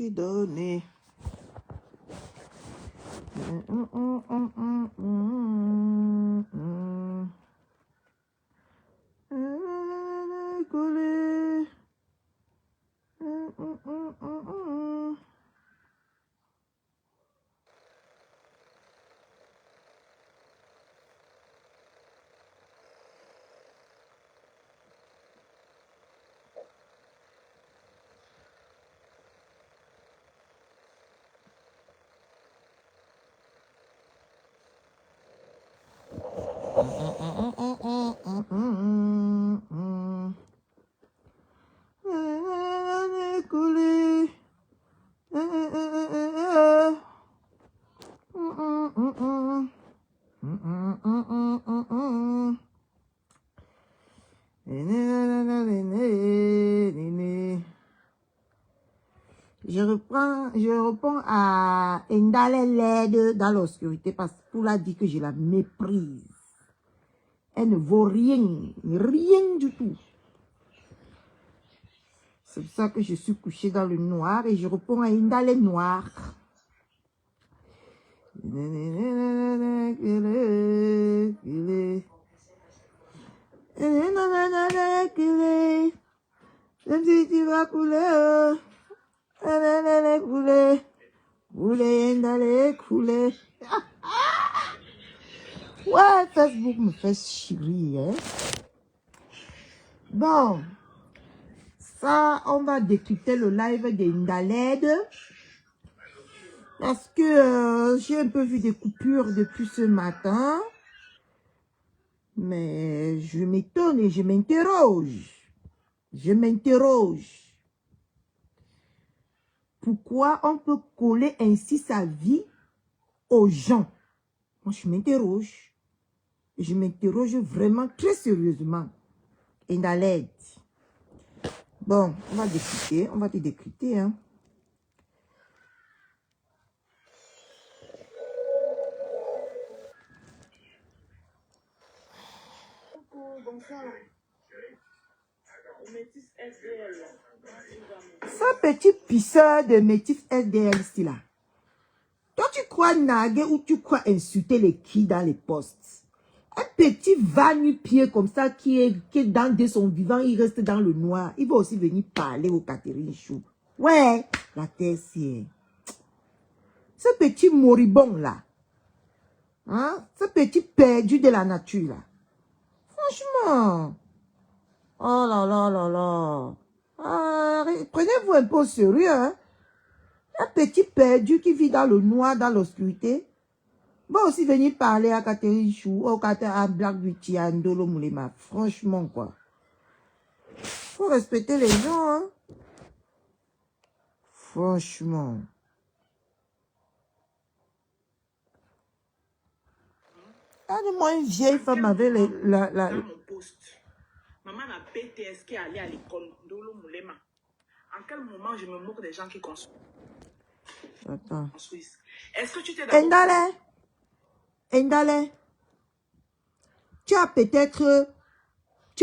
qui donne. Je reprends à Ndale l'aide dans l'obscurité parce que pour la dire que je la méprise. Elle ne vaut rien, rien du tout. C'est pour ça que je suis couchée dans le noir et je reprends à Ndale noir. Même si tu vas couler, couler, couler, Ndale, couler. Ouais, Facebook me fait chier, hein. Bon, ça, on va décrypter le live de Ndaled. Parce que j'ai un peu vu des coupures depuis ce matin. Mais je m'étonne et je m'interroge. Je m'interroge. Pourquoi on peut coller ainsi sa vie aux gens? Moi, je m'interroge. Je m'interroge vraiment très sérieusement. Ndaled. Bon, on va décrypter. On va te décrypter, hein. Ce petit pisseur de métis SDL, c'est là. Toi, tu crois naguer ou tu crois insulter les qui dans les postes? Un petit va nu-pied comme ça qui est dans de son vivant, il reste dans le noir. Il va aussi venir parler au Catherine Chou. Ouais, la terre c'est. Ce petit moribond là. Hein? Ce petit perdu de la nature là. Franchement. Oh là là là là. Ah, prenez-vous un peu au sérieux, hein? Un petit perdu qui vit dans le noir, dans l'obscurité, va aussi venir parler à Catherine Chou, à Black Beauty, à Ndolo Moulema. Franchement, quoi. Faut respecter les gens, hein? Franchement. Regarde-moi une vieille femme avec Dans mon poste, maman a PTS qui est allée à l'école, Ndolo Moulema. En quel moment je me moque des gens qui construisent? Attends. Est-ce que tu t'es d'abord... Ndale, tu es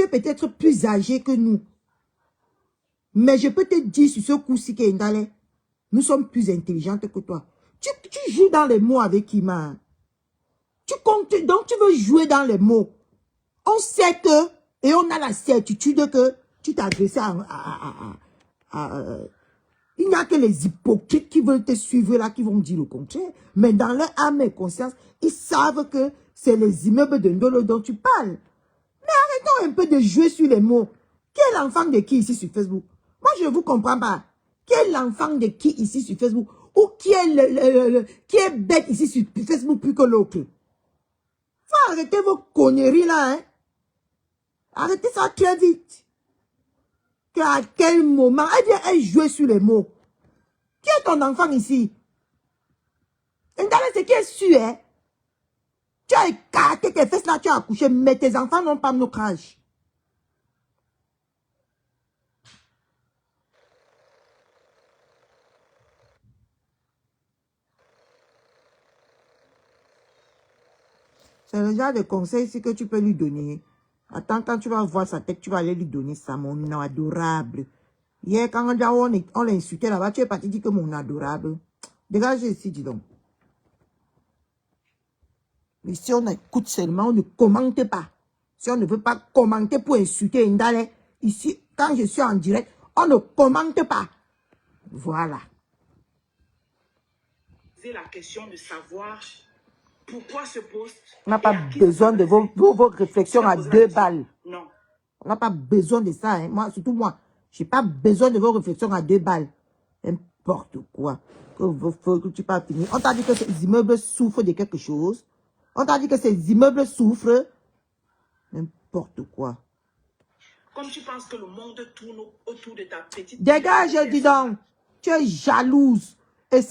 peut-être plus âgé que nous. Mais je peux te dire sur ce coup-ci que Ndale, nous sommes plus intelligentes que toi. Tu joues dans les mots avec Ima. Tu comptes, donc tu veux jouer dans les mots. On sait que, et on a la certitude que tu t'es agressé il n'y a que les hypocrites qui veulent te suivre là, qui vont dire le contraire. Mais dans leur âme et conscience, ils savent que c'est les immeubles de Ndolo dont tu parles. Mais arrêtons un peu de jouer sur les mots. Qui est l'enfant de qui ici sur Facebook? Moi, je ne vous comprends pas. Qui est l'enfant de qui ici sur Facebook? Ou qui est, qui est bête ici sur Facebook plus que l'autre? Faut arrêter vos conneries là, hein. Arrêtez ça très vite. À quel moment? Elle vient, elle joue sur les mots. Qui est ton enfant ici? Ndale, c'est qui est sûr, hein? Tu as écarté tes fesses là, tu as accouché, mais tes enfants n'ont pas notre âge. C'est le genre de conseil ici que tu peux lui donner. Attends, quand tu vas voir sa tête, tu vas aller lui donner ça, mon nom adorable. Hier, quand on l'insultait là-bas, tu es parti dire que mon adorable. Dégagez ici, dis donc. Mais si on écoute seulement, on ne commente pas. Si on ne veut pas commenter pour insulter Ndale, ici, quand je suis en direct, on ne commente pas. Voilà. C'est la question de savoir pourquoi ce poste. On n'a pas besoin de vos réflexions à 2 balles. Non. On n'a pas besoin de ça. Hein. Moi, surtout moi, je n'ai pas besoin de vos réflexions à 2 balles. N'importe quoi. Que tu pas finir. On t'a dit que ces immeubles souffrent de quelque chose. On t'a dit que ces immeubles souffrent. N'importe quoi. Comme tu penses que le monde tourne autour de ta petite... Dégage, dis donc. Tu es jalouse. Et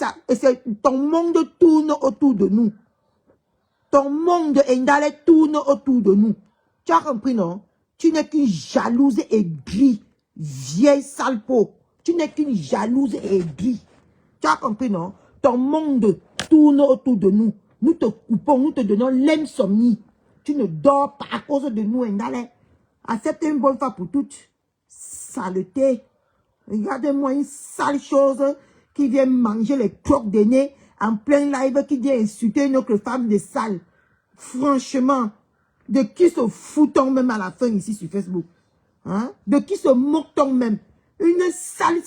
ton monde tourne autour de nous. Ton monde Ndale tourne autour de nous. Tu as compris, non? Tu n'es qu'une jalouse aigrie. Vieille sale peau. Tu n'es qu'une jalouse aigrie. Tu as compris, non? Ton monde tourne autour de nous. Nous te coupons, nous te donnons l'insomnie. Tu ne dors pas à cause de nous, Ndale. Accepte une bonne fois pour toutes. Saleté. Regardez-moi une sale chose qui vient manger les crocs de nez en plein live, qui vient insulter notre femme de sale. Franchement, de qui se fout-on même à la fin ici sur Facebook? Hein? De qui se moque-t-on même? Une sale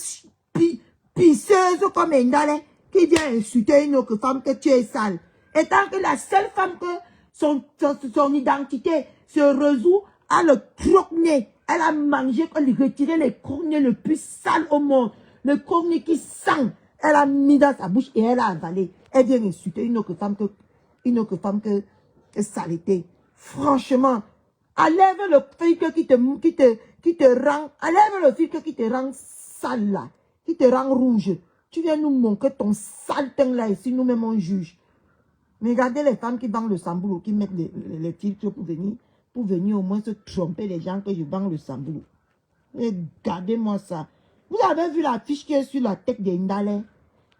pisseuse comme Ndale qui vient insulter une autre femme que tu es sale. Et tant que la seule femme que son identité se résout à le croque-nez. Elle a mangé, elle a retiré les croque-nez le plus sale au monde. Le croque-nez qui sent. Elle a mis dans sa bouche et elle a avalé. Elle vient insulter une autre femme que saleté. Franchement, enlève le filtre qui te rend, enlève le filtre qui te rend sale là, qui te rend rouge. Tu viens nous montrer ton sale teint là ici, nous-mêmes on juge. Mais regardez les femmes qui vendent le samboulou, qui mettent les filtres pour venir au moins se tromper les gens que je vends le samboulou. Regardez-moi ça. Vous avez vu la fiche qui est sur la tête de Ndale?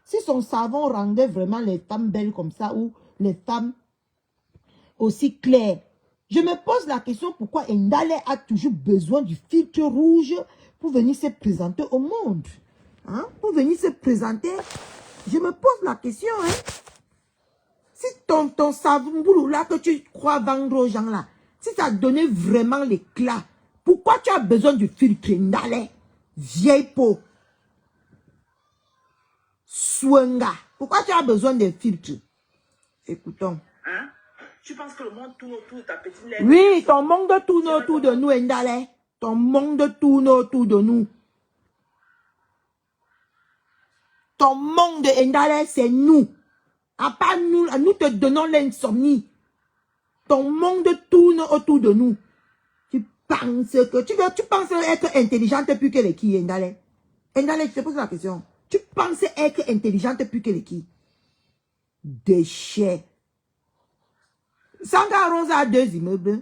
Si son savon rendait vraiment les femmes belles comme ça, ou les femmes aussi claires, je me pose la question pourquoi Ndale a toujours besoin du filtre rouge pour venir se présenter au monde. Hein? Pour venir se présenter, je me pose la question, hein? Si ton savon boulot là que tu crois vendre aux gens là, si ça donnait vraiment l'éclat, pourquoi tu as besoin du filtre Ndale? Vieille peau. Swanga. Pourquoi tu as besoin des filtres? Écoutons. Hein? Tu penses que le monde tourne autour de ta petite lèvre? Oui, ton monde tourne autour de nous, Ndale. Ton monde tourne autour de nous. Ton monde, Ndale, c'est nous. À part nous, nous te donnons l'insomnie. Ton monde tourne autour de nous. Tu penses être intelligente plus que les qui, Ndale? Ndale, je te pose la question. Tu penses être intelligente plus que les qui? Déchets. Sandra Rose a 2 immeubles.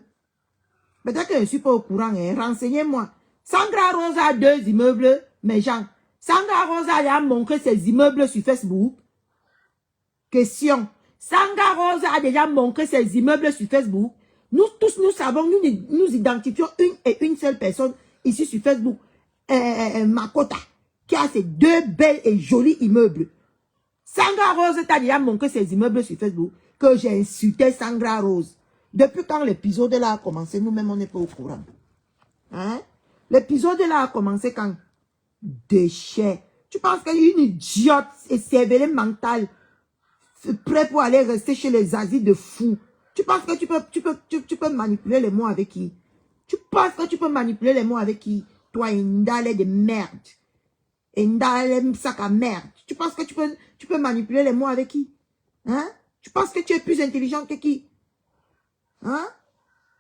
Peut-être que je ne suis pas au courant, hein. Renseignez-moi. Sandra Rose a 2 immeubles, mes gens. Sandra Rose a montré ses immeubles sur Facebook. Question. Sandra Rose a déjà montré ses immeubles sur Facebook. Nous tous, nous savons, nous identifions une seule personne ici sur Facebook. Makota, qui a ces 2 belles et jolis immeubles. Sandra Rose t'a déjà montré ses immeubles sur Facebook. Que j'ai insulté Sandra Rose. Depuis quand l'épisode là a commencé, nous-mêmes on n'est pas au courant. Hein? L'épisode là a commencé quand? Déchets. Tu penses qu'il y a une idiote et cervelée mentale prêt pour aller rester chez les asiles de fous? Tu penses que tu peux manipuler les mots avec qui? Tu penses que tu peux manipuler les mots avec qui? Toi, Ndale de merde. Ndale sac à merde. Tu penses que tu peux manipuler les mots avec qui? Hein? Tu penses que tu es plus intelligent que qui? Hein?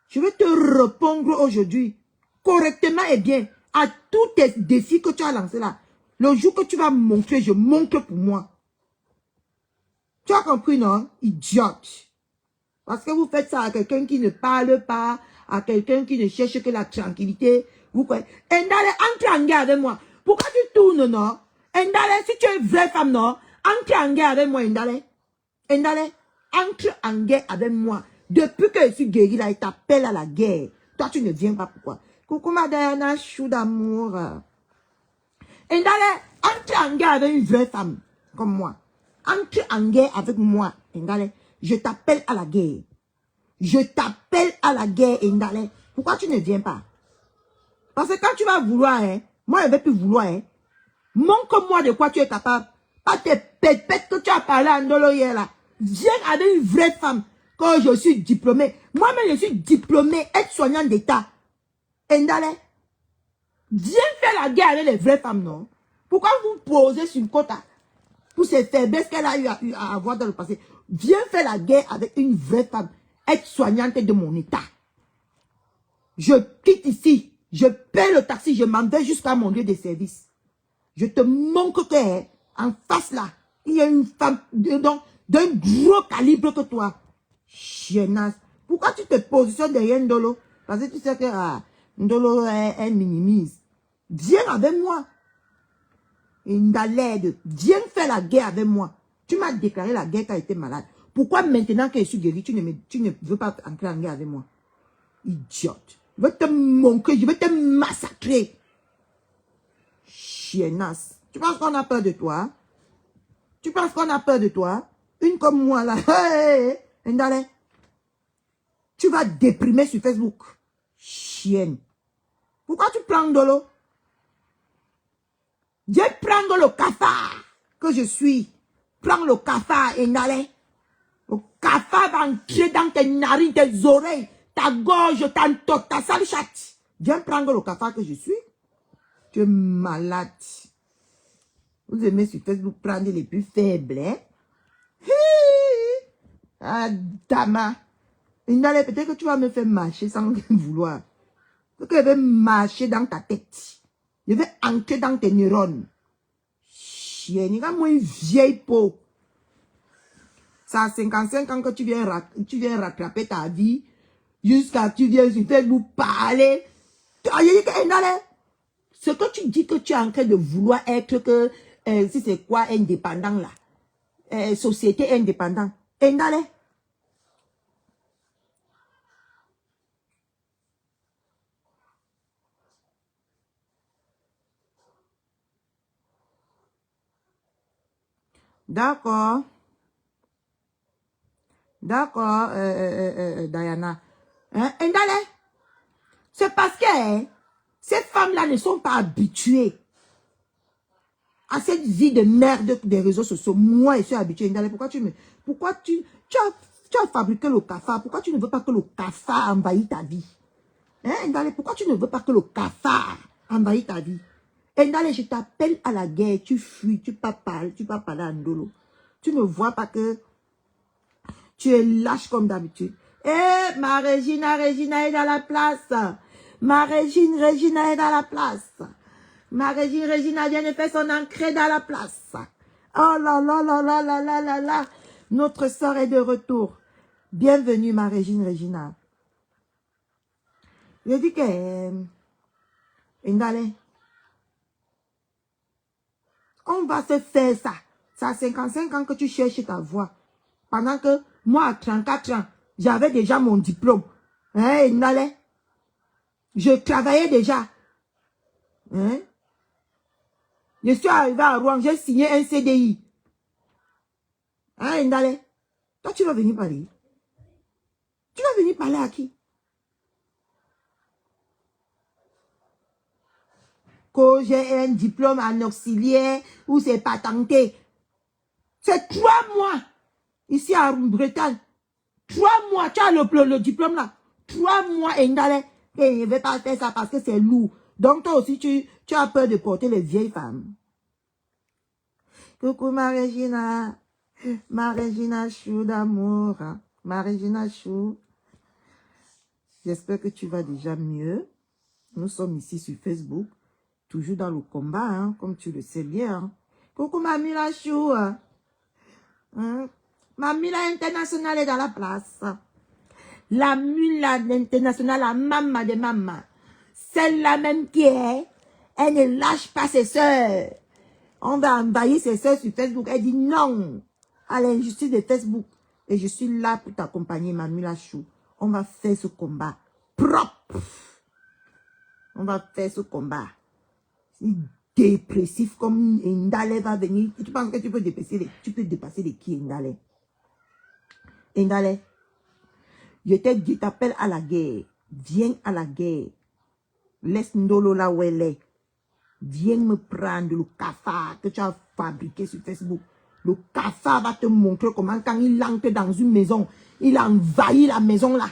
Je vais te répondre aujourd'hui, correctement et bien, à tous tes défis que tu as lancés là. Le jour que tu vas montrer, je montre pour moi. Tu as compris, non? Idiote. Parce que vous faites ça à quelqu'un qui ne parle pas, à quelqu'un qui ne cherche que la tranquillité. Vous croyez? Ndale, entre en guerre avec moi. Pourquoi tu tournes, non? Ndale, si tu es une vraie femme, non? Entre en guerre avec moi, Ndale. Ndale, entre en guerre avec moi. Depuis que je suis guérie, là, il t'appelle à la guerre. Toi, tu ne viens pas. Pourquoi? Coucou, ma Diana, chou d'amour. Et d'aller, entre en guerre avec une vraie femme, comme moi. Entre en guerre avec moi, et d'aller, je t'appelle à la guerre. Je t'appelle à la guerre, et d'aller. Pourquoi tu ne viens pas? Parce que quand tu vas vouloir, hein, moi, je ne vais plus vouloir, hein. Montre-moi de quoi tu es capable. Pas tes pépettes que tu as parlé à Ndolo hier là. Viens avec une vraie femme. Quand je suis diplômée. Moi-même, je suis diplômée, aide-soignante d'État. Endale. Viens faire la guerre avec les vraies femmes, non? Pourquoi vous posez sur une côte pour ces faiblesses qu'elle a eu à avoir dans le passé? Viens faire la guerre avec une vraie femme, aide-soignante de mon État. Je quitte ici. Je paie le taxi. Je m'en vais jusqu'à mon lieu de service. Je te montre que en face là, il y a une femme d'un gros calibre que toi. Chienasse. Pourquoi tu te positionnes derrière Ndolo? Parce que tu sais que Ndolo elle minimise. Viens avec moi. Ndaled, viens faire la guerre avec moi. Tu m'as déclaré la guerre quand tu étais malade. Pourquoi maintenant que je suis guéri, tu ne veux pas entrer en guerre avec moi? Idiote. Je vais te montrer, je vais te massacrer. Chienasse. Tu penses qu'on a peur de toi? Tu penses qu'on a peur de toi? Une comme moi là. Hey, Ndale. Tu vas déprimer sur Facebook. Chienne. Pourquoi tu prends de l'eau? Je prends le cafard que je suis. Prends le cafard, Ndale. Le cafard va entrer dans tes narines, tes oreilles, ta gorge, ta sale chatte. Viens prendre le cafard que je suis. Tu es malade. Vous aimez sur Facebook prendre les plus faibles, hein? Ah, Dama. Peut-être que tu vas me faire marcher sans vouloir. Peut-être que je vais marcher dans ta tête. Je vais entrer dans tes neurones. Chien, il y a moi une vieille peau. Ça a 55 ans que tu viens rattraper ta vie. Jusqu'à tu viens sur Facebook parler. Ce que tu dis que tu es en train de vouloir être que, si c'est quoi, indépendant là. Société indépendante. Endale. D'accord. D'accord, Diana. Hein? Endale. C'est parce que ces femmes-là ne sont pas habituées à cette vie de merde des réseaux sociaux. Moi, je suis habituée. Endale, pourquoi tu as fabriqué le cafard? Pourquoi tu ne veux pas que le cafard envahisse ta vie? Hein, Endale, pourquoi tu ne veux pas que le cafard envahisse ta vie? Endale, je t'appelle à la guerre, tu fuis, tu pas parler à Ndolo. Tu ne vois pas que tu es lâche comme d'habitude. Eh, ma Regina est dans la place. Ma Regina est dans la place. Ma Regina vient de faire son entrée dans la place. Oh là là là là là là là là. Notre sœur est de retour. Bienvenue, ma Regina. Je dis que, Ndale, on va se faire ça. Ça a 55 ans que tu cherches ta voix. Pendant que moi, à 34 ans, j'avais déjà mon diplôme. Hein, Ndale? Je travaillais déjà. Hein? Je suis arrivé à Rouen, j'ai signé un CDI. Hein, Ndale? Toi, tu vas venir parler. Tu vas venir parler à qui? Que j'ai un diplôme en auxiliaire ou c'est patenté. C'est 3 mois. Ici à Bretagne. 3 mois. Tu as le diplôme là. 3 mois, Ndale. Et je ne vais pas faire ça parce que c'est lourd. Donc toi aussi, tu as peur de porter les vieilles femmes. Coucou ma Regina. Ma Regina Chou d'amour. Ma Regina Chou. J'espère que tu vas déjà mieux. Nous sommes ici sur Facebook. Toujours dans le combat, hein, comme tu le sais bien. Hein. Coucou Mamie la Chou. Hein. Mamie la internationale est dans la place. La Mula internationale, la maman de maman. Celle-là même qui est, elle ne lâche pas ses soeurs. On va envahir ses soeurs sur Facebook. Elle dit non à l'injustice de Facebook. Et je suis là pour t'accompagner, Mamie la Chou. On va faire ce combat propre. On va faire ce combat. dépressif comme Ndale va venir. Tu penses que tu peux dépasser les qui, Ndale? Ndale, je t'appelle à la guerre. Viens à la guerre. Laisse Ndolo là où elle est. Viens me prendre le cafard que tu as fabriqué sur Facebook. Le cafard va te montrer comment quand il entre dans une maison, il envahit la maison là.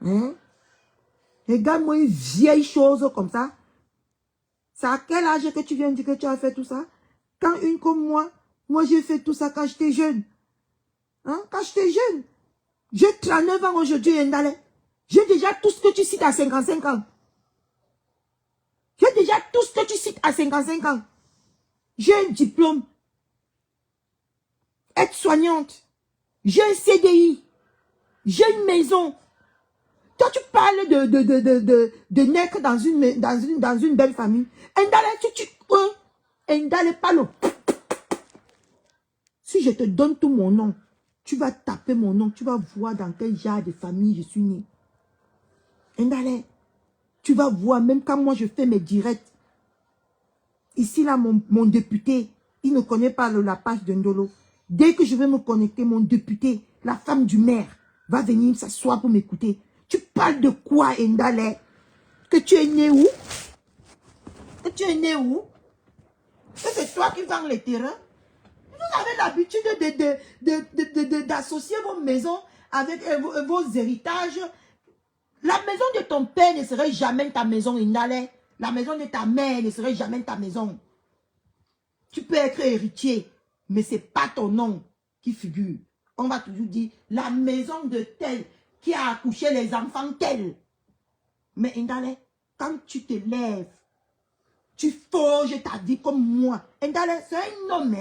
Hein? Regarde-moi une vieille chose comme ça. C'est à quel âge que tu viens de dire que tu as fait tout ça? Quand une comme moi j'ai fait tout ça quand j'étais jeune. Hein? Quand j'étais jeune. J'ai 39 ans aujourd'hui, Ndale. J'ai déjà tout ce que tu cites à 55 ans. J'ai déjà tout ce que tu cites à 55 ans. J'ai un diplôme. Aide-soignante. J'ai un CDI. J'ai une maison. Toi, tu parles de naître dans une belle famille. Ndale, Ndale, parle. Si je te donne tout mon nom, tu vas taper mon nom, tu vas voir dans quel genre de famille je suis né. Ndale, tu vas voir, même quand moi je fais mes directs, ici là, mon député, il ne connaît pas la page de Ndolo. Dès que je vais me connecter, mon député, la femme du maire, va venir s'asseoir pour m'écouter. Tu parles de quoi, Ndale? Que tu es né où? Que tu es né où? Que c'est toi qui vends les terrains? Vous avez l'habitude d'associer vos maisons avec vos héritages. La maison de ton père ne serait jamais ta maison, Ndale. La maison de ta mère ne serait jamais ta maison. Tu peux être héritier, mais ce n'est pas ton nom qui figure. On va toujours dire la maison de tel qui a accouché les enfants tel. Mais Ndale, quand tu te lèves, tu forges ta vie comme moi. Ndale, c'est un homme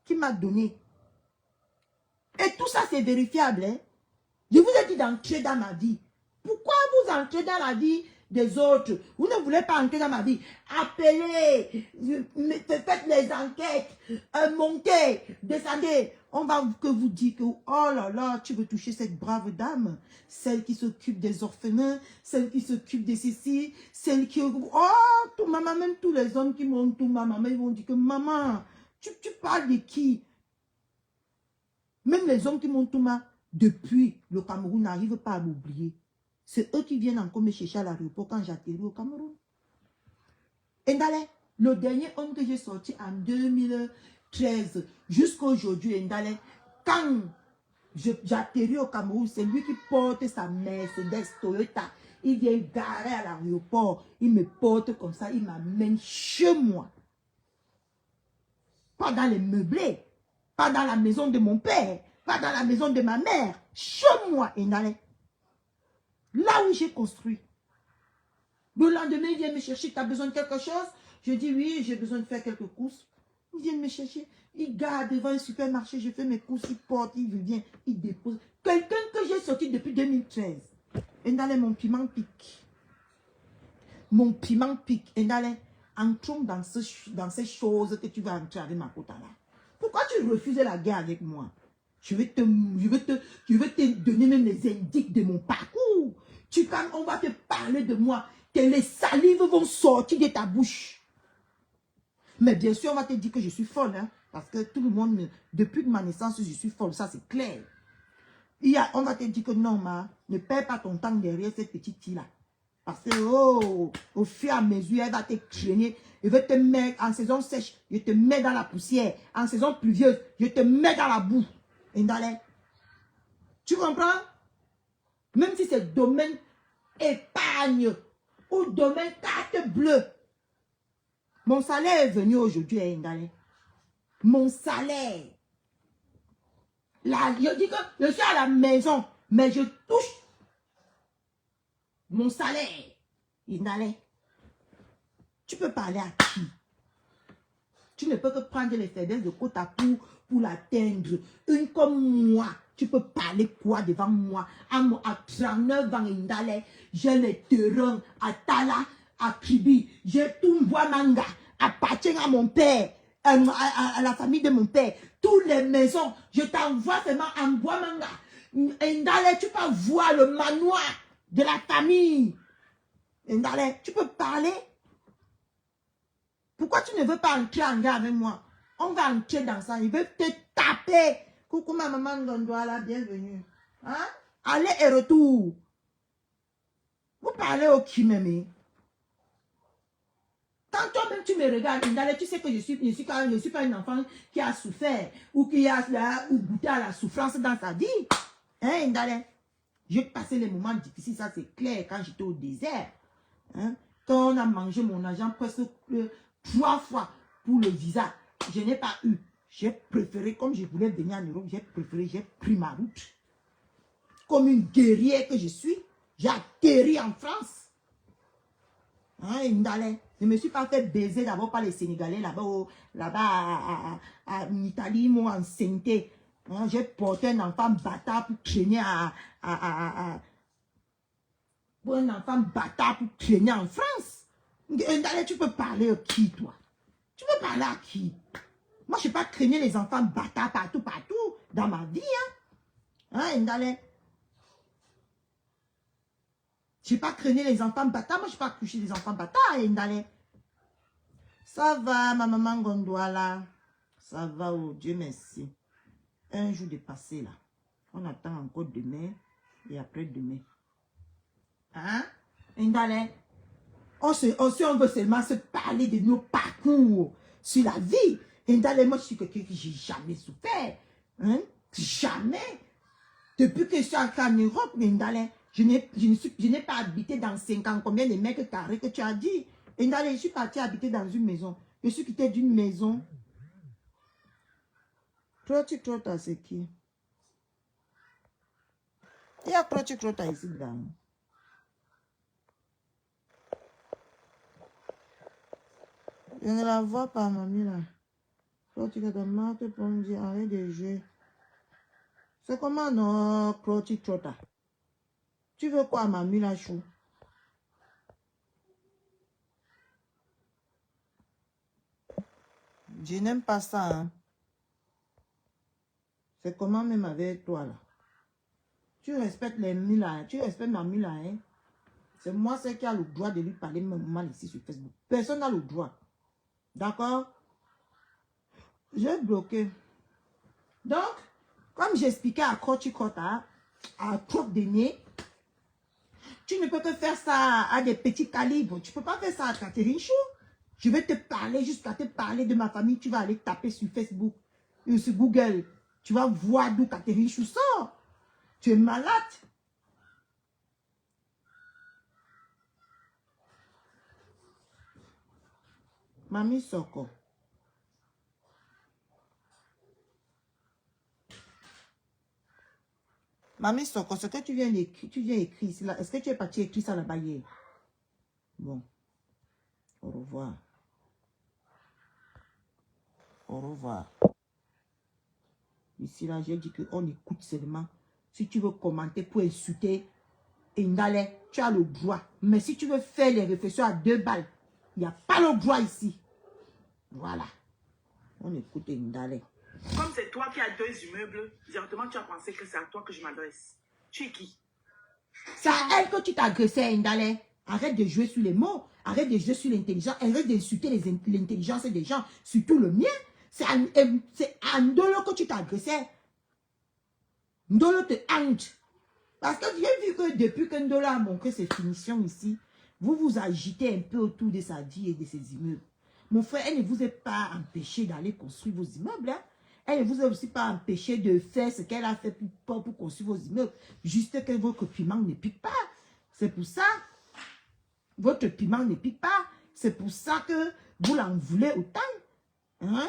qui m'a donné. Et tout ça, c'est vérifiable. Hein? Je vous ai dit d'entrer dans ma vie. Pourquoi vous entrez dans la vie des autres? Vous ne voulez pas entrer dans ma vie. Appelez, faites les enquêtes, montez, descendez. On va que vous dire que, oh là là, tu veux toucher cette brave dame, celle qui s'occupe des orphelins, celle qui s'occupe de ceci, celle qui... Oh, tout maman, même tous les hommes qui m'ont tout ma maman, ils vont dire que, maman, tu parles de qui? Même les hommes qui m'ont tout ma, depuis, le Cameroun n'arrive pas à m'oublier. C'est eux qui viennent encore me chercher à l'aéroport quand j'atterris au Cameroun. Ndale, le dernier homme que j'ai sorti en 2013, jusqu'à aujourd'hui, Ndale, quand j'atterris au Cameroun, c'est lui qui porte sa Mercedes Toyota. Il vient garer à l'aéroport, il me porte comme ça, il m'amène chez moi. Pas dans les meublés, pas dans la maison de mon père, pas dans la maison de ma mère, chez moi, Ndale. Là où j'ai construit. Le lendemain, il vient me chercher, tu as besoin de quelque chose? Je dis oui, j'ai besoin de faire quelques courses. Il vient me chercher, il garde devant un supermarché, je fais mes courses, il porte, il vient, il dépose. Quelqu'un que j'ai sorti depuis 2013. Ndale, mon piment pique. Mon piment pique. Ndale, entrons dans ces choses que tu vas entrer avec ma quota là. Pourquoi tu refuses la guerre avec moi? Je vais te donner même les indices de mon parcours. Quand on va te parler de moi, que les salives vont sortir de ta bouche. Mais bien sûr, on va te dire que je suis folle. Hein, parce que tout le monde, depuis ma naissance, je suis folle. Ça, c'est clair. On va te dire que non, ne perds pas ton temps derrière cette petite fille-là. Parce que, au fur et à mesure, elle va te traîner. Elle va te mettre en saison sèche. Je te mets dans la poussière. En saison pluvieuse, je te mets dans la boue. Ndale. Tu comprends? Même si c'est domaine épargne ou domaine carte bleue. Mon salaire est venu aujourd'hui, Ndale. Mon salaire. Là, je dis que je suis à la maison, mais je touche mon salaire. Ndale. Tu peux parler à qui? Tu ne peux que prendre les faiblesses de Kota pour l'atteindre. Une comme moi, tu peux parler quoi devant moi? À 39 ans, Ndale, j'ai les terrains à Tala, à Kibi, j'ai tout Mboamanga, appartient à mon père, à la famille de mon père. Toutes les maisons, je t'envoie seulement à Mboamanga. Ndale, tu peux voir le manoir de la famille. Ndale, tu peux parler? Pourquoi tu ne veux pas entrer en gare avec moi? On va entrer dans ça. Il veut te taper. Coucou ma maman Gondouala, bienvenue. Hein? Aller et retour. Vous parlez au qui m'aimez. Quand toi-même tu me regardes, tu sais que je suis pas un enfant qui a souffert ou qui a ou goûté à la souffrance dans sa vie. Hein, Ndale? J'ai passé les moments difficiles, ça c'est clair, quand j'étais au désert. Hein? Quand on a mangé mon argent presque 3 fois pour le visa, je n'ai pas eu. J'ai préféré, comme je voulais venir en Europe, j'ai pris ma route. Comme une guerrière que je suis, j'ai atterri en France. Hein, Ndale? Je ne me suis pas fait baiser d'abord par les Sénégalais là-bas en Italie, moi en Sainté. Hein, j'ai porté un enfant bâtard pour traîner pour un enfant bâtard pour traîner en France. Ndale, tu peux parler à qui, toi? Tu peux parler à qui? Moi, je n'ai pas traîné les enfants bâtards partout dans ma vie. Hein, Ndale? Je n'ai pas traîné les enfants bâtards. Moi, je n'ai pas couché les enfants bâtards, Ndale. Ça va, ma maman Gondouala. Ça va, oh Dieu merci. Un jour de passé, là. On attend encore demain et après-demain. Hein? Ndale? On veut seulement se parler de nos parcours sur la vie. Ndale, moi, je suis quelqu'un qui j'ai jamais souffert. Hein? Jamais. Depuis que je suis entré en Europe, Ndale, je n'ai pas habité dans 50 combien de mètres carrés que tu as dit. Ndale, je suis parti habiter dans une maison. Je suis quitté d'une maison. Crotti Crotta, c'est qui? Il y a Crotti Crotta ici dedans. Je ne la vois pas, mamie, là. Crotti Crotta, Marthe Pondy, arrête de jouer. C'est comment, non, Crotti Crotta? Tu veux quoi, mamie, là, chou? Je n'aime pas ça, hein. C'est comment même avec toi, là. Tu respectes les là, tu respectes mamie, là, hein. C'est moi, c'est qui a le droit de lui parler mal ici sur Facebook. Personne n'a le droit. D'accord? J'ai bloqué. Donc, comme j'expliquais à Crotti Crotta, à Crotte de nez, tu ne peux que faire ça à des petits calibres. Tu ne peux pas faire ça à Catherine Chou. Je vais te parler, jusqu'à te parler de ma famille. Tu vas aller taper sur Facebook ou sur Google. Tu vas voir d'où Catherine Chou sort. Tu es malade. Mamie Soko. Mamie Soko, ce que tu viens écrire ici, là, est-ce que tu es parti écrire ça là-bas hier? Bon. Au revoir. Au revoir. Ici, là, j'ai dit qu'on écoute seulement. Si tu veux commenter pour insulter Ndale, tu as le droit. Mais si tu veux faire les réflexions à 2 balles, il n'y a pas le droit ici. Voilà. On écoute Ndale. Comme c'est toi qui as 2 immeubles, directement tu as pensé que c'est à toi que je m'adresse. Tu es qui? C'est à elle que tu t'agressais, Ndale. Arrête de jouer sur les mots. Arrête de jouer sur l'intelligence. Arrête d'insulter l'intelligence des gens. Surtout le mien. C'est à Ndolo que tu t'agressais. Ndolo te hante. Parce que j'ai vu que depuis que Ndolo a montré ses finitions ici, vous vous agitez un peu autour de sa vie et de ses immeubles. Mon frère, elle ne vous a pas empêché d'aller construire vos immeubles. Hein? Elle ne vous a aussi pas empêché de faire ce qu'elle a fait pour construire vos immeubles. Juste que votre piment ne pique pas. C'est pour ça. Votre piment ne pique pas. C'est pour ça que vous l'en voulez autant. Hein?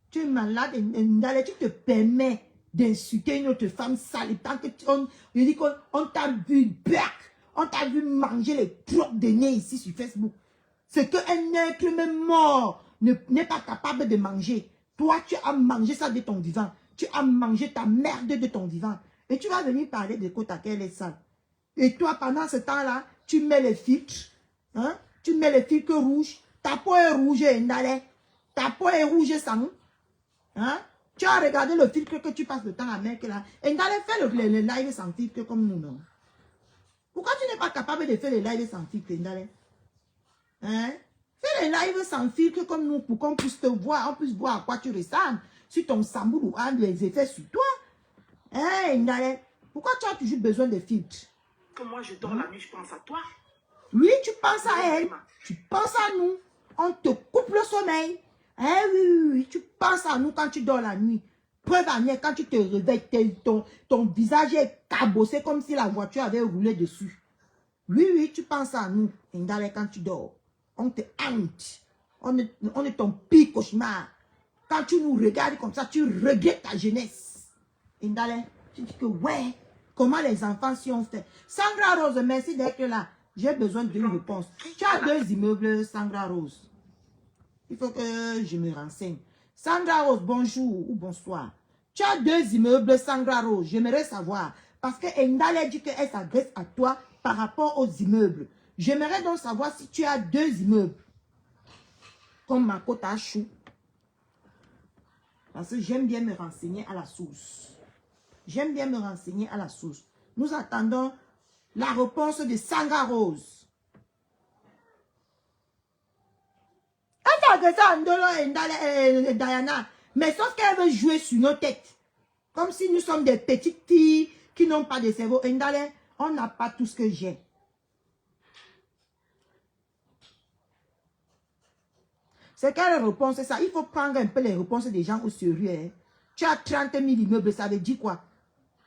Tu es malade. Et tu te permets d'insulter une autre femme sale. Tant que je dis qu'on t'a vu bec. On t'a vu manger les crottes de nez ici sur Facebook. C'est qu'un être même mort n'est pas capable de manger. Toi, tu as mangé ça de ton vivant. Tu as mangé ta merde de ton vivant. Et tu vas venir parler de côté à quelle est sale. Et toi, pendant ce temps-là, tu mets les filtres. Hein? Tu mets les filtres rouges. Ta peau est rouge, Ndale. Ta peau est rouge sang. Hein? Tu as regardé le filtre que tu passes le temps à mettre là. Ndale fait le live sans filtre comme nous, non? Pourquoi tu n'es pas capable de faire le live sans filtre, Ndale? Hein? Fais les lives sans filtre comme nous pour qu'on puisse te voir, on puisse voir à quoi tu ressembles. Sur ton samboulou, les effets sur toi. Hey, pourquoi tu as toujours besoin de filtres? Que moi, je dors la nuit, je pense à toi. Oui, tu penses à elle. Tu penses à nous. On te coupe le sommeil. Eh oui, tu penses à nous quand tu dors la nuit. Preuve en est, quand tu te réveilles, ton visage est cabossé comme si la voiture avait roulé dessus. Oui, tu penses à nous. Indale, quand tu dors, on te hante. On est ton pire cauchemar. Quand tu nous regardes comme ça, tu regrettes ta jeunesse. Indale, tu dis que ouais, comment les enfants s'y ont fait. Sangra Rose, merci d'être là. J'ai besoin d'une réponse. Tu as 2 immeubles, Sangra Rose. Il faut que je me renseigne. Sangra Rose, bonjour ou bonsoir. Tu as 2 immeubles, Sangra Rose. J'aimerais savoir. Parce que Ndale dit qu'elle s'adresse à toi par rapport aux immeubles. J'aimerais donc savoir si tu as 2 immeubles. Comme ma côte à chou. Parce que j'aime bien me renseigner à la source. J'aime bien me renseigner à la source. Nous attendons la réponse de Sangra Rose. Elle ça Ndolo et Diana. Mais sauf qu'elle veut jouer sur nos têtes. Comme si nous sommes des petites filles qui n'ont pas de cerveau. Ndale, on n'a pas tout ce que j'ai. C'est quelle réponse c'est ça? Il faut prendre un peu les réponses des gens au sérieux. Hein. Tu as 30 000 immeubles, ça veut dire quoi?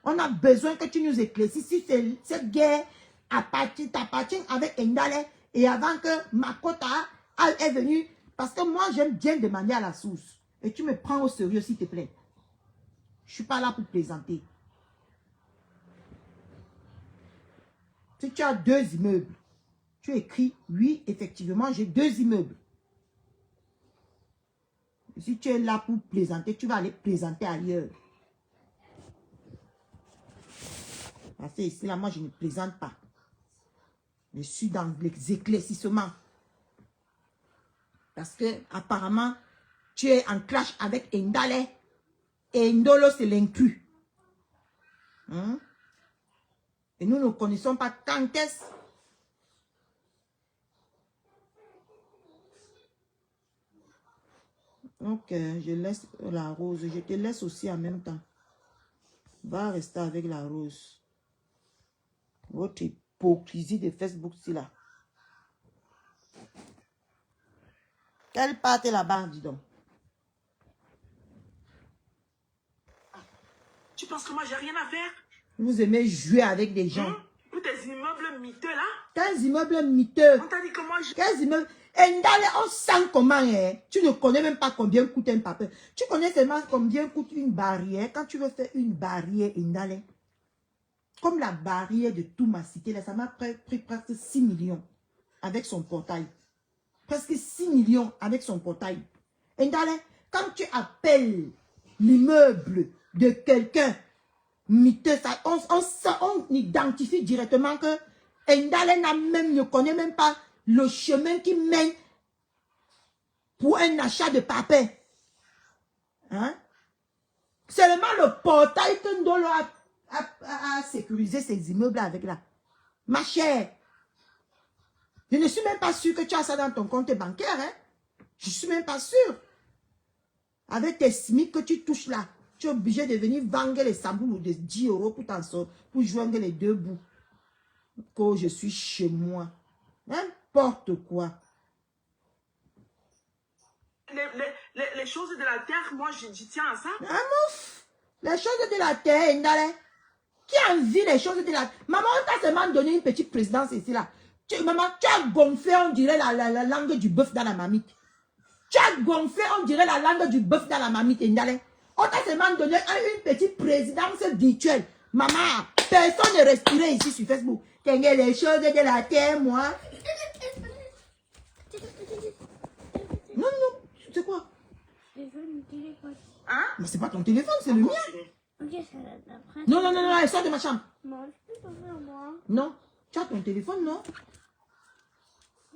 On a besoin que tu nous éclaircisses si cette guerre t'appartient avec Ndale et avant que Makota est venue. Parce que moi, j'aime bien demander à la source. Et tu me prends au sérieux, s'il te plaît. Je ne suis pas là pour plaisanter. Si tu as 2 immeubles, tu écris, oui, effectivement, j'ai 2 immeubles. Et si tu es là pour plaisanter, tu vas aller plaisanter ailleurs. Parce que ici, là, moi, je ne plaisante pas. Je suis dans les éclaircissements. Parce que, apparemment, tu es en clash avec Ndale. Et Ndolo, c'est l'inclus. Hein? Et nous ne connaissons pas quand est-ce. Donc, je laisse la rose. Je te laisse aussi en même temps. Va rester avec la rose. Votre hypocrisie de Facebook, c'est là. Quelle part est là-bas, dis donc? Tu penses que moi, j'ai rien à faire? Vous aimez jouer avec des gens. Pour tes immeubles miteux, là? 15 immeubles miteux. On t'a dit que moi, je... 15 immeubles. Ndale, on sent comment, hein? Tu ne connais même pas combien coûte un papier. Tu connais seulement combien coûte une barrière. Quand tu veux faire une barrière, Ndale, comme la barrière de toute ma cité, là, ça m'a pris presque 6 millions avec son portail. Presque 6 millions avec son portail. Ndale, quand tu appelles l'immeuble de quelqu'un miteux, on identifie directement que Ndale ne connaît même pas le chemin qui mène pour un achat de papier. Hein? Seulement le portail que Ndolo a sécurisé ses immeubles avec là. Ma chère, je ne suis même pas sûre que tu as ça dans ton compte bancaire. Hein? Je ne suis même pas sûre. Avec tes SMIC que tu touches là, tu es obligé de venir vendre les samboulous de 10 € pour joindre les 2 bouts. Que je suis chez moi. N'importe quoi. Les choses de la terre, moi, j'y tiens à ça. Ah, mouf! Les choses de la terre, Ndale. Qui a envie les choses de la terre? Maman, on t'a seulement donné une petite présidence ici là. Maman, tu as gonflé, on dirait la langue du bœuf dans la marmite. Tu as gonflé, on dirait la langue du bœuf dans la marmite, Ndale. On t'a seulement donné une petite présidence virtuelle. Maman, personne ne respirait ici sur Facebook. Qu'est-ce les choses de la terre, moi? Non, c'est quoi? Hein? Mais c'est pas ton téléphone, c'est le mien. Non, elle sort de ma chambre. Non, je peux pas faire moi. Non, tu as ton téléphone, non?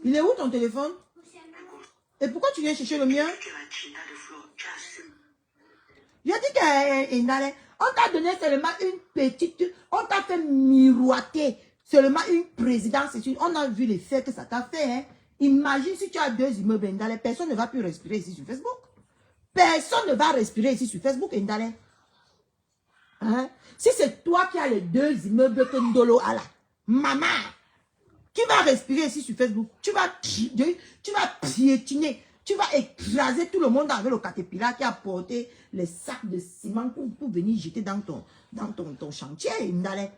Il est où ton téléphone? Et pourquoi tu viens chercher le mien? J'ai dit que on t'a donné seulement une petite, on t'a fait miroiter seulement une présidence. On a vu l'effet que ça t'a fait. Hein? Imagine si tu as 2 immeubles, Ndale, personne ne va plus respirer ici sur Facebook. Personne ne va respirer ici sur Facebook, Ndale. Hein? Si c'est toi qui as les 2 immeubles que Ndolo a là, maman, qui va respirer ici sur Facebook? Tu vas piétiner, tu vas écraser tout le monde avec le caterpillar qui a porté les sacs de ciment pour venir jeter dans ton chantier, Ndale.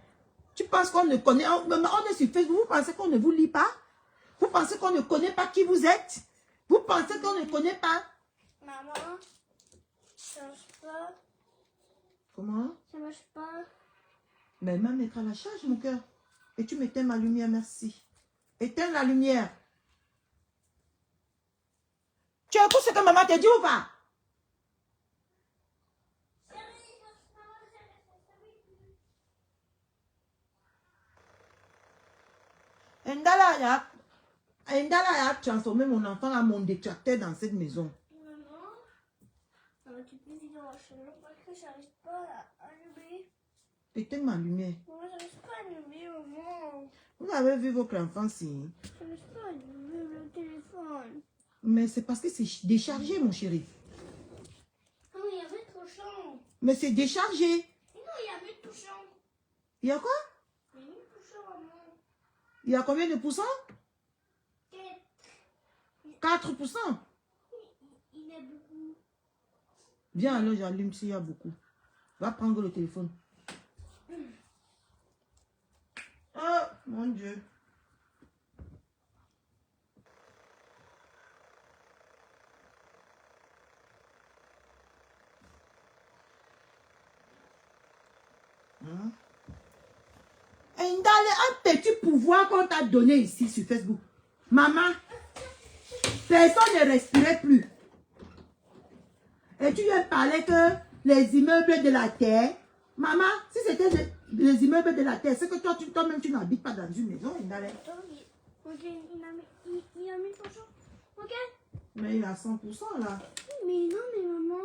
Tu penses qu'on ne connaît, on est sur Facebook, vous pensez qu'on ne vous lit pas? Vous pensez qu'on ne connaît pas qui vous êtes? Vous pensez qu'on ne connaît pas? Maman, ça marche pas. Comment? Ça marche pas. Mais maman mettra la charge, mon cœur. Et tu m'éteins ma lumière, merci. Éteins la lumière. Tu écoutes ce que maman te dit ou pas? Ndala a transformé mon enfant en mon détracteur dans cette maison. Maman, tu peux vivre dans la chambre parce que j'arrive pas à allumer. Éteins ma lumière. Maman, j'arrive pas à allumer, maman. Vous avez vu votre enfant si. J'arrive pas à allumer le téléphone. Mais c'est parce que c'est déchargé, mon chéri. Non, il y avait trop chaud. Mais c'est déchargé. Non, il y avait tout chaud. Il y a quoi? Il y avait tout chaud, maman. Il y a combien de pourcents? 4. 4%. Il est beaucoup. Viens alors, j'allume s'il y a beaucoup. Va prendre le téléphone. Oh, mon Dieu. Hein? Un petit pouvoir qu'on t'a donné ici sur Facebook. Maman, personne ne respirait plus. Et tu viens parler que les immeubles de la terre, maman, si c'était les immeubles de la terre, c'est que toi-même tu n'habites pas dans une maison. Ok, il a mis tout chaud. Ok. Mais il a 100% là. Mais non, mais maman.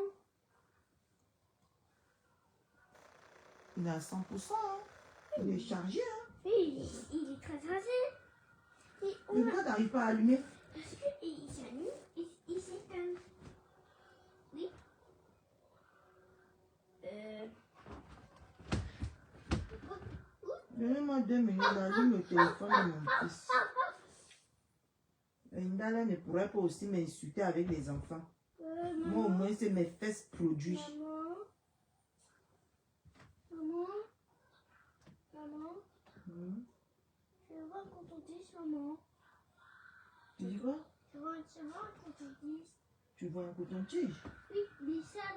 Il a 100%. Hein. Il est chargé. Hein. Il est très rasé. Et Mais pourquoi t'arrives pas à allumer? parce qu'il s'allume, il s'éteint. Oui. Donnez-moi 2 minutes, j'allume le téléphone de mon fils. Ndala ne pourrait pas aussi m'insulter avec les enfants. Moi au moins c'est mes fesses produits. Maman. Hmm. Je veux voir quand on dit maman. Tu dis quoi? Je veux voir quand on dit. Tu vois un coton-tige? Oui, mais ça.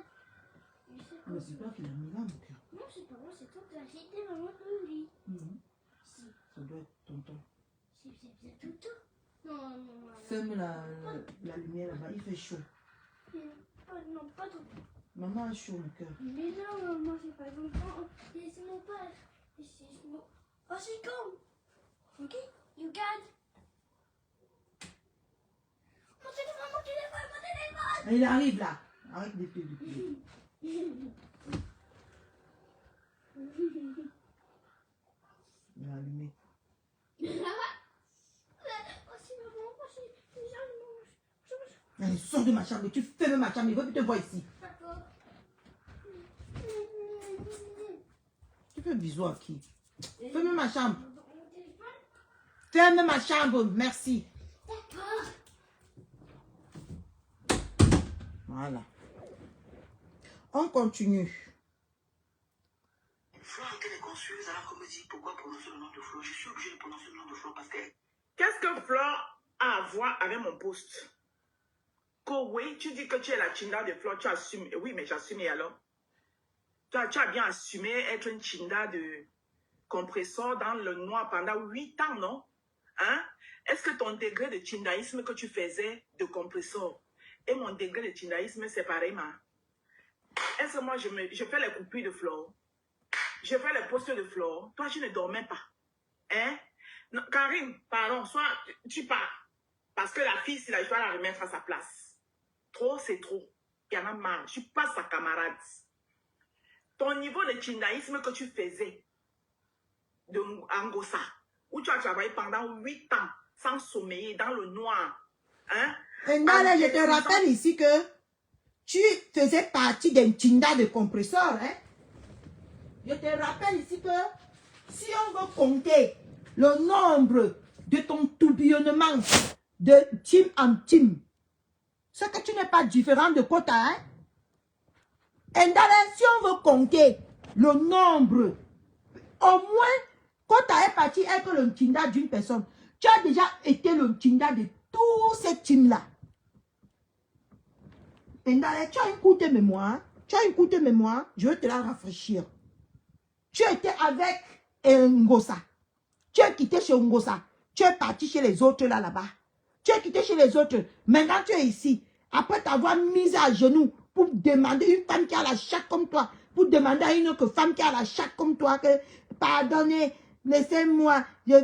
Mais c'est toi qui l'as mis là, mon cœur. Non, c'est pas moi, c'est toi qui as jeté maman dans le lit. Si. Ça doit être tonton. C'est tout. Non. Ferme la lumière là-bas, il fait chaud. Non, pas tout. Maman a chaud, mon cœur. Mais non, maman, c'est pas longtemps. Laissez-moi pas. Oh, c'est comme. Ok, you got. Mon téléphone. Il arrive là. Arrête de te Il a allumé. Allez, sors de ma chambre, tu fermes ma chambre, il ne veut plus te voir ici. D'accord. Tu fais bisous à qui? Ferme ma chambre. Ferme ma chambre, merci. D'accord. Voilà. On continue. Flo était les confuse alors qu'on me dit pourquoi prononcer le nom de Flo. Je suis obligée de prononcer le nom de Flo parce que... Qu'est-ce que Flore a à voir avec mon poste? Que oui, tu dis que tu es la Chinda de Flore, tu assumes. Oui, mais j'assume et alors? Tu as bien assumé être une Chinda de compresseur dans le noir pendant 8 ans, non? Hein? Est-ce que ton degré de Chindaïsme que tu faisais de compresseur et mon degré de Chindaïsme, c'est pareillement? Est-ce que moi, je fais les coupures de Flore? Je fais les postes de Flore? Toi, tu ne dormais pas. Hein? Non, Karine, pardon, soit tu pars. Parce que la fille, si là, je dois la remettre à sa place. Trop, c'est trop. Il y en a marre. Je suis pas sa camarade. Ton niveau de chindaïsme que tu faisais de Angossa, où tu as travaillé pendant 8 ans sans sommeiller, dans le noir. Hein? Et là, je te rappelle ici que tu faisais partie d'un Tinda de compresseur. Hein? Je te rappelle ici que si on veut compter le nombre de ton tourbillonnement de team en team, c'est que tu n'es pas différent de quota. Hein? Et là, si on veut compter le nombre, au moins, quota est parti être le Tinda d'une personne. Tu as déjà été le Tinda de tous ces teams-là. Et là, tu as une courte mémoire. Tu as une courte mémoire. Je vais te la rafraîchir. Tu étais avec Ngosa. Tu es quitté chez Ngosa. Tu es parti chez les autres là-bas. Tu es quitté chez les autres. Maintenant, tu es ici. Après t'avoir mis à genoux pour demander une femme qui a la chatte comme toi. Pour demander à une autre femme qui a la chatte comme toi que, pardonnez, laissez-moi, je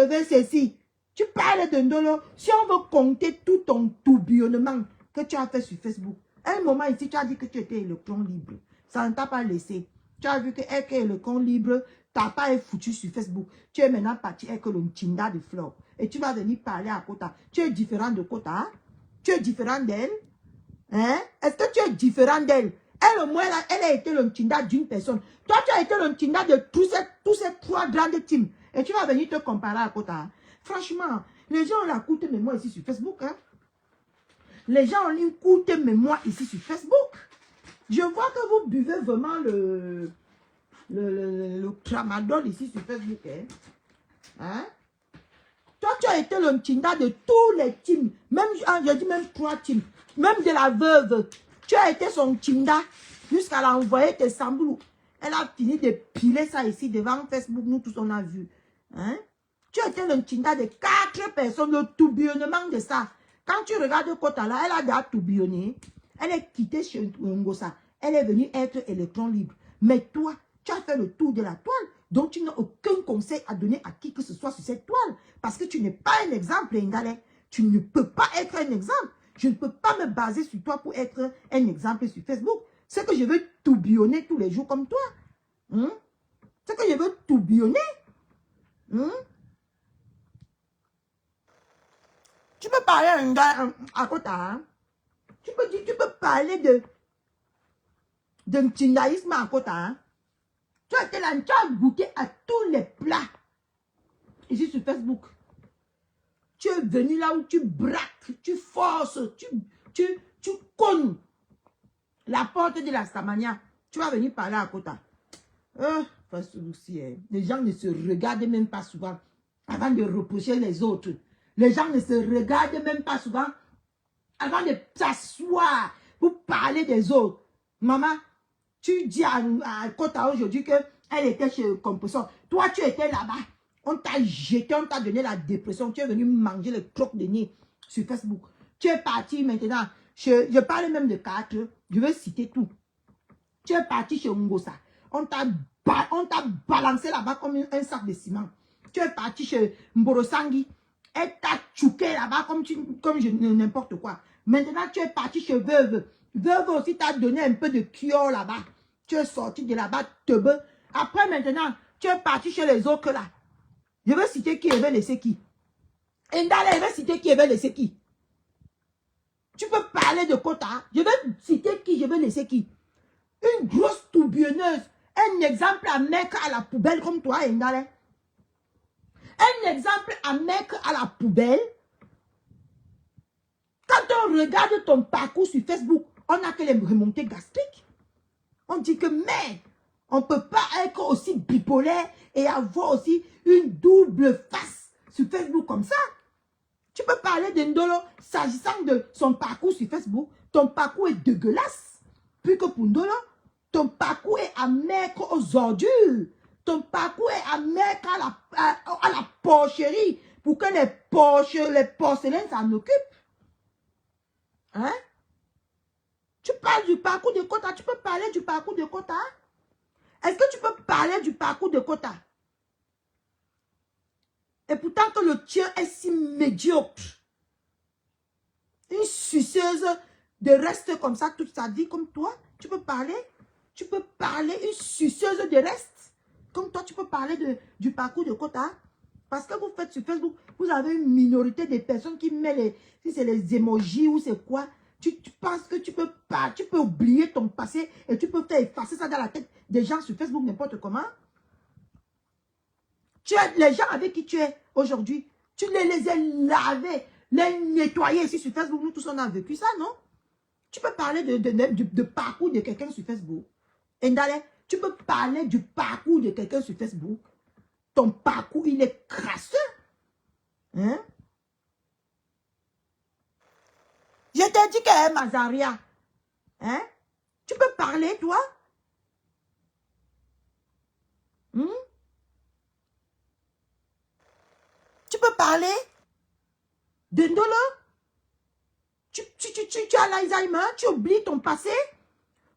vais ceci. Tu parles de Ndolo. Si on veut compter tout ton tourbillonnement que tu as fait sur Facebook, à un moment ici, tu as dit que tu étais électron libre. Ça ne t'a pas laissé. Tu as vu que être électron libre, tu n'as pas foutu sur Facebook. Tu es maintenant parti avec le Tinda de Flore. Et tu vas venir parler à Kota. Tu es différent de Kota. Hein? Tu es différent d'elle. Hein? Est-ce que tu es différent d'elle? Elle, au moins, là, elle a été le Tinda d'une personne. Toi, tu as été le Tinda de tous ces trois grandes teams. Et tu vas venir te comparer à Kota. Hein? Franchement, les gens ont la courte mémoire ici sur Facebook. Hein? Les gens ont une courte mémoire ici sur Facebook. Je vois que vous buvez vraiment le tramadol ici sur Facebook. Hein? Hein? Toi, tu as été le Tinda de tous les teams. Même, je dis même 3 teams. Même de la veuve. Tu as été son Tinda jusqu'à l'envoyer tes samboulous. Elle a fini de piler ça ici devant Facebook. Nous tous, on a vu. Hein? Tu as été le Tinda de 4 personnes. Le tourbillonnement de ça. Quand tu regardes Kota là, elle a déjà tourbillonné. Elle est quittée chez Ngosa. Elle est venue être électron libre. Mais toi, tu as fait le tour de la toile. Donc, tu n'as aucun conseil à donner à qui que ce soit sur cette toile. Parce que tu n'es pas un exemple, Ngale. Tu ne peux pas être un exemple. Je ne peux pas me baser sur toi pour être un exemple sur Facebook. C'est que je veux tourbillonner tous les jours comme toi. Hein? C'est que je veux tourbillonner. Hein? Tu peux parler à un gars à Kota. Hein? Tu peux parler de Tindaïsme à Kota. Hein? Tu as été là, tu as goûté à tous les plats. Ici sur Facebook. Tu es venu là où tu braques, tu forces, tu cognes la porte de la Samania. Tu vas venir parler à Kota. Les gens ne se regardent même pas souvent avant de reprocher les autres. Les gens ne se regardent même pas souvent avant de s'asseoir pour parler des autres. Maman, tu dis à Kota aujourd'hui qu'elle était chez le compresseur. Toi, tu étais là-bas. On t'a jeté, on t'a donné la dépression. Tu es venu manger le croque de nez sur Facebook. Tu es parti maintenant. Je parle même de 4. Je vais citer tout. Tu es parti chez Ngosa. On t'a balancé là-bas comme un sac de ciment. Tu es parti chez Mborosangi. Elle t'a tchouqué là-bas comme n'importe quoi. Maintenant, tu es parti chez Veuve. Veuve aussi t'a donné un peu de cuillère là-bas. Tu es sorti de là-bas, teubeux. Après, maintenant, tu es parti chez les autres là. Je vais citer qui avait laissé qui. Ndale, je vais citer qui avait laissé qui. Tu peux parler de Kota. Je vais citer qui, je vais laisser qui. Une grosse tourbillonneuse. Un exemple à mettre à la poubelle comme toi, Ndale. Un exemple à mettre à la poubelle. Quand on regarde ton parcours sur Facebook, on a que les remontées gastriques. On dit que merde, on ne peut pas être aussi bipolaire et avoir aussi une double face sur Facebook comme ça. Tu peux parler de Ndolo s'agissant de son parcours sur Facebook. Ton parcours est dégueulasse. Plus que pour Ndolo, ton parcours est à mettre aux ordures. Ton parcours est à mettre à la porcherie pour que les porcelaines s'en occupent. Hein? Tu parles du parcours de Kota. Tu peux parler du parcours de Kota? Est-ce que tu peux parler du parcours de Kota? Et pourtant que le tien est si médiocre. Une suceuse de reste comme ça toute sa vie comme toi. Tu peux parler? Tu peux parler une suceuse de reste? Comme toi, tu peux parler du parcours de Kota? Parce que vous faites sur Facebook, vous avez une minorité de personnes qui mettent les, si c'est les emojis ou c'est quoi, tu penses que tu peux pas, tu peux oublier ton passé et tu peux faire effacer ça dans la tête des gens sur Facebook n'importe comment. Tu as les gens avec qui tu es aujourd'hui, tu les as lavés, les nettoyés ici sur Facebook. Nous tous on a vécu ça, non? Tu peux parler de parcours de quelqu'un sur Facebook. Ndale, tu peux parler du parcours de quelqu'un sur Facebook. Ton parcours, il est crasseux. Hein? Je t'ai dit que Mazaria, hein? Tu peux parler, toi? Tu peux parler? De Ndolo? Tu as l'Alzheimer? Tu oublies ton passé?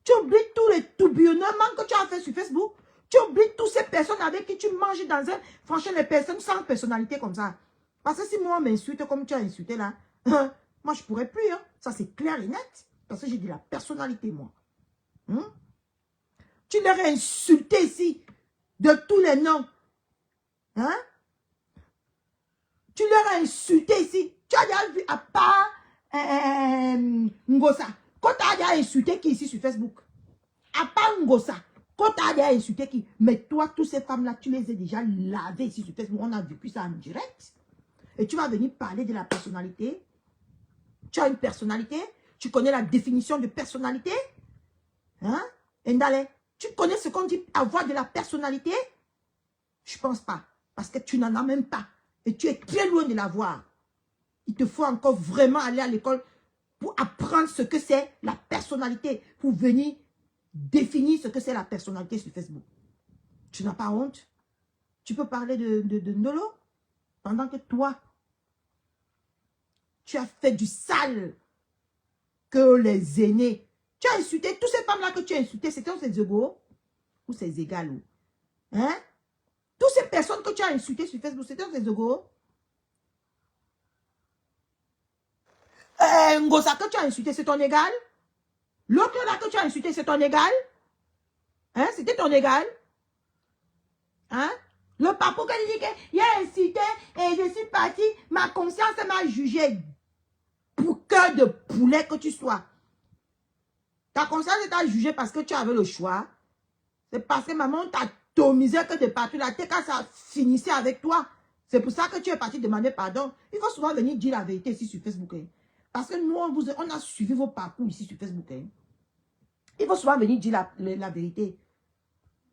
Tu oublies tous les tourbillonnements que tu as fait sur Facebook? Tu oublies toutes ces personnes avec qui tu manges dans un... Franchement, les personnes sans personnalité comme ça. Parce que si moi, on m'insulte comme tu as insulté là, moi, je ne pourrais plus. Hein. Ça, c'est clair et net. Parce que j'ai dit la personnalité, moi. Tu leur as insulté ici de tous les noms. Hein? Tu leur as insulté ici. Tu as déjà vu à part Ngosa. Quand tu as déjà insulté qui ici sur Facebook? À part Ngosa. Quand tu as déjà insulté qui? Mais toi, toutes ces femmes-là, tu les as déjà lavées ici sur Facebook. On a vécu ça en direct. Et tu vas venir parler de la personnalité. Tu as une personnalité. Tu connais la définition de personnalité. Hein? Ndale, tu connais ce qu'on dit avoir de la personnalité? Je ne pense pas. Parce que tu n'en as même pas. Et tu es très loin de l'avoir. Il te faut encore vraiment aller à l'école pour apprendre ce que c'est la personnalité. Pour venir définir ce que c'est la personnalité sur Facebook. Tu n'as pas honte? Tu peux parler de Ndolo pendant que toi, tu as fait du sale que les aînés. Tu as insulté, toutes ces femmes-là que tu as insultées, c'était ces égaux ou ces égales? Hein? Toutes ces personnes que tu as insultées sur Facebook, c'était ces égaux? Ngosa que tu as insulté, c'est ton égal? L'autre là que tu as insulté, c'est ton égal? Hein? C'était ton égal? Hein? Le papou qui dit qu'il a insulté et je suis partie, ma conscience m'a jugé. Pour cœur de poulet que tu sois. Ta conscience t'a jugé parce que tu avais le choix. C'est parce que maman t'a tomisé que de partout là. T'es quand ça finissait avec toi. C'est pour ça que tu es parti demander pardon. Il faut souvent venir dire la vérité ici sur Facebook. Hein. Parce que nous, on a suivi vos parcours ici sur Facebook. Hein. Il faut souvent venir dire la vérité.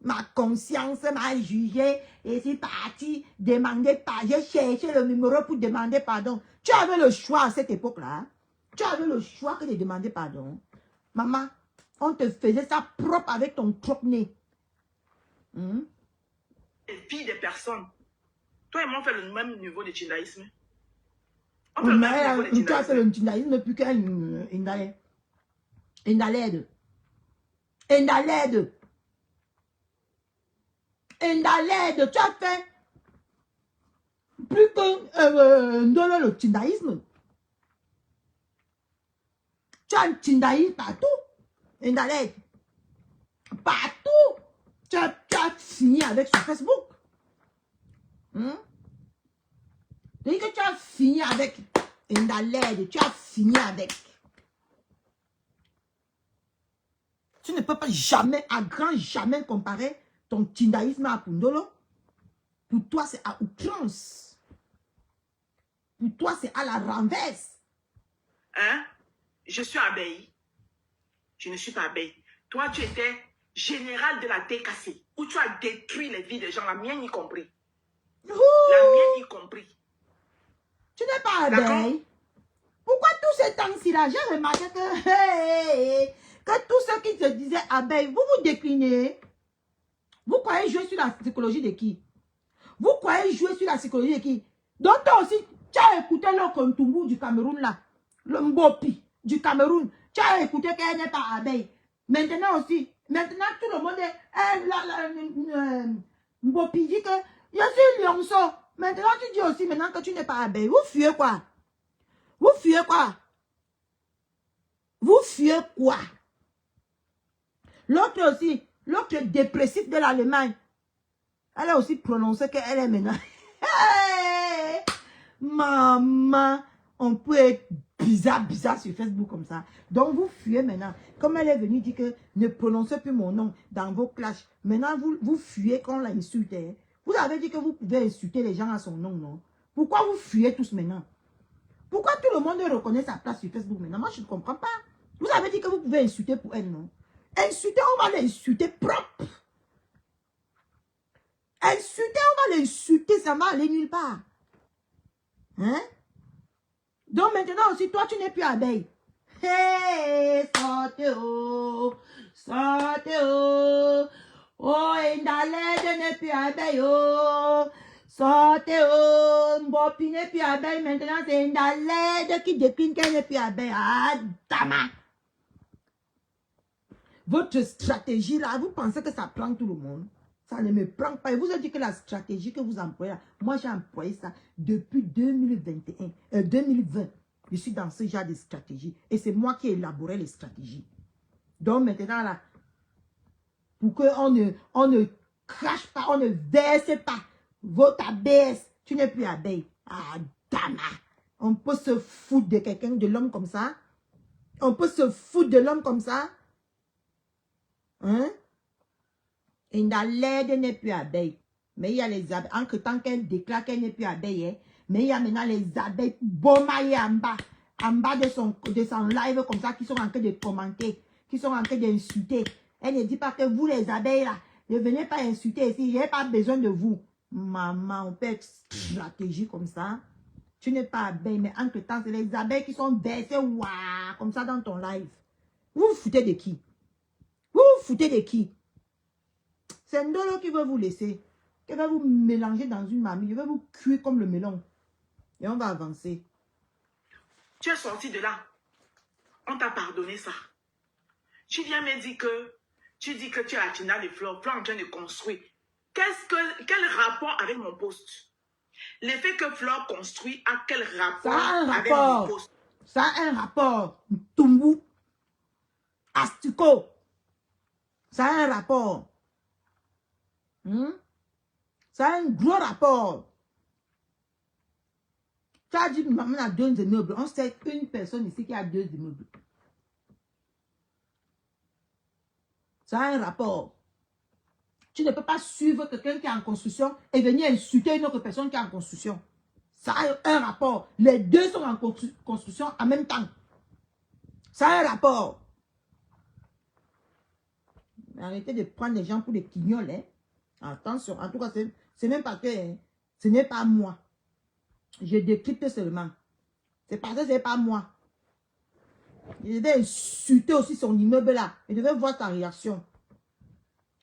Ma conscience m'a jugé et c'est parti demander pardon. J'ai cherché le numéro pour demander pardon. Tu avais le choix à cette époque-là. Tu avais le choix que de demander pardon. Maman, on te faisait ça propre avec ton croque-nez. Les filles des personnes. Toi et moi, on fait le même niveau de chindaïsme. On fait le même niveau de Tu as fait chindaïsme. le chindaïsme plus qu'un Indalède. Indalède. Indalède. Tu as fait plus qu'un le chindaïsme. Tu as un chindaïsme partout. Indalède. Partout. Tu as fini avec sur Facebook. Tu dis que tu as fini avec Indalède. Tu as fini avec. Tu ne peux pas jamais, à grand jamais comparer ton chindaïsme à Pundolo. Pour toi, c'est à outrance. Pour toi, c'est à la renverse. Hein? Je suis abeille. Je ne suis pas abeille. Toi, tu étais général de la TKC, où tu as détruit les vies des gens, la mienne y compris. La mienne y compris. Tu n'es pas abeille. Pourquoi tous ces temps-ci là, j'ai remarqué que tous ceux qui se disaient abeille, vous vous déclinez. Vous croyez jouer sur la psychologie de qui? Vous croyez jouer sur la psychologie de qui? Donc toi aussi, tu as écouté le Kontumbu du Cameroun là, le Mbopi du Cameroun. Tu as écouté qu'elle n'est pas abeille. Maintenant aussi, maintenant tout le monde est... Mbopi dit que je suis lionceau. Maintenant tu dis aussi maintenant que tu n'es pas abeille. Vous fuyez quoi? Vous fuyez quoi? Vous fuyez quoi? L'autre aussi, l'autre dépressif de l'Allemagne, elle a aussi prononcé qu'elle est maintenant. Hey! Maman, on peut être bizarre sur Facebook comme ça. Donc, vous fuyez maintenant. Comme elle est venue dire que ne prononcez plus mon nom dans vos clashs. Maintenant, vous fuyez quand on l'insulte. Hein. Vous avez dit que vous pouvez insulter les gens à son nom, non? Pourquoi vous fuyez tous maintenant? Pourquoi tout le monde reconnaît sa place sur Facebook maintenant? Moi, je ne comprends pas. Vous avez dit que vous pouvez insulter pour elle, non? Insulter, on va l'insulter propre. Insulter, on va l'insulter, ça va aller nulle part. Hein? Donc maintenant aussi, toi, tu n'es plus abeille. Hey, sortez oh, sortez oh. Oh, Indaled n'est plus abeille oh. Sortez oh, Mbopi n'est plus abeille. Maintenant, c'est Indaled qui décline qu'elle n'est plus abeille. Ah, dama. Votre stratégie là, vous pensez que ça prend tout le monde? Ça ne me prend pas. Et vous avez dit que la stratégie que vous employez, moi j'ai employé ça depuis 2020. Je suis dans ce genre de stratégie. Et c'est moi qui ai élaboré les stratégies. Donc maintenant là, pour qu'on ne crache pas, on ne verse pas votre abeille, tu n'es plus abeille. Ah, dama. On peut se foutre de quelqu'un, de l'homme comme ça? On peut se foutre de l'homme comme ça? Hein? Indaled n'est plus abeille. Mais il y a les abeilles. En temps qu'elle déclare qu'elle n'est plus abeille. Hein? Mais il y a maintenant les abeilles bomaillées en bas de son live comme ça, qui sont en train de commenter, qui sont en train d'insulter. Elle ne dit pas que vous les abeilles là, ne venez pas insulter ici, je n'ai pas besoin de vous. Maman, on peut être stratégique comme ça. Tu n'es pas abeille, mais entre temps, c'est les abeilles qui sont versées ouah, comme ça dans ton live. Vous vous foutez de qui? Vous vous foutez de qui? C'est Ndolo qui veut vous laisser. Qui va vous mélanger dans une mamie. Il va vous cuire comme le melon. Et on va avancer. Tu es sorti de là. On t'a pardonné ça. Tu viens me dire que tu dis que tu es à Tina de Flore en train de construire. Quel rapport avec mon poste? L'effet que Flore construit a quel rapport, avec mon poste? Ça a un rapport. Tumbu. Astico. Ça a un rapport. Ça a un gros rapport. Tu as dit, maman a 2 immeubles. On sait qu'une personne ici qui a 2 immeubles. Ça a un rapport. Tu ne peux pas suivre quelqu'un qui est en construction et venir insulter une autre personne qui est en construction. Ça a un rapport. Les deux sont en construction en même temps. Ça a un rapport. Arrêtez de prendre les gens pour des quignols. Hein. Attention, en tout cas, c'est même pas que ce n'est pas moi. Je décrypte seulement. C'est parce que ce n'est pas moi. Je devais insulter aussi son immeuble là. Je devais voir ta réaction.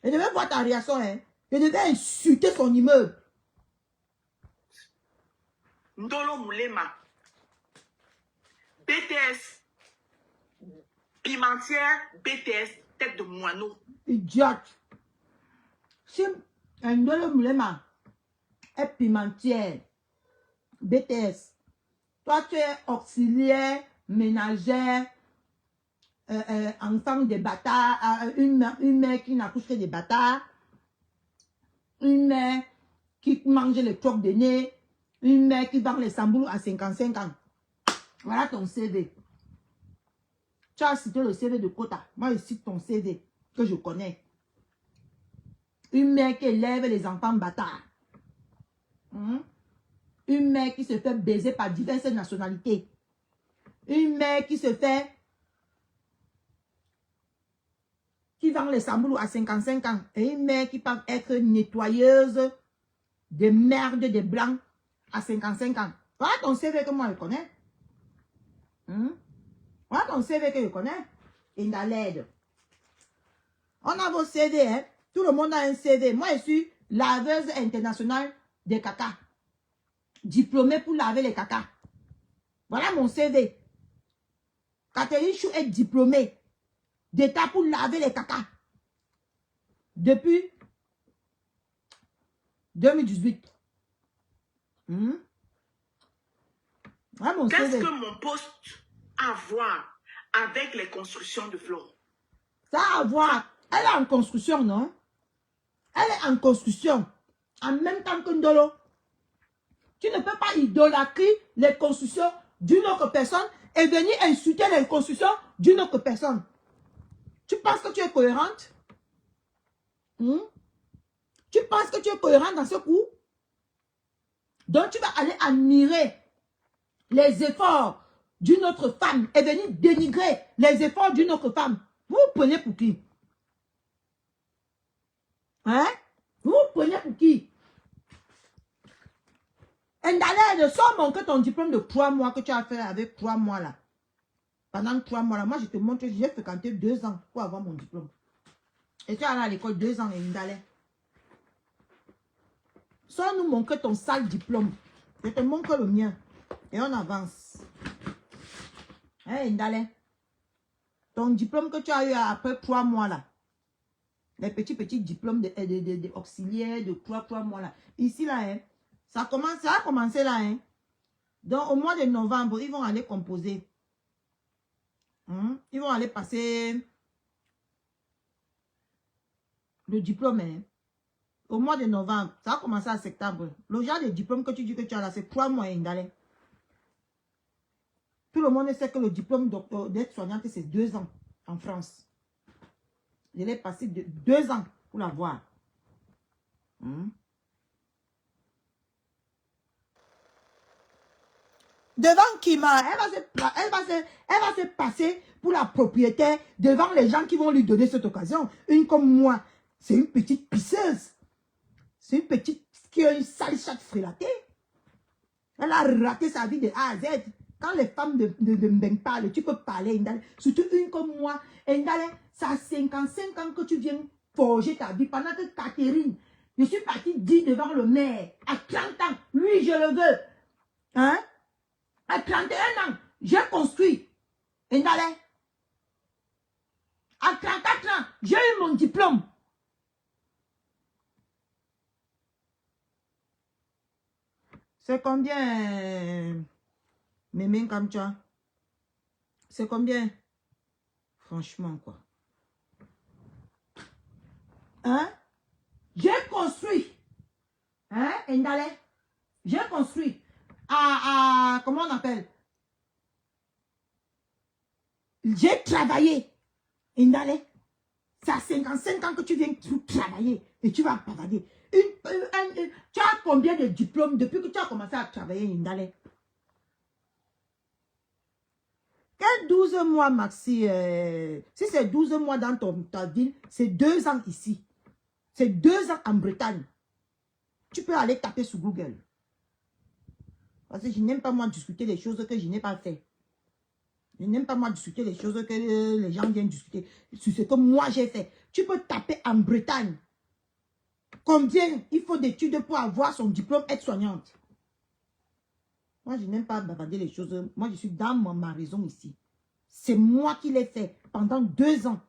Je devais voir ta réaction. Hein. Je devais insulter son immeuble. Ndolo Moulema. BTS. Pimentière BTS. Tête de moineau. Idiote. Si un Ndolo Moulema est pimentière, BTS, toi tu es auxiliaire, ménagère, enfant de bâtards, une mère qui n'accouche que des bâtards, une mère qui mange les crocs de nez, une mère qui vend les samboulous à 55 ans. Voilà ton CV. Tu as cité le CV de Kota. Moi, je cite ton CV que je connais. Une mère qui élève les enfants bâtards. Une mère qui se fait baiser par diverses nationalités. Une mère qui se fait... qui vend les samboulous à 55 ans. Et une mère qui peut être nettoyeuse de merde des blancs à 55 ans. Voilà ton CV que moi je connais. Voilà ton CV que je connais. Indaled. On a vos CV, hein. Tout le monde a un CV. Moi, je suis laveuse internationale des caca. Diplômée pour laver les caca. Voilà mon CV. Catherine Chou est diplômée d'État pour laver les caca. Depuis 2018. Voilà mon Qu'est-ce CV. que mon poste a à voir avec les constructions de Flore? Ça a à voir. Elle est en construction, non? Elle est en construction. En même temps que Ndolo. Tu ne peux pas idolâtrer les constructions d'une autre personne et venir insulter les constructions d'une autre personne. Tu penses que tu es cohérente? Tu penses que tu es cohérente dans ce coup? Donc tu vas aller admirer les efforts d'une autre femme et venir dénigrer les efforts d'une autre femme. Vous vous prenez pour qui? Hein? Vous vous prenez pour qui? Ndale, ne sors montrer ton diplôme de 3 mois que tu as fait avec 3 mois là. Pendant 3 mois là, moi je te montre que j'ai fréquenté 2 ans pour avoir mon diplôme. Et tu es allé à l'école 2 ans, Ndale. Sors nous montrer ton sale diplôme. Je te montre le mien. Et on avance. Hein, Ndale? Ton diplôme que tu as eu après 3 mois là. Les petits diplômes de auxiliaires de 3 mois là. Ici là, hein. Ça a commencé là, hein. Donc, au mois de novembre, ils vont aller composer. Ils vont aller passer le diplôme, hein. Au mois de novembre, ça a commencé en septembre. Le genre de diplôme que tu dis que tu as là, c'est 3 mois, hein, d'aller. Tout le monde sait que le diplôme d'aide-soignante, c'est 2 ans en France. Je l'ai passé de 2 ans pour l'avoir. Devant Kima, elle va se passer pour la propriétaire devant les gens qui vont lui donner cette occasion. Une comme moi, c'est une petite pisseuse. C'est une petite qui a une sale chatte frélatée. Elle a raté sa vie de A à Z. Quand les femmes de Mbeng parlent, tu peux parler, Ndale. Surtout une comme moi. Ndale, ça a 55 ans que tu viens forger ta vie. Pendant que Catherine, je suis partie dire devant le maire, à 30 ans, lui, je le veux. Hein? À 31 ans, j'ai construit. Ndale. À 34 ans, j'ai eu mon diplôme. C'est combien, Mémé Kamcha? C'est combien? Franchement, quoi. Hein? J'ai construit. Hein, Ndale? J'ai construit. Comment on appelle? J'ai travaillé. Ndale. C'est à 55 ans que tu viens travailler et tu vas bavader. Tu as combien de diplômes depuis que tu as commencé à travailler, Ndale? Quel 12 mois, Maxi? Si c'est 12 mois dans ta ville, c'est 2 ans ici. C'est 2 ans en Bretagne. Tu peux aller taper sur Google. Parce que je n'aime pas moi discuter des choses que je n'ai pas fait. Je n'aime pas moi discuter des choses que les gens viennent discuter. Sur ce que moi j'ai fait. Tu peux taper en Bretagne. Combien il faut d'études pour avoir son diplôme aide-soignante? Moi, je n'aime pas bavader les choses. Moi, je suis dans ma raison ici. C'est moi qui l'ai fait pendant 2 ans.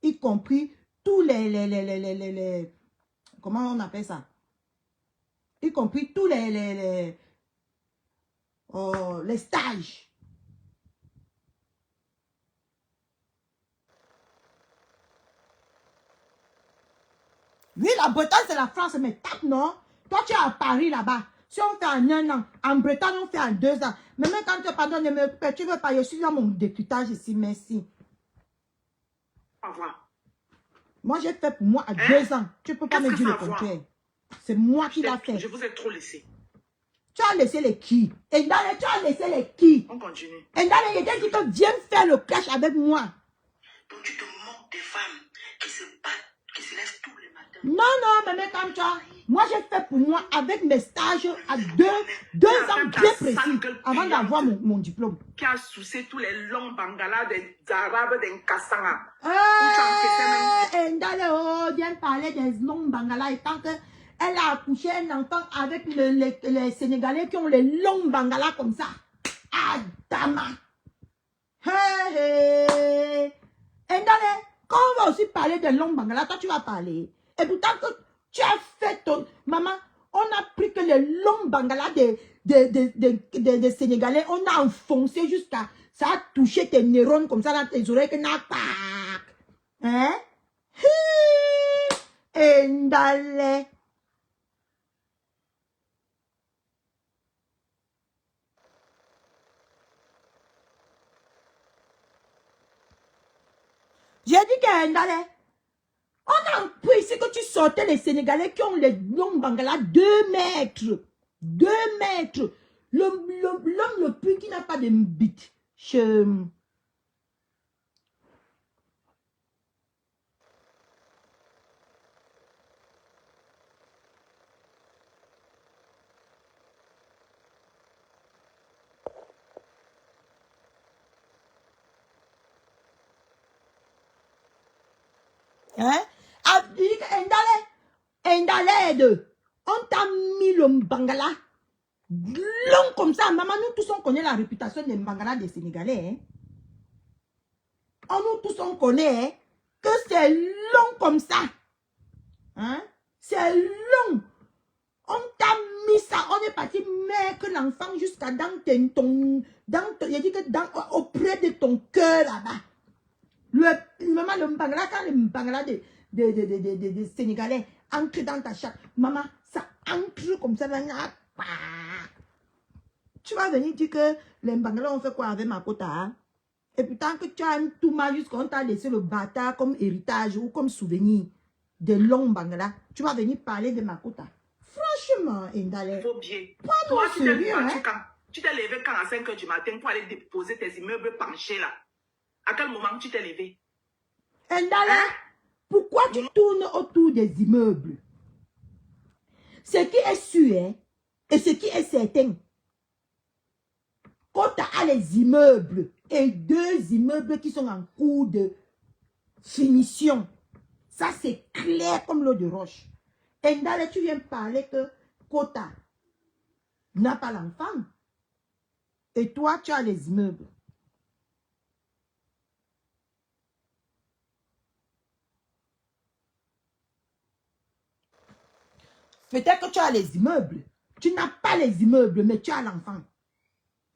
Y compris tous les comment on appelle ça? Y compris tous les stages. Oui, la Bretagne, c'est la France, mais tape, non? Toi, tu es à Paris, là-bas. Si on fait en 1 an, en Bretagne, on fait en 2 ans. Mais même quand tu pardonnes, ne me perturbe pas, je suis dans mon députage ici, merci. Au revoir. Moi, j'ai fait pour moi à 2 ans. Tu ne peux pas me dire le contraire. C'est moi qui l'ai fait. Je vous ai trop laissé. Tu as laissé les qui? Et dans les, tu as laissé les qui? On continue. Et dans les, il y a qui te viennent faire le clash avec moi. Donc tu te moques des femmes qui se battent, qui se lèvent tous les matins. Non, mais comme toi, moi j'ai fait pour moi avec mes stages à 2 ans bien précis avant d'avoir mon diplôme. Qui a soucié tous les longs bangalas des Arabes, des Kassanga. Ndale, viens parler des longs bangalas et tant qu'elle a accouché un enfant avec les Sénégalais qui ont les longs bangalas comme ça. Adama. Hey. Ndale, quand on va aussi parler des longs bangalas, toi tu vas parler. Et pourtant que tu as fait ton... Maman, on a pris que les longs bangalas des Sénégalais, on a enfoncé jusqu'à... Ça a touché tes neurones comme ça dans tes oreilles que n'a pas... Hein? Ndale. On a appris ici que tu sortais les Sénégalais qui ont les longs bangala 2 mètres. 2 mètres. L'homme le plus qui n'a pas de bite. Hein? Indalède. On t'a mis le Mbangala long comme ça. Maman, nous tous on connaît la réputation des Mbangala des Sénégalais. Hein? Nous tous on connaît hein, que c'est long comme ça. Hein? C'est long. On t'a mis ça. On est parti mettre l'enfant jusqu'à il dit que auprès de ton cœur là-bas. Maman, le Mbangala, quand le Mbangala des Sénégalais entre dans ta chatte, maman, ça entre comme ça. Tu vas venir dire que les Mbangala ont fait quoi avec ma quota hein? Et pourtant que tu as un tout mal jusqu'on t'a laissé le bâtard comme héritage ou comme souvenir de longs Mbangala. Tu vas venir parler de ma quota. Franchement, Indale. Faut bien. Toi, tu t'es levé quand à 5 h du matin pour aller déposer tes immeubles penchés là. À quel moment tu t'es levé? Indale, hein? Pourquoi tu tournes autour des immeubles? Ce qui est sûr, hein, et ce qui est certain, quand tu as les immeubles et 2 immeubles qui sont en cours de finition, ça c'est clair comme l'eau de roche. Indale, tu viens parler que Kota n'a pas l'enfant. Et toi, tu as les immeubles. Peut-être que tu as les immeubles. Tu n'as pas les immeubles, mais tu as l'enfant.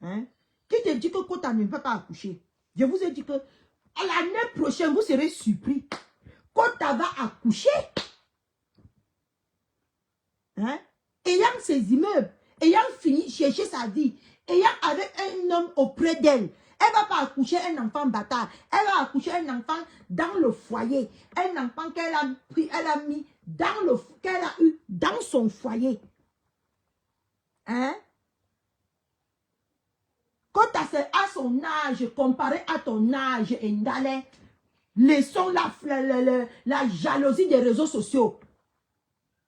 Hein? Qui te dit que Kota ne peut pas accoucher? Je vous ai dit que à l'année prochaine, vous serez surpris. Kota va accoucher. Hein? Ayant ses immeubles, ayant fini chercher sa vie, ayant avec un homme auprès d'elle. Elle ne va pas accoucher un enfant bâtard. Elle va accoucher un enfant dans le foyer. Un enfant qu'elle a pris, elle a mis qu'elle a eu dans son foyer. Hein? Quand tu as à son âge, comparé à ton âge, Indale, laissons la jalousie des réseaux sociaux.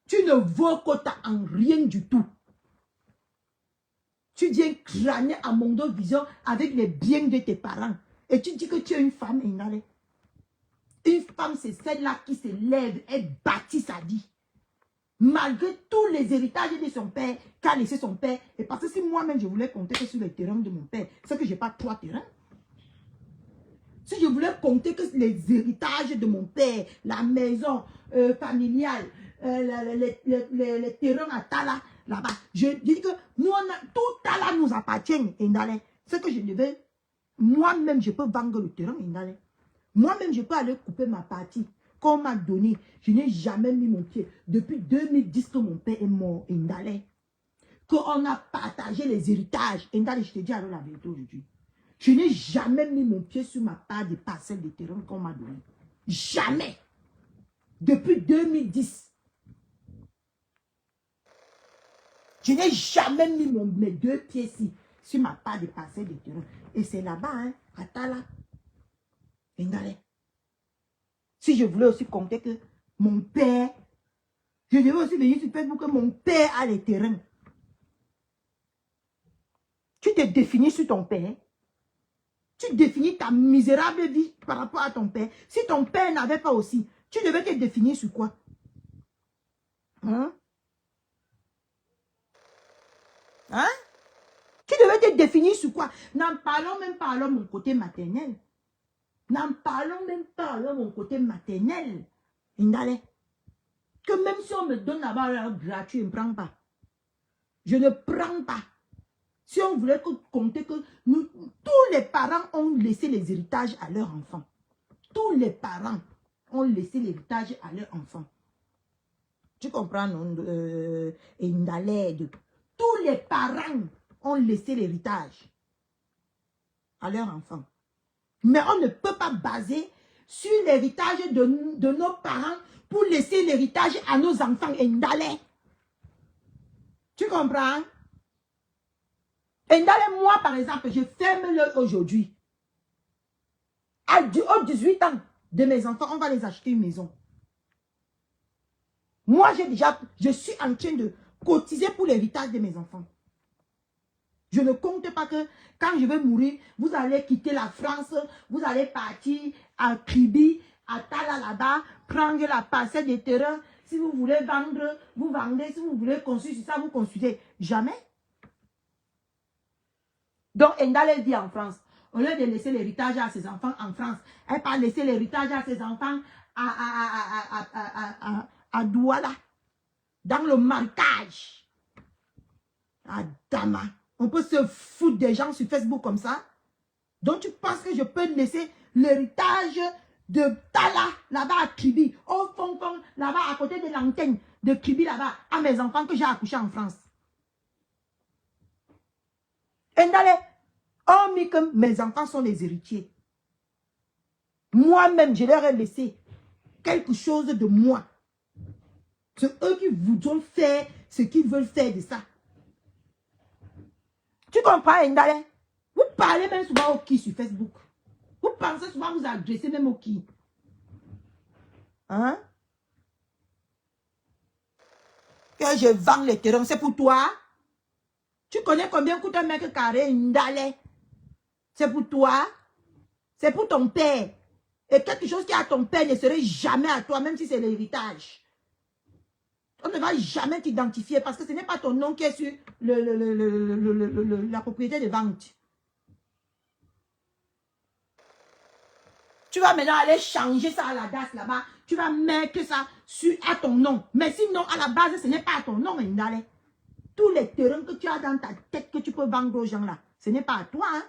Tu ne vaux Kota en rien du tout. Tu viens crâner à Mondo Vision avec les biens de tes parents. Et tu dis que tu es une femme, Indale. Une femme, c'est celle-là qui se lève et bâtit sa vie. Malgré tous les héritages de son père, qu'a laissé son père. Et parce que si moi-même, je voulais compter que sur les terrains de mon père, c'est que je n'ai pas 3 terrains. Si je voulais compter que les héritages de mon père, la maison familiale, les terrains à Tala, là-bas, je dis que nous, tout Tala nous appartient, Indale. C'est que je devais, moi-même, je peux vendre le terrain, Indale. Moi-même, je peux aller couper ma partie qu'on m'a donné. Je n'ai jamais mis mon pied. Depuis 2010 que mon père est mort, Indale. Qu'on a partagé les héritages. Indale, je te dis alors la vérité aujourd'hui. Je n'ai jamais mis mon pied sur ma part de parcelles de terrain qu'on m'a donné. Jamais. Depuis 2010. Je n'ai jamais mis mes 2 pieds-ci sur ma part de parcelles de terrain. Et c'est là-bas, hein, à Tala. Indale. Si je voulais aussi compter que mon père, je devais aussi venir sur Facebook que mon père a les terrains. Tu te définis sur ton père. Tu définis ta misérable vie par rapport à ton père. Si ton père n'avait pas aussi, tu devais te définir sur quoi? Hein? Hein? Tu devais te définir sur quoi? N'en parlons même pas alors mon côté maternel. N'en parlons même pas alors mon côté maternel. Indale. Que même si on me donne là-bas gratuit, je ne prends pas. Je ne prends pas. Si on voulait compter que nous, tous les parents ont laissé les héritages à leurs enfants. Tous les parents ont laissé l'héritage à leurs enfants. Tu comprends, non? Indale. Tous les parents ont laissé l'héritage à leurs enfants. Mais on ne peut pas baser sur l'héritage de nos parents pour laisser l'héritage à nos enfants Ndale. Tu comprends? Ndale, moi, par exemple, je ferme l'œil aujourd'hui. Aux 18 ans de mes enfants, on va les acheter une maison. Moi, je suis en train de cotiser pour l'héritage de mes enfants. Je ne compte pas que quand je vais mourir, vous allez quitter la France, vous allez partir à Kribi, à Tala là-bas, prendre la parcelle de terrain. Si vous voulez vendre, vous vendez. Si vous voulez construire sur ça, vous construisez. Jamais. Donc, Ndale vit en France. Au lieu de laisser l'héritage à ses enfants en France, elle va laisser l'héritage à ses enfants à Douala, dans le marquage. À Dama. On peut se foutre des gens sur Facebook comme ça. Donc, tu penses que je peux laisser l'héritage de Tala, là-bas à Kribi, au fond, là-bas, à côté de l'antenne de Kribi, là-bas, à mes enfants que j'ai accouchés en France. Ndale, oh, mais que mes enfants sont les héritiers. Moi-même, je leur ai laissé quelque chose de moi. C'est eux qui voudront faire ce qu'ils veulent faire de ça. Tu comprends, Ndale? Vous parlez même souvent au qui sur Facebook. Vous pensez souvent vous adresser même au qui. Hein? Que je vends les terrains, c'est pour toi? Tu connais combien coûte un mètre carré, Ndale? C'est pour toi? C'est pour ton père. Et quelque chose qui est à ton père ne serait jamais à toi, même si c'est l'héritage. On ne va jamais t'identifier parce que ce n'est pas ton nom qui est sur la propriété de vente. Tu vas maintenant aller changer ça à la DAS là-bas. Tu vas mettre ça à ton nom. Mais sinon, à la base, ce n'est pas à ton nom, Ndale. Tous les terrains que tu as dans ta tête que tu peux vendre aux gens là, ce n'est pas à toi. Hein?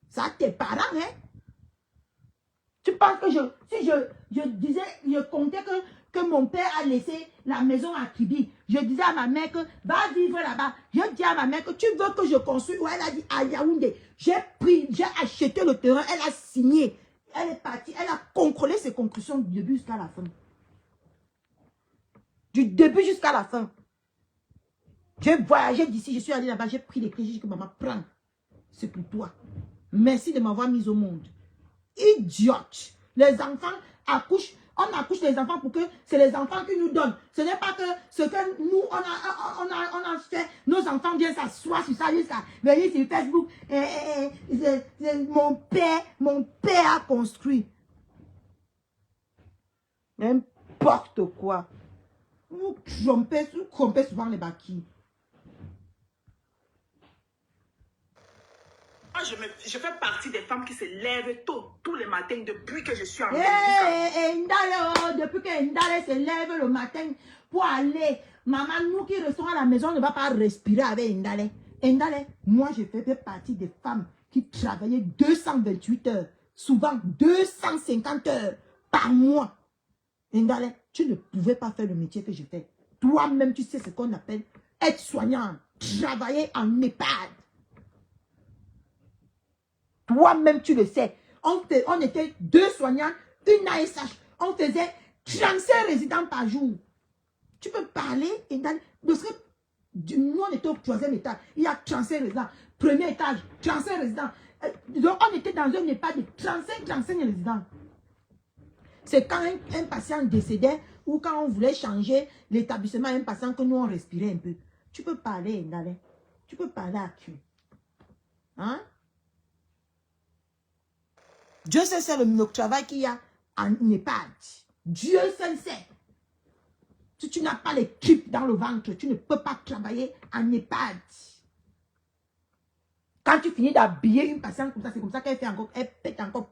C'est à tes parents. Hein? Tu penses que si je disais, je comptais que mon père a laissé la maison à Kribi. Je disais à ma mère que va vivre là-bas. Je dis à ma mère que tu veux que je construise. Ou elle a dit à Yaoundé. J'ai acheté le terrain, elle a signé. Elle est partie, elle a contrôlé ses constructions du début jusqu'à la fin. Du début jusqu'à la fin. J'ai voyagé d'ici, je suis allée là-bas, j'ai pris les crédits que maman prend. C'est pour toi. Merci de m'avoir mise au monde. Idiote. Les enfants accouchent. On accouche les enfants pour que c'est les enfants qui nous donnent. Ce n'est pas que ce que nous, on a fait. Nos enfants viennent s'asseoir sur ça jusqu'à venir sur Facebook. Mon père a construit. N'importe quoi. Vous trompez souvent les bâquis. Moi, je fais partie des femmes qui se lèvent tôt, tous les matins, depuis que je suis en Belgique. Depuis que Ndale se lève le matin pour aller, maman, nous qui restons à la maison, on ne va pas respirer avec Ndale. Ndale, moi, je fais partie des femmes qui travaillaient 228 heures, souvent 250 heures par mois. Ndale, tu ne pouvais pas faire le métier que je fais. Toi-même, tu sais ce qu'on appelle être soignant, travailler en EHPAD. Toi-même, tu le sais. On était 2 soignants, une ASH. On faisait 35 résidents par jour. Tu peux parler et parce que nous, on était au 3e étage. Il y a 35 résidents. 1er étage, 35 résidents. Donc, on était dans un EHPAD de 35 résidents. C'est quand un patient décédait ou quand on voulait changer l'établissement à un patient que nous, on respirait un peu. Tu peux parler, Ndale. Tu peux parler à qui? Hein? Dieu seul sait le travail qu'il y a en EHPAD. Dieu seul sait. Si tu n'as pas les tripes dans le ventre, tu ne peux pas travailler en EHPAD. Quand tu finis d'habiller une patiente comme ça, c'est comme ça qu'elle fait encore, elle pète encore,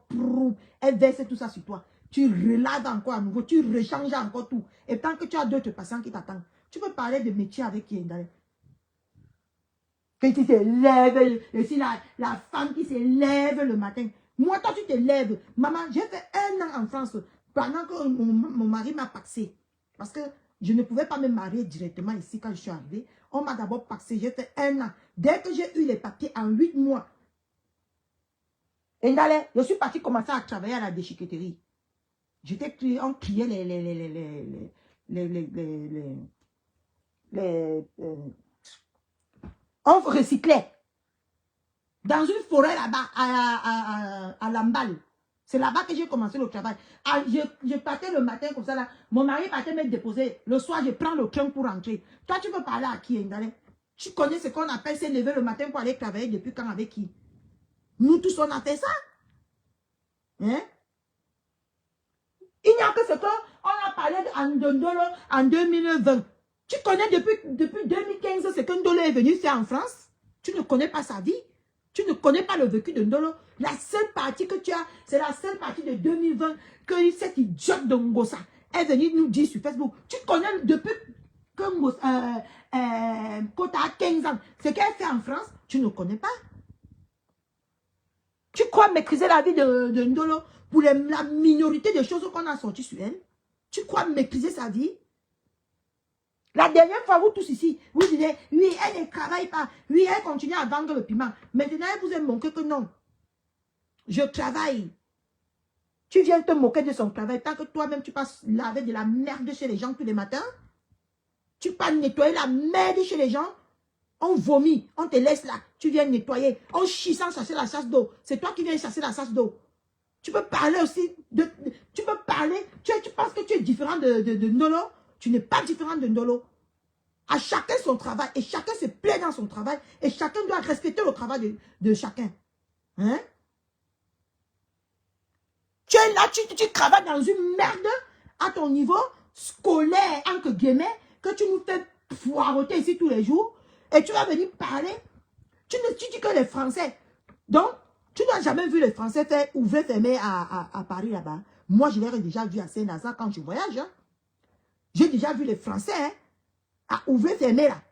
elle verse tout ça sur toi. Tu relaves encore à nouveau, tu rechanges encore tout. Et tant que tu as d'autres patients qui t'attendent, tu peux parler de métier avec qui est dans que tu te lèves, et la femme qui se lève le matin. Moi, toi, tu te lèves. Maman, j'ai fait 1 an en France pendant que mon mari m'a paxé. Parce que je ne pouvais pas me marier directement ici quand je suis arrivée. On m'a d'abord paxé. J'ai fait 1 an. Dès que j'ai eu les papiers en 8 mois, Et d'aller, je suis parti commencer à travailler à la déchiqueterie. On criait on recyclait. Dans une forêt là-bas, à Lamballe. C'est là-bas que j'ai commencé le travail. Ah, je partais le matin comme ça là. Mon mari partait me déposer. Le soir, je prends le train pour rentrer. Toi, tu peux parler à qui, Ndale? Tu connais ce qu'on appelle se lever le matin pour aller travailler depuis quand avec qui? Nous tous, on a fait ça. Hein? Il n'y a que ce qu'on a parlé en Ndolo en 2020. Tu connais depuis 2015 ce que Ndolo est venu faire en France? Tu ne connais pas sa vie. Tu ne connais pas le vécu de Ndolo. La seule partie que tu as, c'est la seule partie de 2020 que cette idiote de Ngosa est venue nous dire sur Facebook. Tu connais depuis que quand tu as 15 ans, ce qu'elle fait en France, tu ne connais pas. Tu crois maîtriser la vie de Ndolo pour la minorité de choses qu'on a sorties sur elle? Tu crois maîtriser sa vie? La dernière fois, vous tous ici, vous disiez, oui, elle ne travaille pas. Oui, elle continue à vendre le piment. Maintenant, elle vous a montré que non. Je travaille. Tu viens te moquer de son travail tant que toi-même, tu passes laver de la merde chez les gens tous les matins. Tu passes nettoyer la merde chez les gens. On vomit, on te laisse là. Tu viens nettoyer. On chie sans chasser la chasse d'eau. C'est toi qui viens chasser la chasse d'eau. Tu peux parler aussi. Tu peux parler. Tu penses que tu es différent de Ndolo? Tu n'es pas différent de Ndolo. À chacun son travail. Et chacun se plaît dans son travail. Et chacun doit respecter le travail de chacun. Hein? Tu es là, tu travailles dans une merde à ton niveau scolaire, entre guillemets, que tu nous fais foireauter ici tous les jours. Et tu vas venir parler. Tu dis que les Français. Donc, tu n'as jamais vu les Français faire ouvrir, fermer à Paris là-bas. Moi, je l'ai déjà vu à Saint-Lazare quand je voyage. Hein. J'ai déjà vu les Français hein, à ouvrir, fermer là.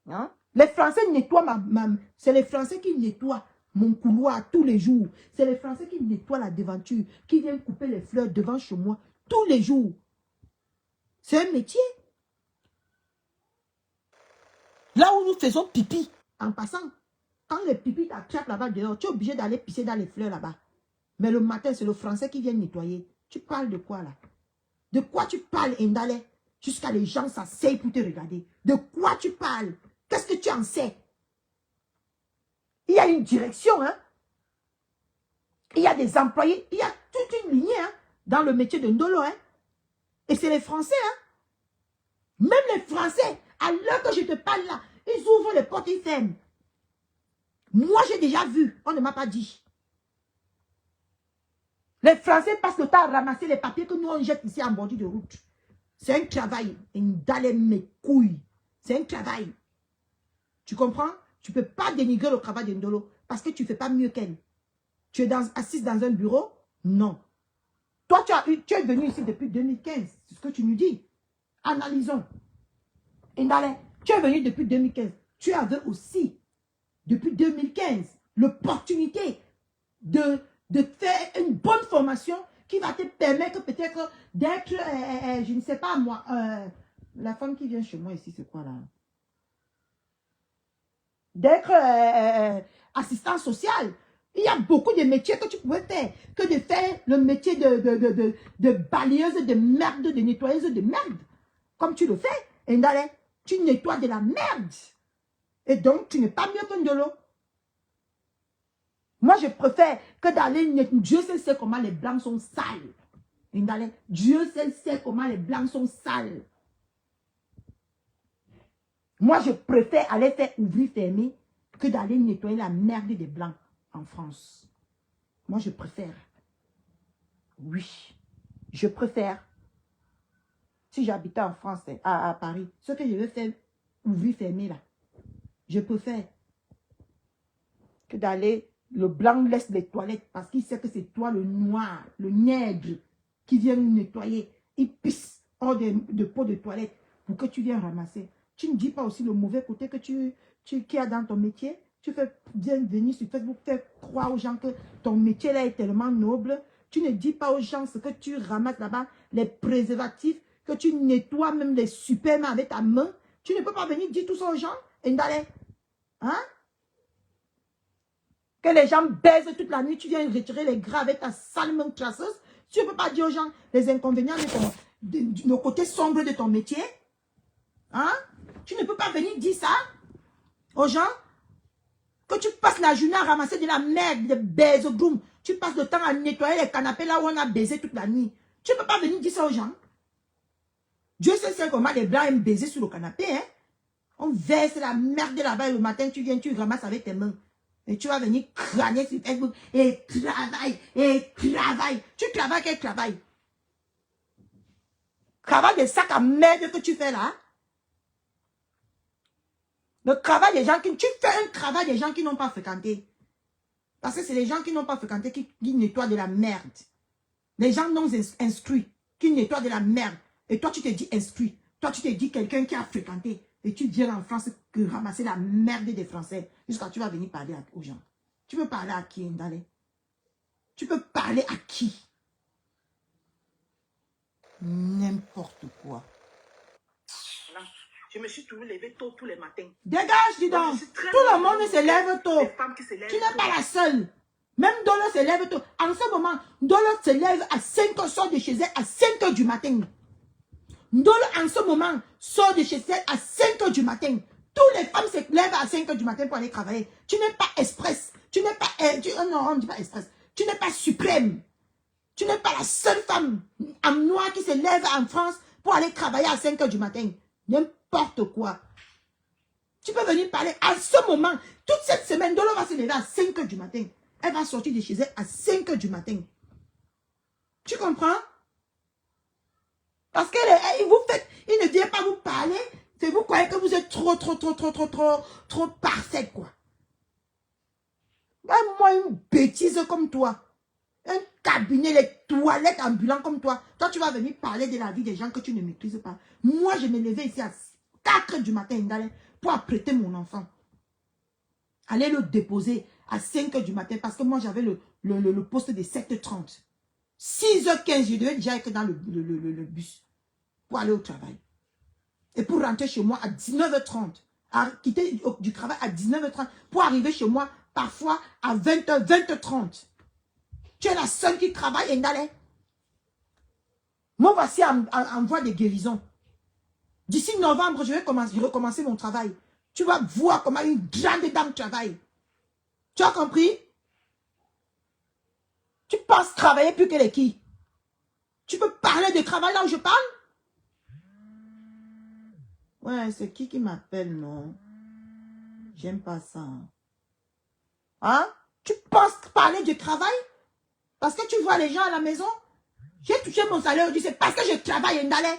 Hein? Les Français nettoient c'est les Français qui nettoient mon couloir tous les jours. C'est les Français qui nettoient la devanture, qui viennent couper les fleurs devant chez moi tous les jours. C'est un métier. Là où nous faisons pipi, en passant, quand le pipi t'attrape là-bas dehors, tu es obligé d'aller pisser dans les fleurs là-bas. Mais le matin, c'est le Français qui vient nettoyer. Tu parles de quoi là? De quoi tu parles, Ndale? Jusqu'à les gens s'asseyent pour te regarder. De quoi tu parles? Qu'est-ce que tu en sais? Il y a une direction, hein? Il y a des employés, il y a toute une lignée hein, dans le métier de Ndolo. Hein? Et c'est les Français. Hein? Même les Français, à l'heure que je te parle là, ils ouvrent les portes, ils ferment. Moi, j'ai déjà vu, on ne m'a pas dit. Les Français passent le temps à ramasser les papiers que nous, on jette ici en bordure de route. C'est un travail. Ndale mes couilles. C'est un travail. Tu comprends? Tu ne peux pas dénigrer le travail de Ndolo parce que tu ne fais pas mieux qu'elle. Tu es assise dans un bureau? Non. Toi, tu es venu ici depuis 2015. C'est ce que tu nous dis. Analysons. Ndale, tu es venu depuis 2015. Tu avais aussi, depuis 2015, l'opportunité de faire une bonne formation qui va te permettre peut-être d'être, je ne sais pas moi, la femme qui vient chez moi ici, c'est quoi là? D'être assistant social. Il y a beaucoup de métiers que tu pouvais faire que de faire le métier de balayeuse de merde, de nettoyeuse de merde. Comme tu le fais. Et Ndale, tu nettoies de la merde. Et donc, tu n'es pas mieux que Ndolo. Moi, je préfère que d'aller nettoyer. Dieu seul sait comment les blancs sont sales. Et Ndale, Dieu seul sait comment les blancs sont sales. Moi, je préfère aller faire ouvrir, fermer que d'aller nettoyer la merde des blancs en France. Moi, je préfère. Oui, je préfère. Si j'habitais en France, à Paris, ce que je veux faire ouvrir, fermer là, je préfère que d'aller, le blanc laisse les toilettes parce qu'il sait que c'est toi le noir, le nègre qui vient nettoyer. Il pisse hors de pot de toilette pour que tu viennes ramasser. Tu ne dis pas aussi le mauvais côté que qu'il y a dans ton métier. Tu fais bien venir sur Facebook, faire croire aux gens que ton métier là est tellement noble. Tu ne dis pas aux gens ce que tu ramasses là-bas, les préservatifs, que tu nettoies même les supermarchés avec ta main. Tu ne peux pas venir dire tout ça aux gens. Ndale. Hein? que les gens baisent toute la nuit, tu viens retirer les gras avec ta sale main traceuse. Tu ne peux pas dire aux gens les inconvénients de le côté sombre de ton métier. Hein? Tu ne peux pas venir dire ça aux gens. Que tu passes la journée à ramasser de la merde, de baises, groom. Tu passes le temps à nettoyer les canapés là où on a baisé toute la nuit. Tu ne peux pas venir dire ça aux gens. Dieu sait comment les blancs aiment baiser sur le canapé. Hein? On verse la merde là-bas et le matin, tu viens, tu ramasses avec tes mains. Et tu vas venir crâner sur Facebook et travaille, et travaille. Tu travailles, quel travail? Travail des sacs à merde que tu fais là. Le travail des gens qui... Tu fais un travail des gens qui n'ont pas fréquenté. Parce que c'est les gens qui n'ont pas fréquenté qui nettoient de la merde. Les gens non instruits qui nettoient de la merde. Et toi, tu te dis instruit. Toi, tu te dis quelqu'un qui a fréquenté. Et tu viens en France que ramasser la merde des Français. Jusqu'à tu vas venir parler aux gens. Tu peux parler à qui, Ndale? Tu peux parler à qui? N'importe quoi. Je me suis toujours levée tôt tous les matins. Dégage, dis donc. Tout le monde se lève tôt. Tu n'es pas la seule. Même Dolo se lève tôt. En ce moment, Dolo se lève à 5 h, sort de chez elle à 5 h du matin. Dolo, en ce moment, sort de chez elle à 5 h du matin. Toutes les femmes se lèvent à 5 h du matin pour aller travailler. Tu n'es pas express. Tu n'es pas... non, on ne dit pas express. Tu n'es pas suprême. Tu n'es pas la seule femme en noir qui se lève en France pour aller travailler à 5 h du matin. N'importe quoi. Tu peux venir parler à ce moment. Toute cette semaine, Dolo va se lever à 5 h du matin. Elle va sortir de chez elle à 5 h du matin. Tu comprends? Parce que il ne vient pas vous parler. C'est vous croyez que vous êtes trop parfaite, quoi. Moi, une bêtise comme toi. Un cabinet, les toilettes ambulants comme toi. Toi, tu vas venir parler de la vie des gens que tu ne maîtrises pas. Moi, je me levais ici à 4 h du matin pour apprêter mon enfant. Aller le déposer à 5 h du matin parce que moi, j'avais le poste de 7 h 30. 6 h 15, je devais déjà être dans le bus pour aller au travail. Et pour rentrer chez moi à 19 h 30. À quitter du travail à 19 h 30 pour arriver chez moi parfois à 20 h, 20 h 30. Tu es la seule qui travaille, Ndale. Moi, voici en voie de guérison. D'ici novembre, je vais recommencer mon travail. Tu vas voir comment une grande dame travaille. Tu as compris? Tu penses travailler plus que les qui? Tu peux parler de travail là où je parle? Ouais, c'est qui m'appelle, non? J'aime pas ça. Hein? Tu penses parler de travail? Parce que tu vois les gens à la maison? J'ai touché mon salaire aujourd'hui, c'est parce que je travaille, Ndale.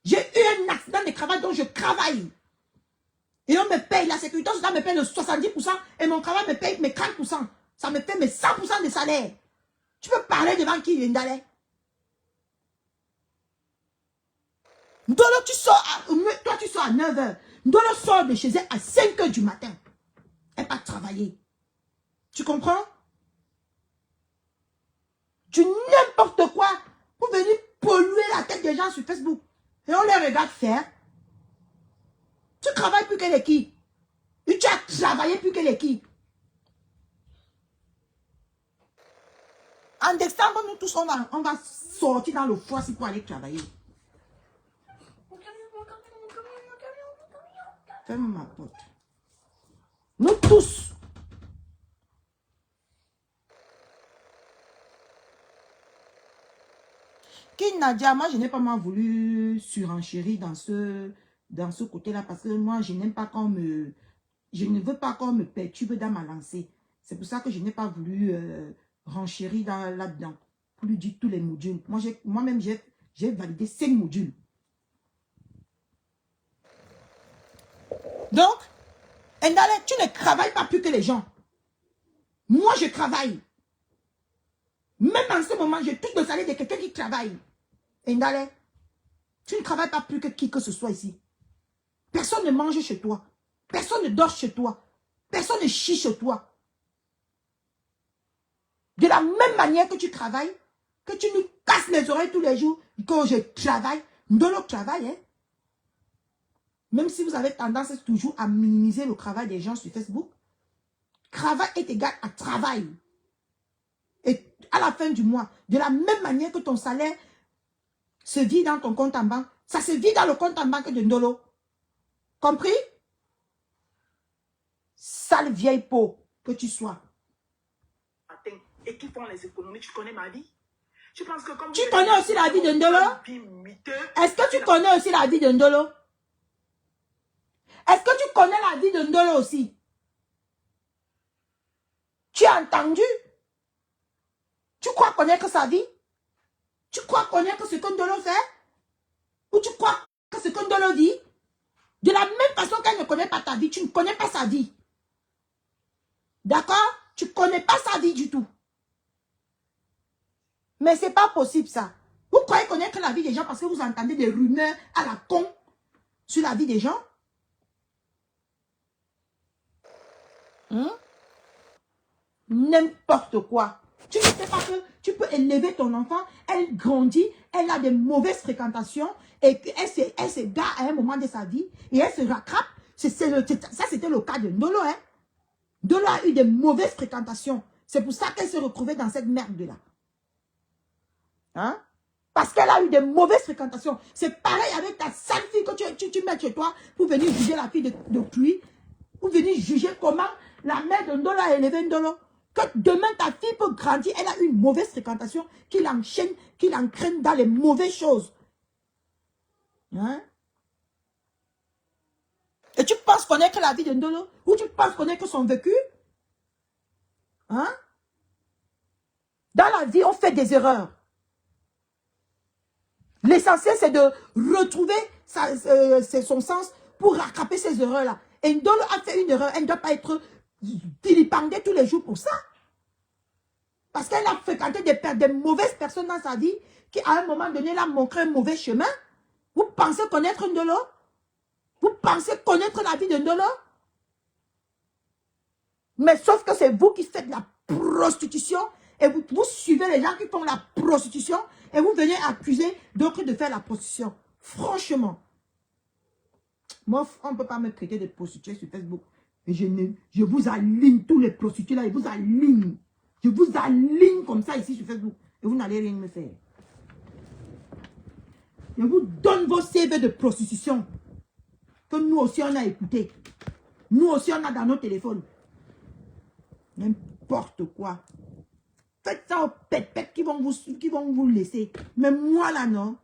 J'ai eu un accident de travail dont je travaille. Et on me paye, la sécurité sociale me paye le 70% et mon travail me paye mes 30%. Ça me fait mes 100% de salaire. Tu peux parler devant qui, Ndale? Ndolo, toi tu sors à 9 h. Ndolo sort de chez elle à 5 h du matin. Elle va travailler. Tu comprends? Tu n'importe quoi pour venir polluer la tête des gens sur Facebook. Et on les regarde faire. Tu travailles plus que les qui? Et tu as travaillé plus que les qui? En décembre, nous tous, on va sortir dans le foie pour aller travailler. Ferme ma porte. Nous tous. Qui Nadia, moi je n'ai pas voulu surenchérir dans ce côté-là parce que moi je n'aime pas qu'on me... Je ne veux pas qu'on me perturbe dans ma lancée. C'est pour ça que je n'ai pas voulu renchérir là-dedans. Pour lui dire tous les modules. Moi-même j'ai validé 5 modules. Donc, Ndale, tu ne travailles pas plus que les gens. Moi, je travaille. Même en ce moment, je touche le salaire de quelqu'un qui travaille. Ndale, tu ne travailles pas plus que qui que ce soit ici. Personne ne mange chez toi. Personne ne dort chez toi. Personne ne chie chez toi. De la même manière que tu travailles, que tu nous casses les oreilles tous les jours, que je travaille, Ndolo travaille, hein. Même si vous avez tendance toujours à minimiser le travail des gens sur Facebook, Travail est égal à travail. Et à la fin du mois, de la même manière que ton salaire se vit dans ton compte en banque, ça se vit dans le compte en banque de Ndolo. Compris? Sale vieille peau que tu sois. Et qui font les économies, tu connais ma vie? Tu penses que comme tu connais aussi la vie de Ndolo? Est-ce que tu connais aussi la vie de Ndolo? Est-ce que tu connais la vie de Ndolo aussi? Tu as entendu? Tu crois connaître sa vie? Tu crois connaître ce que Ndolo fait? Ou tu crois que ce que Ndolo dit? De la même façon qu'elle ne connaît pas ta vie, tu ne connais pas sa vie. D'accord? Tu ne connais pas sa vie du tout. Mais ce n'est pas possible ça. Vous croyez connaître la vie des gens parce que vous entendez des rumeurs à la con sur la vie des gens? N'importe quoi. Tu ne sais pas que tu peux élever ton enfant, elle grandit, elle a des mauvaises fréquentations et elle se gare à un moment de sa vie et elle se rattrape. Ça, c'était le cas de Ndolo. Hein? Ndolo a eu des mauvaises fréquentations. C'est pour ça qu'elle se retrouvait dans cette merde-là. Hein? Parce qu'elle a eu des mauvaises fréquentations. C'est pareil avec ta sale fille que tu mets chez toi pour venir juger la fille de pluie. Pour venir juger comment la mère de Ndolo a élevé Ndolo. Que demain ta fille peut grandir, elle a une mauvaise fréquentation qui l'enchaîne, qui l'entraîne dans les mauvaises choses. Hein? Et tu penses connaître la vie de Ndolo? Ou tu penses connaître son vécu? Hein? Dans la vie, on fait des erreurs. L'essentiel, c'est de retrouver son sens pour rattraper ces erreurs-là. Et Ndolo a fait une erreur, elle ne doit pas être vilipendée tous les jours pour ça. Parce qu'elle a fréquenté des mauvaises personnes dans sa vie qui, à un moment donné, l'a montré un mauvais chemin. Vous pensez connaître Ndolo? Vous pensez connaître la vie de Ndolo? Mais sauf que c'est vous qui faites la prostitution et vous suivez les gens qui font la prostitution et vous venez accuser d'autres de faire la prostitution. Franchement, moi, on ne peut pas me traiter de prostituée sur Facebook. Et je vous aligne, tous les prostituées là, je vous aligne. Je vous aligne comme ça ici sur Facebook. Et vous n'allez rien me faire. Je vous donne vos CV de prostitution. Que nous aussi on a écouté. Nous aussi on a dans nos téléphones. N'importe quoi. Faites ça aux pètes qui vont vous laisser. Mais moi là non.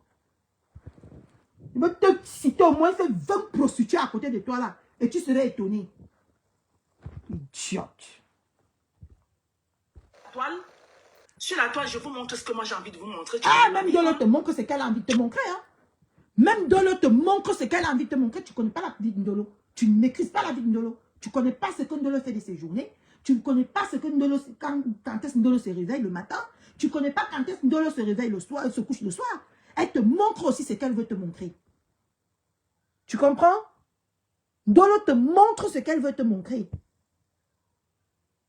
Je vais te citer au moins ces 20 prostituées à côté de toi là. Et tu serais étonné. Idiote. Toile. Sur la toile, je vous montre ce que moi j'ai envie de vous montrer. Même Ndolo te montre ce qu'elle a envie de te montrer. Hein? Même Ndolo te montre ce qu'elle a envie de te montrer. Tu ne connais pas la vie de Ndolo. Tu ne maîtrises pas la vie de Ndolo. Tu ne connais pas ce que Ndolo fait de ses journées. Tu ne connais pas ce que Ndolo, quand est-ce que Ndolo se réveille le matin. Tu ne connais pas quand est-ce que Ndolo se réveille le soir, se couche le soir. Elle te montre aussi ce qu'elle veut te montrer. Tu comprends? Ndolo te montre ce qu'elle veut te montrer.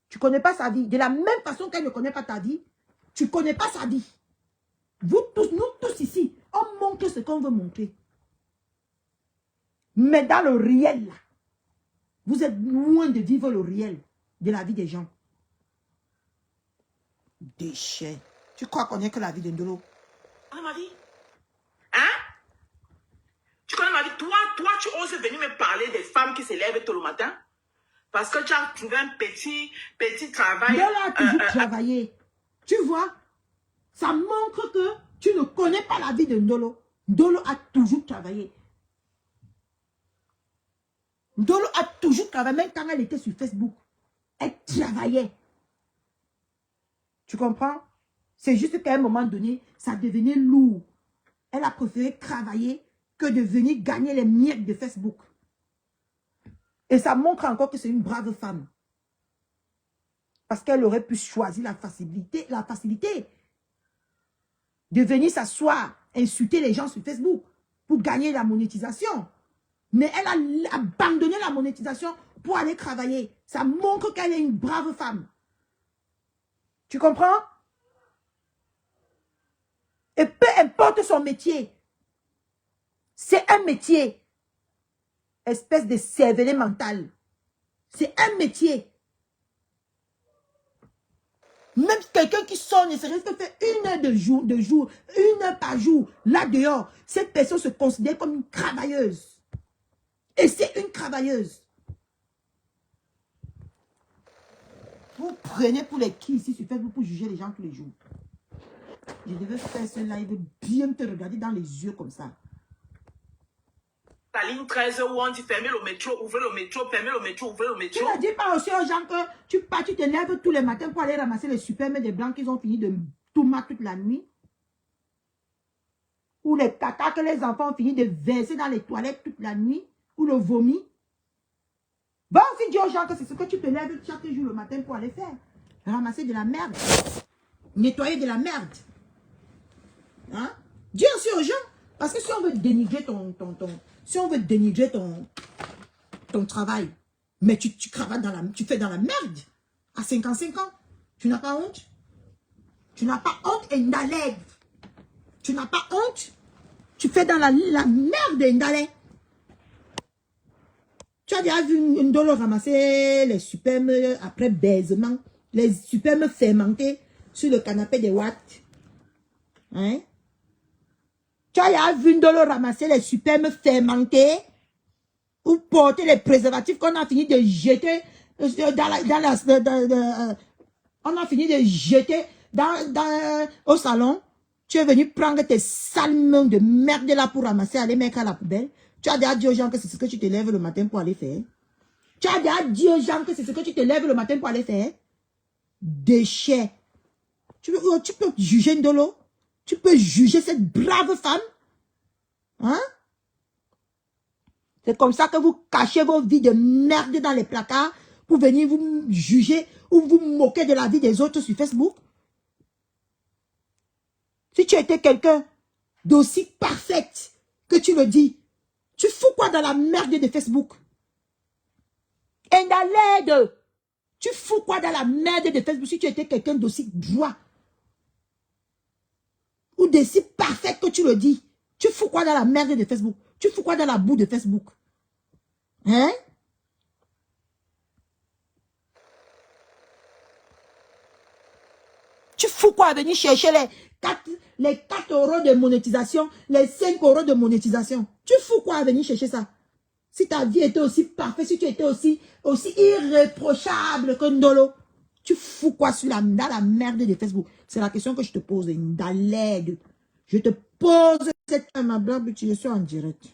Tu ne connais pas sa vie. De la même façon qu'elle ne connaît pas ta vie, tu ne connais pas sa vie. Vous tous, nous tous ici, on montre ce qu'on veut montrer. Mais dans le réel, là, vous êtes loin de vivre le réel de la vie des gens. Déchets. Tu crois qu'on est que la vie de Ndolo? Tu connais ma vie? Hein? Tu connais ma vie? Toi, tu oses venir me parler des femmes qui se lèvent tôt le matin? Parce que tu as trouvé un petit travail. Ndolo a toujours travaillé. Tu vois? Ça montre que tu ne connais pas la vie de Ndolo. Ndolo a toujours travaillé. Ndolo a toujours travaillé, même quand elle était sur Facebook. Elle travaillait. Tu comprends? C'est juste qu'à un moment donné, ça devenait lourd. Elle a préféré travailler que de venir gagner les miettes de Facebook. Et ça montre encore que c'est une brave femme. Parce qu'elle aurait pu choisir la facilité de venir s'asseoir, insulter les gens sur Facebook pour gagner la monétisation. Mais elle a abandonné la monétisation pour aller travailler. Ça montre qu'elle est une brave femme. Tu comprends? Et peu importe son métier, c'est un métier. Espèce de cervelet mental. C'est un métier. Même quelqu'un qui sort ne serait-ce que faire 1 heure de jour, 1 heure par jour, là dehors, cette personne se considère comme une travailleuse. Et c'est une travailleuse. Vous prenez pour les qui ici sur Facebook pour juger les gens tous les jours. Je devais faire ce live, bien te regarder dans les yeux comme ça. La ligne 13 où on dit fermer le métro, ouvrez le métro, fermer le métro, ouvrez le métro. Tu ne dis pas aussi aux gens que tu te lèves tous les matins pour aller ramasser les supermes des blancs qu'ils ont fini de tout mat toute la nuit. Ou les caca que les enfants ont fini de verser dans les toilettes toute la nuit. Ou le vomi. Va aussi dire aux gens que c'est ce que tu te lèves chaque jour le matin pour aller faire. Ramasser de la merde. Nettoyer de la merde. Hein? Dis aussi aux gens. Parce que si on veut dénigrer si on veut dénigrer ton travail, mais tu cravates tu fais dans la merde. À 55 ans. Tu n'as pas honte? Tu n'as pas honte, Ndaled. Tu n'as pas honte? Tu fais dans la merde, Ndaled. Tu as déjà vu une Ndolo ramasser les supermes après baisement, les supermes fermentés sur le canapé des watts. Hein? Tu as déjà vu une Ndolo ramasser les supermes fermentés ou porter les préservatifs qu'on a fini de jeter on a fini de jeter au salon. Tu es venu prendre tes sales mains de merde là pour ramasser, aller mettre à la poubelle. Tu as déjà dit aux gens que c'est ce que tu te lèves le matin pour aller faire. Tu as déjà dit aux gens que c'est ce que tu te lèves le matin pour aller faire. Déchets. Tu peux juger Ndolo. Tu peux juger cette brave femme. Hein? C'est comme ça que vous cachez vos vies de merde dans les placards pour venir vous juger ou vous moquer de la vie des autres sur Facebook. Si tu étais quelqu'un d'aussi parfaite que tu le dis, tu fous quoi dans la merde de Facebook? Et dans l'aide, tu fous quoi dans la merde de Facebook si tu étais quelqu'un d'aussi droit ou d'aussi parfaite que tu le dis? Tu fous quoi dans la merde de Facebook? Tu fous quoi dans la boue de Facebook? Hein? Tu fous quoi à venir chercher les 4 euros de monétisation, les 5 euros de monétisation? Tu fous quoi à venir chercher ça? Si ta vie était aussi parfaite, si tu étais aussi irréprochable que Ndolo, tu fous quoi dans la merde de Facebook? C'est la question que je te pose, Ndaled. Je te pose cette question, ma blague, je suis en direct.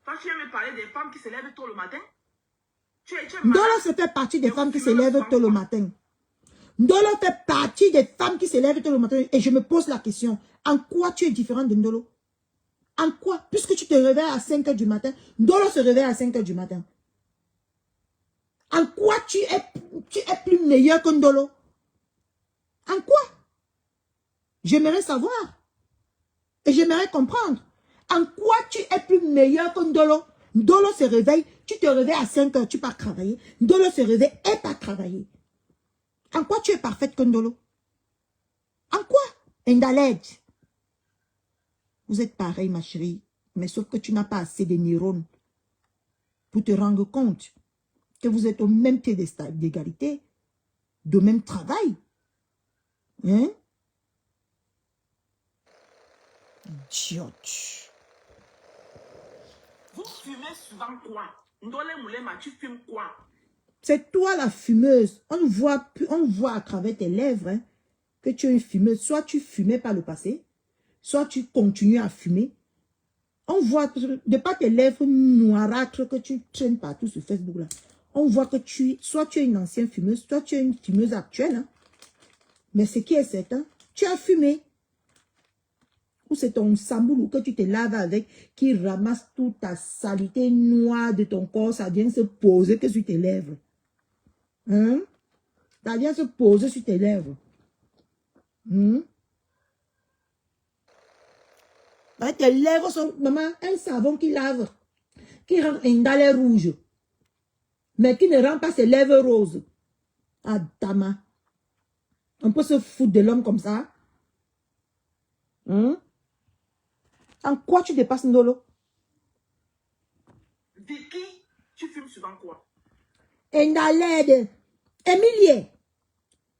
Toi, tu viens me parler des femmes qui se lèvent tôt le matin? Ndolo se fait partie des femmes qui se lèvent tôt le matin. Ndolo fait partie des femmes qui se lèvent tôt le matin. Et je me pose la question, en quoi tu es différente de Ndolo? En quoi? Puisque tu te réveilles à 5 h du matin, Ndolo se réveille à 5 h du matin. En quoi tu es plus meilleur que Ndolo? En quoi? J'aimerais savoir. Et j'aimerais comprendre. En quoi tu es plus meilleur que Ndolo? Ndolo se réveille, tu te réveilles à 5 h, tu pars travailler. Ndolo se réveille et part travailler. En quoi tu es parfaite que Ndolo? En quoi? Ndaled. Vous êtes pareil, ma chérie. Mais sauf que tu n'as pas assez de neurones pour te rendre compte que vous êtes au même piédestal d'égalité, de même travail. Hein? Idiote. Vous fumez souvent quoi? Ndole Moulema, tu fumes quoi? C'est toi la fumeuse. On voit à travers tes lèvres hein, que tu es une fumeuse. Soit tu fumais par le passé, soit tu continues à fumer. On voit de par tes lèvres noirâtres que tu traînes partout sur Facebook là. On voit que soit tu es une ancienne fumeuse, soit tu es une fumeuse actuelle. Hein. Mais ce qui est certain, tu as fumé. Ou c'est ton samboulou que tu te laves avec qui ramasse toute ta saleté noire de ton corps, ça vient se poser que sur tes lèvres. Hein? Ça vient se poser sur tes lèvres. Tes lèvres sont, maman, un savon qui lave, qui rend un dalet rouge, mais qui ne rend pas ses lèvres roses. Adama. On peut se foutre de l'homme comme ça. En quoi tu dépasses Ndolo? Vicky, tu fumes souvent quoi? Ndaled. Emilie.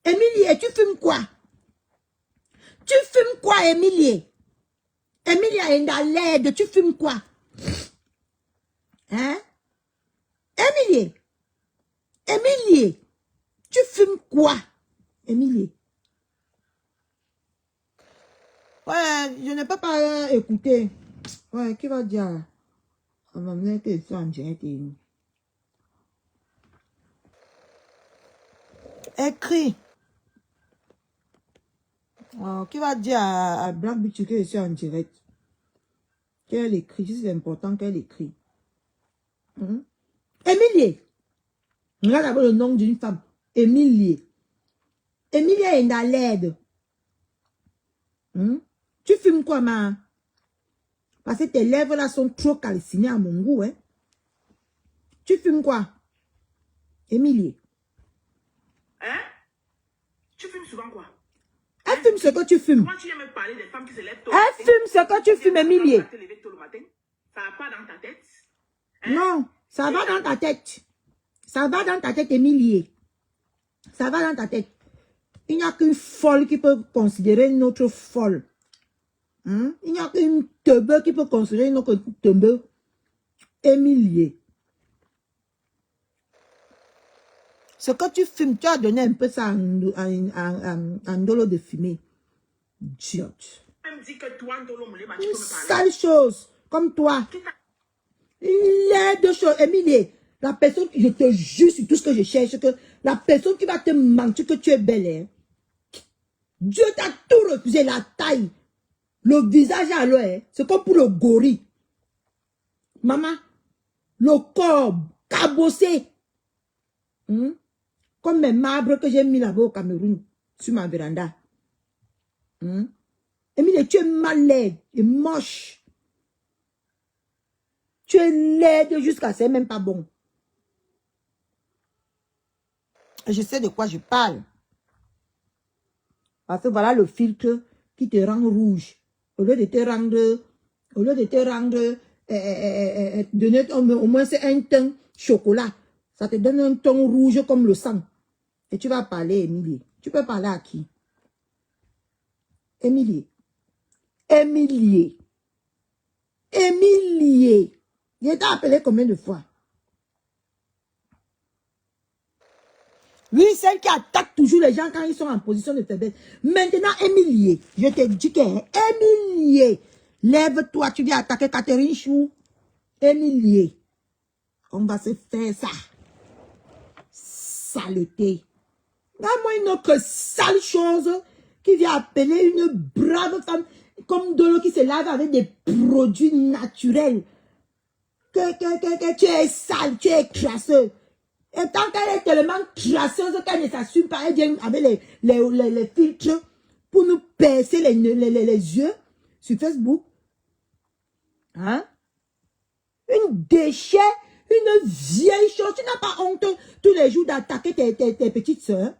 Émilie, tu fumes quoi? Tu fumes quoi, Émilie? Émilie est dans l'aide, tu fumes quoi? Hein? Émilie? Émilie, tu fumes quoi? Émilie? Ouais, je n'ai pas écouté. Ouais, qui va dire? On va me dire que c'est en direct. Écrit. Oh, qui va dire à Black Bitch que je suis en direct? Qu'elle écrit, c'est important qu'elle écrit. Émilie. Regarde d'abord le nom d'une femme. Émilie. Émilie est dans l'aide. Tu fumes quoi, ma? Parce que tes lèvres là sont trop calcinées à mon goût, hein? Tu fumes quoi? Émilie. Hein? Tu fumes souvent quoi? Elle fume ce que tu fumes. Quand tu viens me parler des femmes qui se lèvent tôt. Elle fume ce que tu fumes, Émilie. Ça va pas dans ta tête? Non, ça va dans ta tête. Ça va dans ta tête, Émilie. Ça va dans ta tête. Il n'y a qu'une folle qui peut considérer une autre folle. Il n'y a qu'une teubeu qui peut considérer une autre teubeu. Émilie. Ce que tu fumes, tu as donné un peu ça en dolo de fumée. Idiote. Elle me dit que toi, Ndolo Moulema, tu Une peux me parler. sale chose, comme toi. Les deux choses, Émilie. La personne, je te jure sur tout ce que je cherche, que la personne qui va te mentir que tu es belle, hein. Dieu t'a tout refusé, la taille, le visage à l'œil, c'est comme pour le gorille. Maman, le corps cabossé. Comme mes marbres que j'ai mis là-bas au Cameroun, sur ma véranda. Émilie, tu es mal laide et moche. Tu es laide jusqu'à c'est même pas bon. Et je sais de quoi je parle. Parce que voilà le filtre qui te rend rouge. Au lieu de te rendre, donner au moins c'est un teint chocolat. Ça te donne un ton rouge comme le sang. Et tu vas parler, Émilie. Tu peux parler à qui? Émilie. Émilie. Émilie. Je t'ai appelé combien de fois? Oui, celle qui attaque toujours les gens quand ils sont en position de faiblesse. Maintenant, Émilie, je te dis que Émilie, lève-toi, tu viens attaquer Catherine Chou. Émilie, on va se faire ça. Saleté. Moi une autre sale chose qui vient appeler une brave femme comme Dolo qui se lave avec des produits naturels. Que tu es sale, tu es crasseuse. Et tant qu'elle est tellement crasseuse qu'elle ne s'assume pas, elle vient avec les filtres pour nous percer les yeux sur Facebook. Hein? Une déchet, une vieille chose. Tu n'as pas honte tous les jours d'attaquer tes petites soeurs.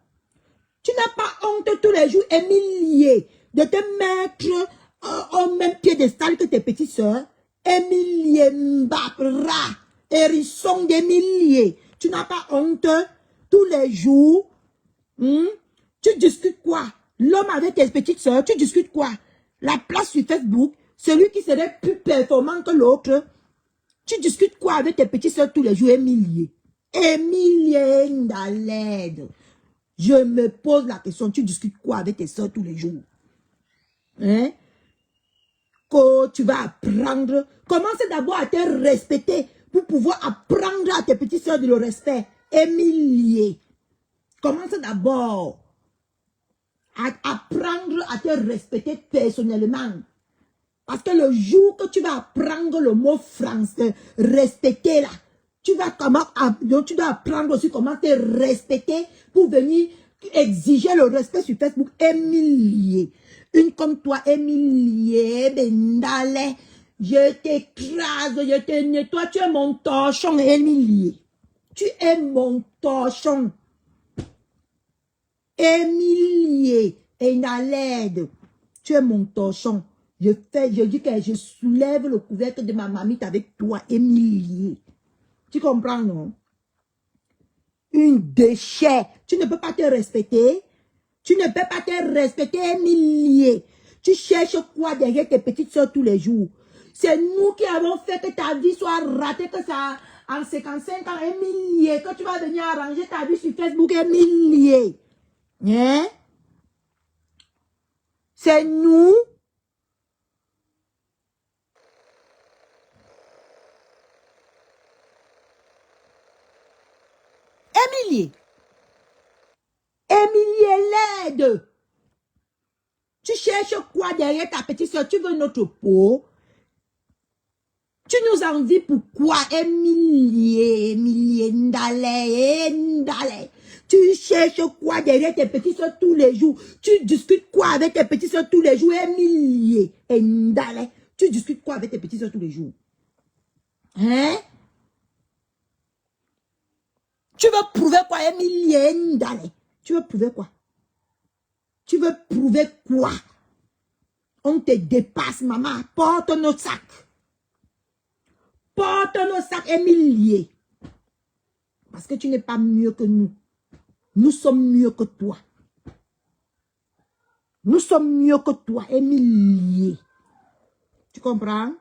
Tu n'as pas honte tous les jours, Émilie, de te mettre au même piédestal que tes petites soeurs. Émilie Mbapra, hérisson d'Émilie. Tu n'as pas honte tous les jours. Tu discutes quoi? L'homme avec tes petites soeurs, tu discutes quoi? La place sur Facebook, celui qui serait plus performant que l'autre. Tu discutes quoi avec tes petites soeurs tous les jours, Émilie? Émilie Ndaled. Je me pose la question, tu discutes quoi avec tes soeurs tous les jours? Hein? Que tu vas apprendre. Commence d'abord à te respecter pour pouvoir apprendre à tes petites soeurs de le respect. Émilie. Commence d'abord à apprendre à te respecter personnellement. Parce que le jour que tu vas apprendre le mot français, respecter là, tu dois apprendre aussi comment te respecter pour venir exiger le respect sur Facebook. Émilie. Une comme toi, Émilie, Bendale, je t'écrase, je te nettoie. Tu es mon torchon, Émilie. Tu es mon torchon. Émilie, Endaled, tu es mon torchon. Je dis que je soulève le couvercle de ma mamite avec toi, Émilie. Tu comprends, non? Une déchet. Tu ne peux pas te respecter. Tu ne peux pas te respecter, Émilie. Tu cherches quoi derrière tes petites soeurs tous les jours? C'est nous qui avons fait que ta vie soit ratée, que ça, en 55 ans, Émilie, que tu vas venir arranger ta vie sur Facebook, Émilie. Hein? C'est nous. Émilie. Émilie est laide. Tu cherches quoi derrière ta petite soeur? Tu veux notre peau? Tu nous envies pourquoi? Émilie, Ndale. Tu cherches quoi derrière tes petites soeurs tous les jours? Tu discutes quoi avec tes petites soeurs tous les jours? Émilie, Ndale. Tu discutes quoi avec tes petites soeurs tous les jours? Hein? Tu veux prouver quoi, Émilie, Ndale? Tu veux prouver quoi? Tu veux prouver quoi? On te dépasse, maman. Porte nos sacs. Porte nos sacs, Émilie. Parce que tu n'es pas mieux que nous. Nous sommes mieux que toi. Nous sommes mieux que toi, Émilie. Tu comprends?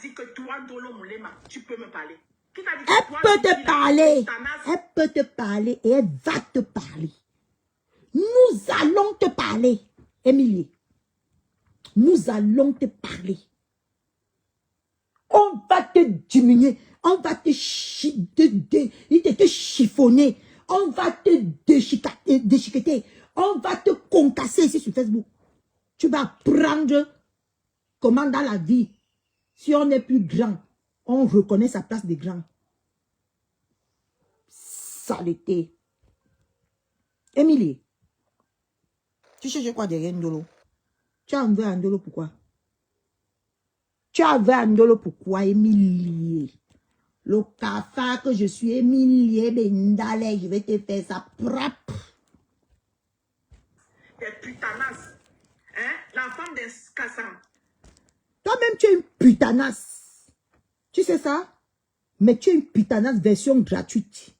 Dit que toi, Dolo Moulema, tu peux me parler. Qui t'a dit Elle que toi, peut tu te dis parler. ta nasse? Elle peut te parler et elle va te parler. Nous allons te parler, Émilie. Nous allons te parler. On va te diminuer. On va te chiffonner. On va te déchiqueter. On va te concasser ici sur Facebook. Tu vas apprendre comment dans la vie, si on est plus grand, on reconnaît sa place de grand. Saleté. Émilie, tu cherches quoi derrière Ndolo? Tu as enlevé Ndolo pourquoi? Tu as enlevé Ndolo pourquoi, Émilie? Le cafard que je suis, Émilie Bendale, je vais te faire ça propre. Des putanasses. Hein? La femme des Kassam. Toi-même, tu es une putanasse. Tu sais ça? Mais tu es une putanasse version gratuite.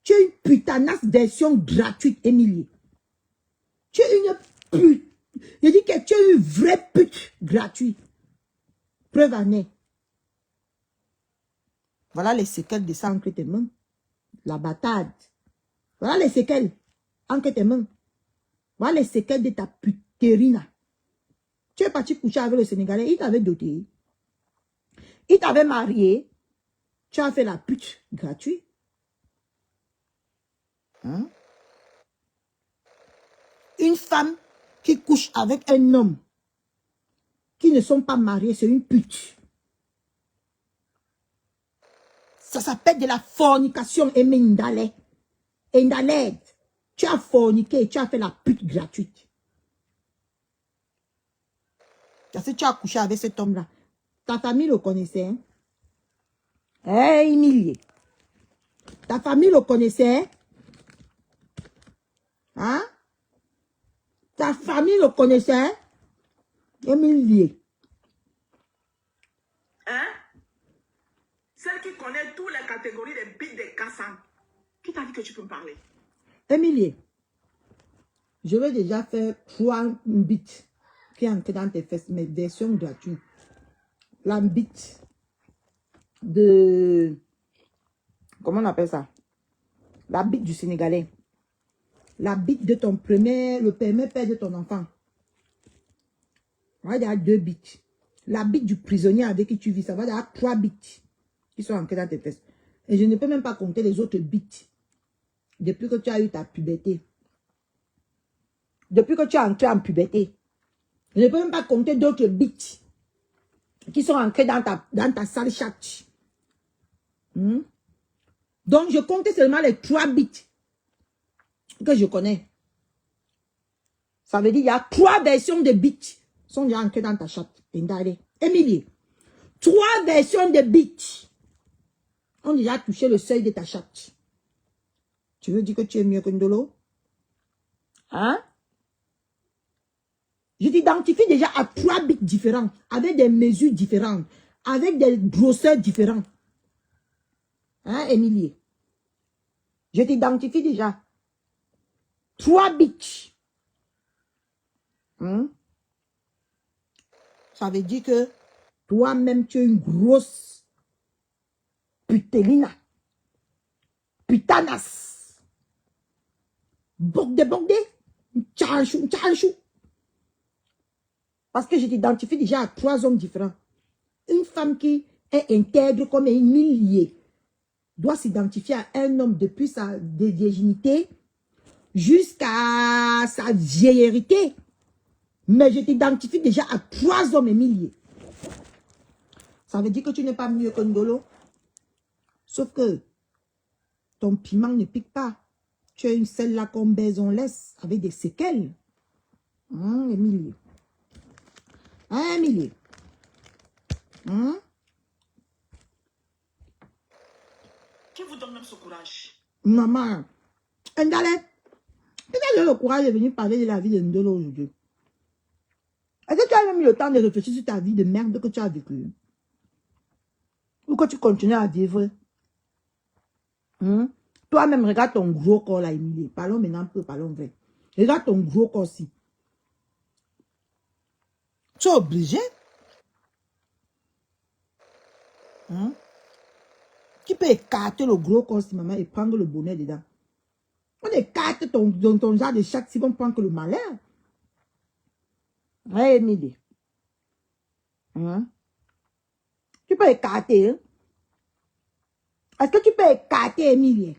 Tu es une putanasse version gratuite, Émilie. Tu es une pute. Je dis que tu es une vraie pute gratuite. Preuve en est. Voilà les séquelles de ça entre tes mains. La bataille. Voilà les séquelles entre tes mains. Voilà les séquelles de ta putérina. Tu es parti coucher avec le Sénégalais, il t'avait doté. Il t'avait marié. Tu as fait la pute gratuite. Hein? Une femme qui couche avec un homme qui ne sont pas mariés, c'est une pute. Ça s'appelle de la fornication, Emindale. Indaled. Tu as forniqué, tu as fait la pute gratuite. Parce que tu as couché avec cet homme-là. Ta famille le connaissait. Hein? Hey, Émilie. Ta famille le connaissait. Hein? Ta famille le connaissait. Émilie. Hein? Celle qui connaît toutes les catégories des bites des Kassam. Qui t'a dit que tu peux me parler? Émilie. Je vais déjà faire 3 bits qui entrent dans tes fesses, mais version gratuite. La bite de... Comment on appelle ça? La bite du Sénégalais. La bite de ton le premier père de ton enfant. Il y a 2 bits. La bite du prisonnier avec qui tu vis, ça va, il y a 3 bits qui sont ancrés dans tes fesses. Et je ne peux même pas compter les autres bits. Depuis que tu as eu ta puberté. Depuis que tu es entré en puberté. Je ne peux même pas compter d'autres bits qui sont ancrés dans ta sale chatte. Donc, je comptais seulement les 3 bits que je connais. Ça veut dire qu'il y a 3 versions de bits qui sont déjà ancrées dans ta chatte. Émilie, 3 versions de bits ont déjà touché le seuil de ta chatte. Tu veux dire que tu es mieux que Ndolo? Hein? Je t'identifie déjà à 3 bits différents, avec des mesures différentes, avec des grosseurs différentes. Hein, Émilie? Je t'identifie déjà. 3 bits Hein? Ça veut dire que toi-même, tu es une grosse putelina. Putanas. Bordé. Tchanchou. Parce que je t'identifie déjà à 3 hommes différents. Une femme qui est intègre comme une millier doit s'identifier à un homme depuis sa virginité jusqu'à sa vieillérité. Mais je t'identifie déjà à 3 hommes et milliers. Ça veut dire que tu n'es pas mieux que Ndolo. Sauf que ton piment ne pique pas. Tu as une selle là qu'on baise, on laisse, avec des séquelles. Un millier. Un millier. Qui vous donne même ce courage? Maman, Ndale, tu as le courage de venir parler de la vie de Ndolo aujourd'hui. Est-ce que tu as même eu le temps de réfléchir sur ta vie de merde que tu as vécue? Ou que tu continues à vivre? Toi-même, regarde ton gros corps là, Emilie. Parlons maintenant un peu, parlons vrai. Regarde ton gros corps aussi. Tu es obligé? Tu peux écarter le gros corps si maman et prendre le bonnet dedans. On écarte ton genre de chaque si on prend que le malheur. Ouais, Emilie. Tu peux écarter. Hein? Est-ce que tu peux écarter, Emilie?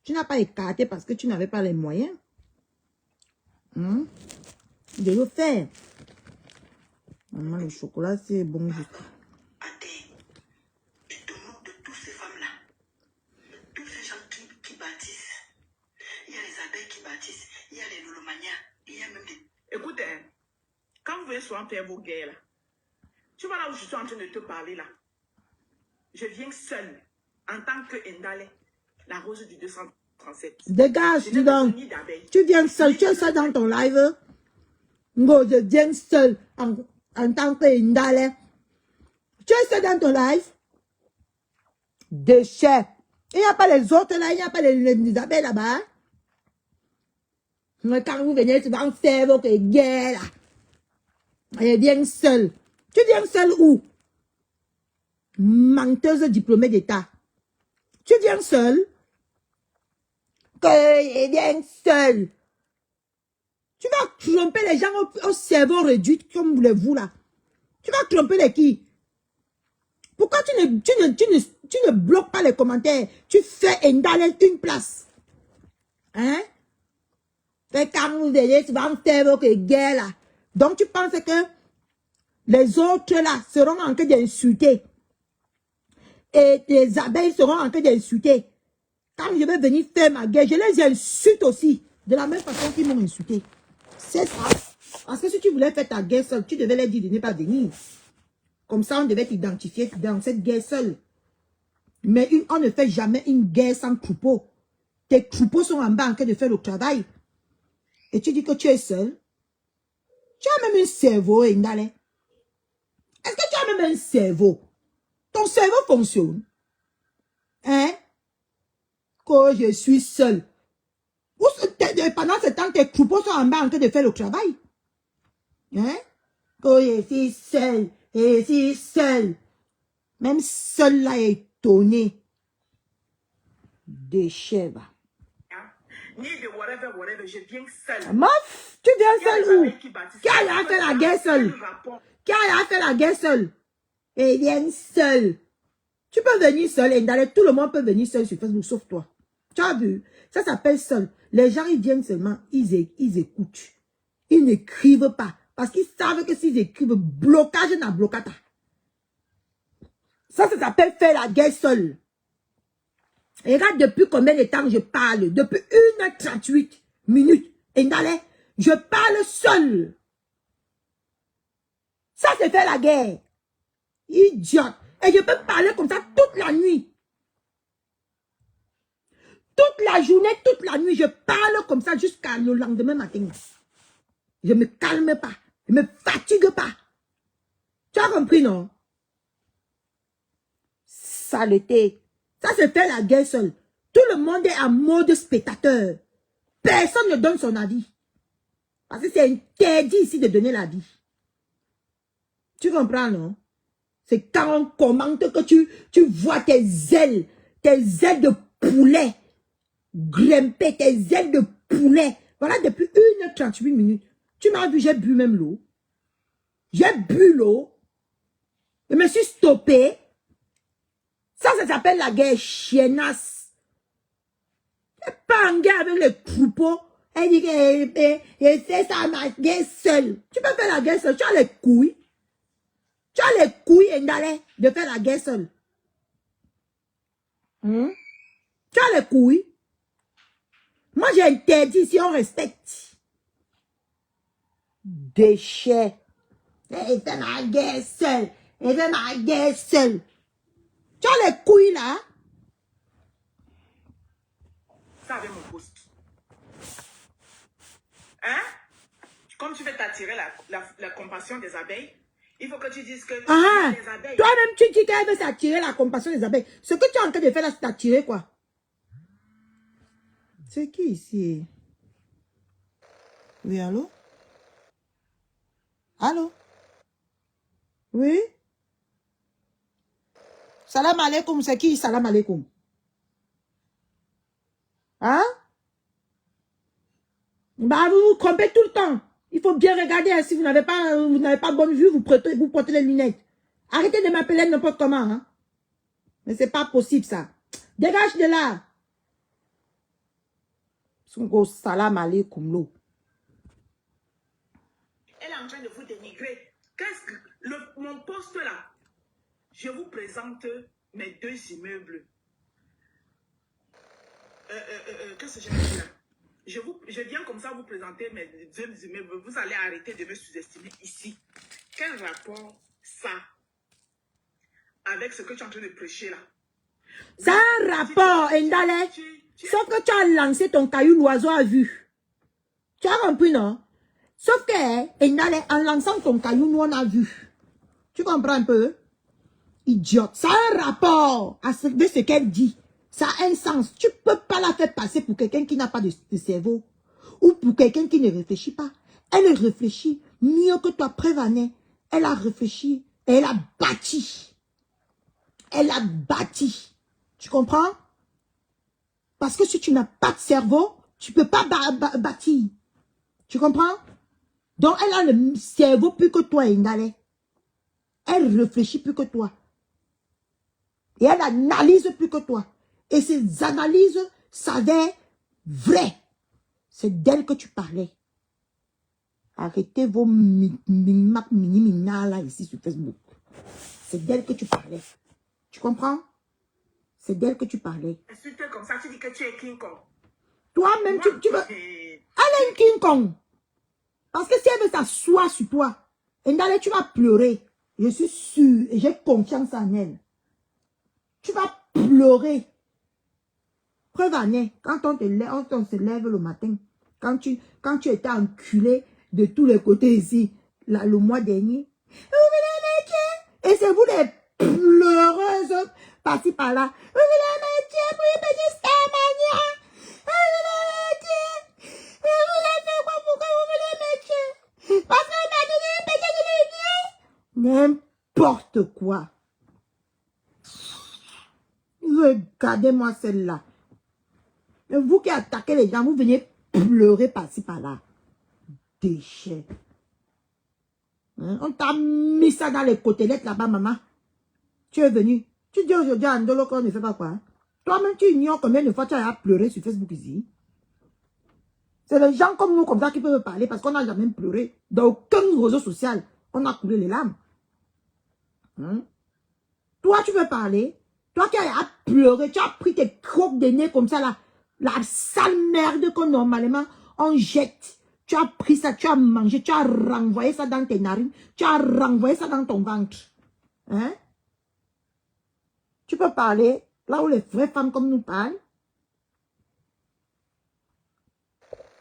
Tu n'as pas écarté parce que tu n'avais pas les moyens de le faire. Maman, le chocolat, c'est bon. Adé, tu te moques de toutes ces femmes-là. Tous ces gens qui bâtissent. Il y a les abeilles qui bâtissent. Il y a les lolomanias. Il y a même des... Écoute, hein, quand vous venez souvent faire vos guerres, là, tu vois là où je suis en train de te parler, là. Je viens seule, en tant que Ndale, la rose du 237. Dégage, Je dis n'ai pas donc. ni d'abeilles. Tu viens seul, tu es seul dans ton live. Ngo, je viens seul en tant que Ndale. Tu es seul dans ton live. Déchet. Il n'y a pas les autres là, il n'y a pas les abeilles là-bas. Mais quand vous venez, tu vas en faire votre guerre là. Je viens seul. Tu viens seul où? Menteuse diplômée d'État. Tu viens seul? Que je viens seul. Tu vas tromper les gens au cerveau réduit comme vous là. Tu vas tromper les qui? Pourquoi tu ne bloques pas les commentaires? Tu fais Ndale une place. Hein? Et quand vous venez, tu vas en faire votre guerre là. Donc tu penses que les autres là seront en train d'insulter. Et les abeilles seront en train d'insulter. Quand je vais venir faire ma guerre, je les insulte aussi. De la même façon qu'ils m'ont insulté. C'est ça. Parce que si tu voulais faire ta guerre seule, tu devais leur dire de ne pas venir. Comme ça, on devait t'identifier dans cette guerre seule. Mais on ne fait jamais une guerre sans troupeau. Tes troupeaux sont en bas en train de faire le travail. Et tu dis que tu es seul. Tu as même un cerveau, Ndale. Est-ce que tu as même un cerveau? Ton cerveau fonctionne. Hein? Que je suis seul. Pendant ce temps, tes troupeaux sont en bas en train de faire le travail. Hein? Que je suis seul. Je suis seul. Même seul là est étonné. Déchet, va. Ni de whatever, je viens seule. Meuf, tu viens Il y a seul les où? abeilles qui bâtissent. Qui a fait la guerre seule? Qui a fait la guerre seule? Et viens seul. Tu peux venir seul, Ndale. Tout le monde peut venir seul sur Facebook, sauf toi. Tu as vu? Ça s'appelle seul. Les gens, ils viennent seulement, ils écoutent. Ils n'écrivent pas. Parce qu'ils savent que s'ils écrivent, blocage n'a blocata. Ça s'appelle faire la guerre seul. Et regarde depuis combien de temps je parle. Depuis 1h38 minutes. Ndale, je parle seul. Ça, c'est faire la guerre. Idiote. Et je peux parler comme ça toute la nuit. Toute la journée, toute la nuit, je parle comme ça jusqu'à le lendemain matin. Je ne me calme pas. Je ne me fatigue pas. Tu as compris, non? Saleté. Ça, c'est faire la guerre seul. Tout le monde est en mode spectateur. Personne ne donne son avis. Parce que c'est interdit ici de donner la vie. Tu comprends, non? C'est quand on commente que tu vois tes ailes de poulet grimper, tes ailes de poulet. Voilà, depuis 1h38 minutes. Tu m'as vu, j'ai bu même l'eau. J'ai bu l'eau. Je me suis stoppé. Ça s'appelle la guerre chiennasse. Tu n'es pas en guerre avec les troupeaux. Elle dit que c'est ça ma guerre seule. Tu peux faire la guerre seule. Tu as les couilles. Tu as les couilles Ndalé, de faire la guerre seule. Tu as les couilles. Moi, j'ai interdit si on respecte. Déchets. Elle fait ma guerre seule. Elle fait ma guerre seule. Tu as les couilles là. Ça avec mon poste. Hein? Comme tu veux t'attirer la compassion des abeilles, il faut que tu dises que les abeilles... Toi-même, tu dis qu'elle veut s'attirer la compassion des abeilles. Ce que tu es en train de faire là, c'est t'attirer quoi? C'est qui ici? Oui, allô? Allô? Oui? Salam alaikum, c'est qui? Salam alaikum. Hein? Bah, vous vous trompez tout le temps. Il faut bien regarder. Hein, si vous n'avez pas bonne vue, vous portez les lunettes. Arrêtez de m'appeler n'importe comment. Hein? Mais c'est pas possible ça. Dégage de là. Salam alaikum l'eau. Elle est en train de vous dénigrer. Qu'est-ce que mon poste là? Je vous présente mes 2 immeubles. Qu'est-ce que je vais dire? Je viens comme ça vous présenter mes 2 immeubles. Vous allez arrêter de me sous-estimer ici. Quel rapport ça avec ce que tu es en train de prêcher là? C'est un rapport, Ndalé. Sauf que tu as lancé ton caillou, l'oiseau a vu. Tu as compris, non? Sauf que, Ndalé, en lançant ton caillou, nous on a vu. Tu comprends un peu? Idiote. Ça a un rapport avec ce qu'elle dit. Ça a un sens. Tu ne peux pas la faire passer pour quelqu'un qui n'a pas de cerveau. Ou pour quelqu'un qui ne réfléchit pas. Elle réfléchit mieux que toi, Prévanet. Elle a réfléchi et elle a bâti. Elle a bâti. Tu comprends? Parce que si tu n'as pas de cerveau, tu ne peux pas bâtir. Tu comprends? Donc, elle a le cerveau plus que toi, Ndalé. Elle réfléchit plus que toi. Et elle analyse plus que toi. Et ces analyses s'avèrent vraies. C'est d'elle que tu parlais. Arrêtez vos mini-mina là ici sur Facebook. C'est d'elle que tu parlais. Tu comprends? C'est d'elle que tu parlais. Insulter comme ça, tu dis que tu es King Kong. Toi-même, tu veux... Elle est une King Kong. Parce que si elle veut s'asseoir sur toi, Ndalé, tu vas pleurer. Je suis sûre et j'ai confiance en elle. Tu vas pleurer. Preuve en est, quand on se lève le matin, quand tu étais enculé de tous les côtés ici, là, le mois dernier, vous voulez métier? Et c'est vous les pleureuses par-ci par-là. Vous voulez métier pour y payer Stamania? Vous voulez métier? Vous voulez faire quoi? Pourquoi vous voulez métier? Parce qu'on m'a donné un péché de lumière? N'importe quoi. Regardez-moi celle-là. Vous qui attaquez les gens, vous venez pleurer par-ci par-là. Déchets. Hein? On t'a mis ça dans les côtelettes là-bas, maman. Tu es venu. Tu dis aujourd'hui à Ndolo qu'on ne fait pas quoi. Hein? Toi-même, tu ignores combien de fois tu as pleuré sur Facebook ici. C'est les gens comme nous, comme ça, qui peuvent parler parce qu'on n'a jamais pleuré. Dans aucun réseau social, on a coulé les larmes. Hein? Toi, tu veux parler? Toi qui as pleuré, tu as pris tes crocs de nez comme ça là. La sale merde que normalement on jette. Tu as pris ça, tu as mangé, tu as renvoyé ça dans tes narines, tu as renvoyé ça dans ton ventre. Hein? Tu peux parler là où les vraies femmes comme nous parlent.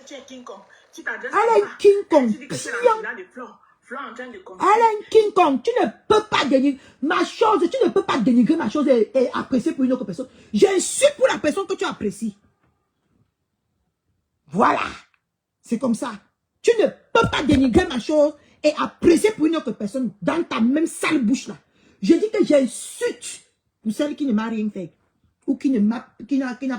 Tu es King Kong. Tu t'adresses Elle est une King Kong. Tu dis que c'est la de Flore. Flore en train de Elle est une King Kong. Tu ne peux pas dénigrer ma chose. Tu ne peux pas dénigrer ma chose et apprécier pour une autre personne. Je suis pour la personne que tu apprécies. Voilà. C'est comme ça. Tu ne peux pas dénigrer ma chose et apprécier pour une autre personne dans ta même sale bouche là. Je dis que j'insulte pour celle qui ne m'a rien fait. Ou qui n'a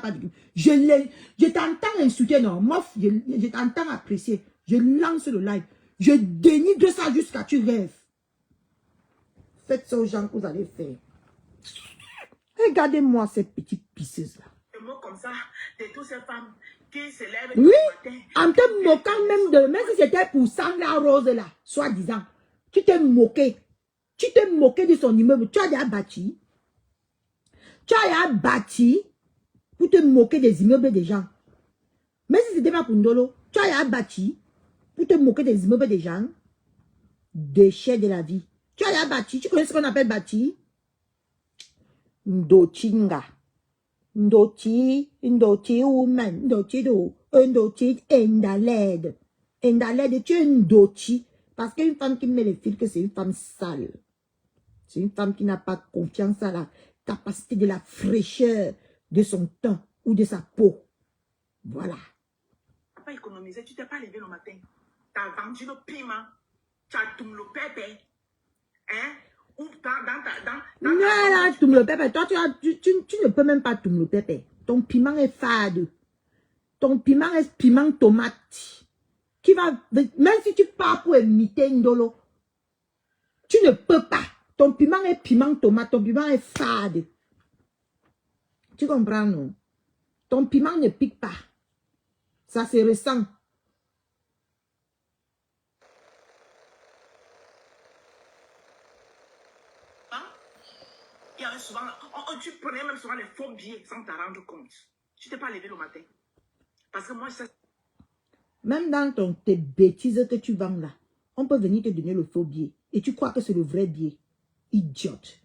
pas de... Je t'entends insulter, non. Moi, je t'entends apprécier. Je lance le live. Je dénigre ça jusqu'à tu rêves. Faites ça aux gens que vous allez faire. Regardez-moi cette petite pisseuse là. Des mots comme ça de toutes ces femmes qui se lèvent Oui, le matin. en te moquant même de... Même si c'était pour Sandra Rose là, soi-disant. Tu t'es moqué. Tu t'es moqué de son immeuble. Tu as déjà bâti. Tu as déjà bâti pour te moquer des immeubles des gens. Même si ce n'était pas pour Ndolo, tu as déjà bâti pour te moquer des immeubles des gens. Déchets de la vie. Tu as déjà bâti. Tu connais ce qu'on appelle bâti? Ndochinga. Ndoti woman. Ndoti endaled. Endaled, tu es ndoti. Parce qu'une femme qui met les fils, que c'est une femme sale. C'est une femme qui n'a pas confiance à la capacité de la fraîcheur de son teint ou de sa peau. Voilà. Tu n'as pas économisé, tu t'es pas levé le matin. Tu as vendu le piment, tu as tout le pépé. Hein? Ou dans Non, là, tu me le pépé. Toi, tu ne peux même pas tout le pépé. Ton piment est fade. Ton piment est piment tomate. Qui va, même si tu pars pour imiter Ndolo, tu ne peux pas. Ton piment est piment tomate. Ton piment est fade. Tu comprends, non? Ton piment ne pique pas. Ça se ressent. Il y avait souvent, tu prenais même souvent les faux billets sans t'en rendre compte. Tu t'es pas levé le matin. Parce que moi, je sais. Même dans tes bêtises que tu vends là, on peut venir te donner le faux billet. Et tu crois que c'est le vrai billet. Idiote.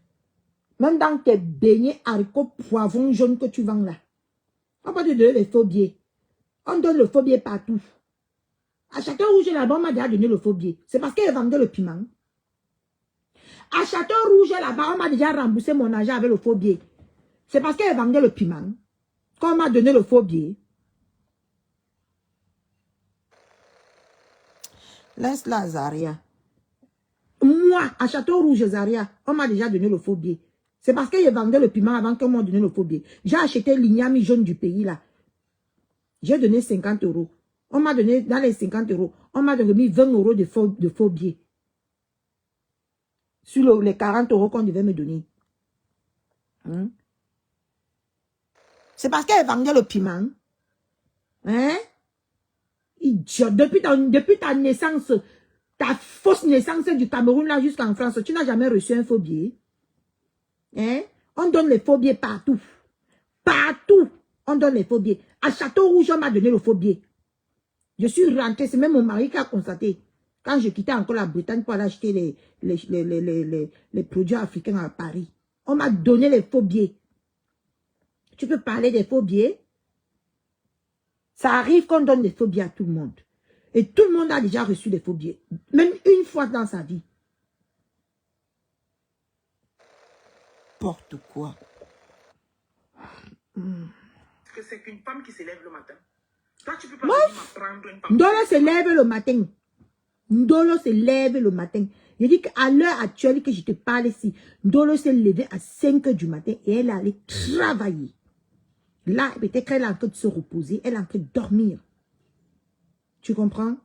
Même dans tes beignets haricots poivrons jaunes que tu vends là, on peut te donner les faux billets. On donne le faux billet partout. À Château Rouge là-bas, on m'a déjà donné le faux billet. C'est parce qu'elle vendait le piment. À Château Rouge là-bas, on m'a déjà remboursé mon argent avec le faux billet. C'est parce qu'elle vendait le piment qu'on m'a donné le faux billet. Laisse-la, Zaria. Moi, à Château Rouge, Zaria, on m'a déjà donné le faux billet. C'est parce qu'elle vendait le piment avant qu'on m'a donné le faux billet. J'ai acheté l'ignami jaune du pays là. J'ai donné 50 €. On m'a donné, dans les 50 €, on m'a remis 20 € de faux billets. Sur les 40 € qu'on devait me donner. Hein? C'est parce qu'elle vendait le piment. Hein? Idiot. Depuis ta naissance, ta fausse naissance du Cameroun là jusqu'en France, tu n'as jamais reçu un faux billet. Hein? On donne les faux billets partout. Partout, on donne les faux billets. À Château Rouge, on m'a donné le faux billet. Je suis rentrée, c'est même mon mari qui a constaté. Quand je quittais encore la Bretagne pour aller acheter les produits africains à Paris, on m'a donné les faux billets. Tu peux parler des faux billets? Ça arrive qu'on donne des faux billets à tout le monde. Et tout le monde a déjà reçu des faux billets. Même une fois dans sa vie. N'importe quoi. Que c'est qu'une femme qui se lève le matin. Toi, tu peux pas venir m'apprendre une femme. Ndolo se lève le matin. Ndolo se lève le matin. Je dis qu'à l'heure actuelle que je te parle ici, Ndolo s'est levé à 5 h du matin et elle est allée travailler. Là, peut-être qu'elle est en train de se reposer, elle est en train de dormir. Tu comprends?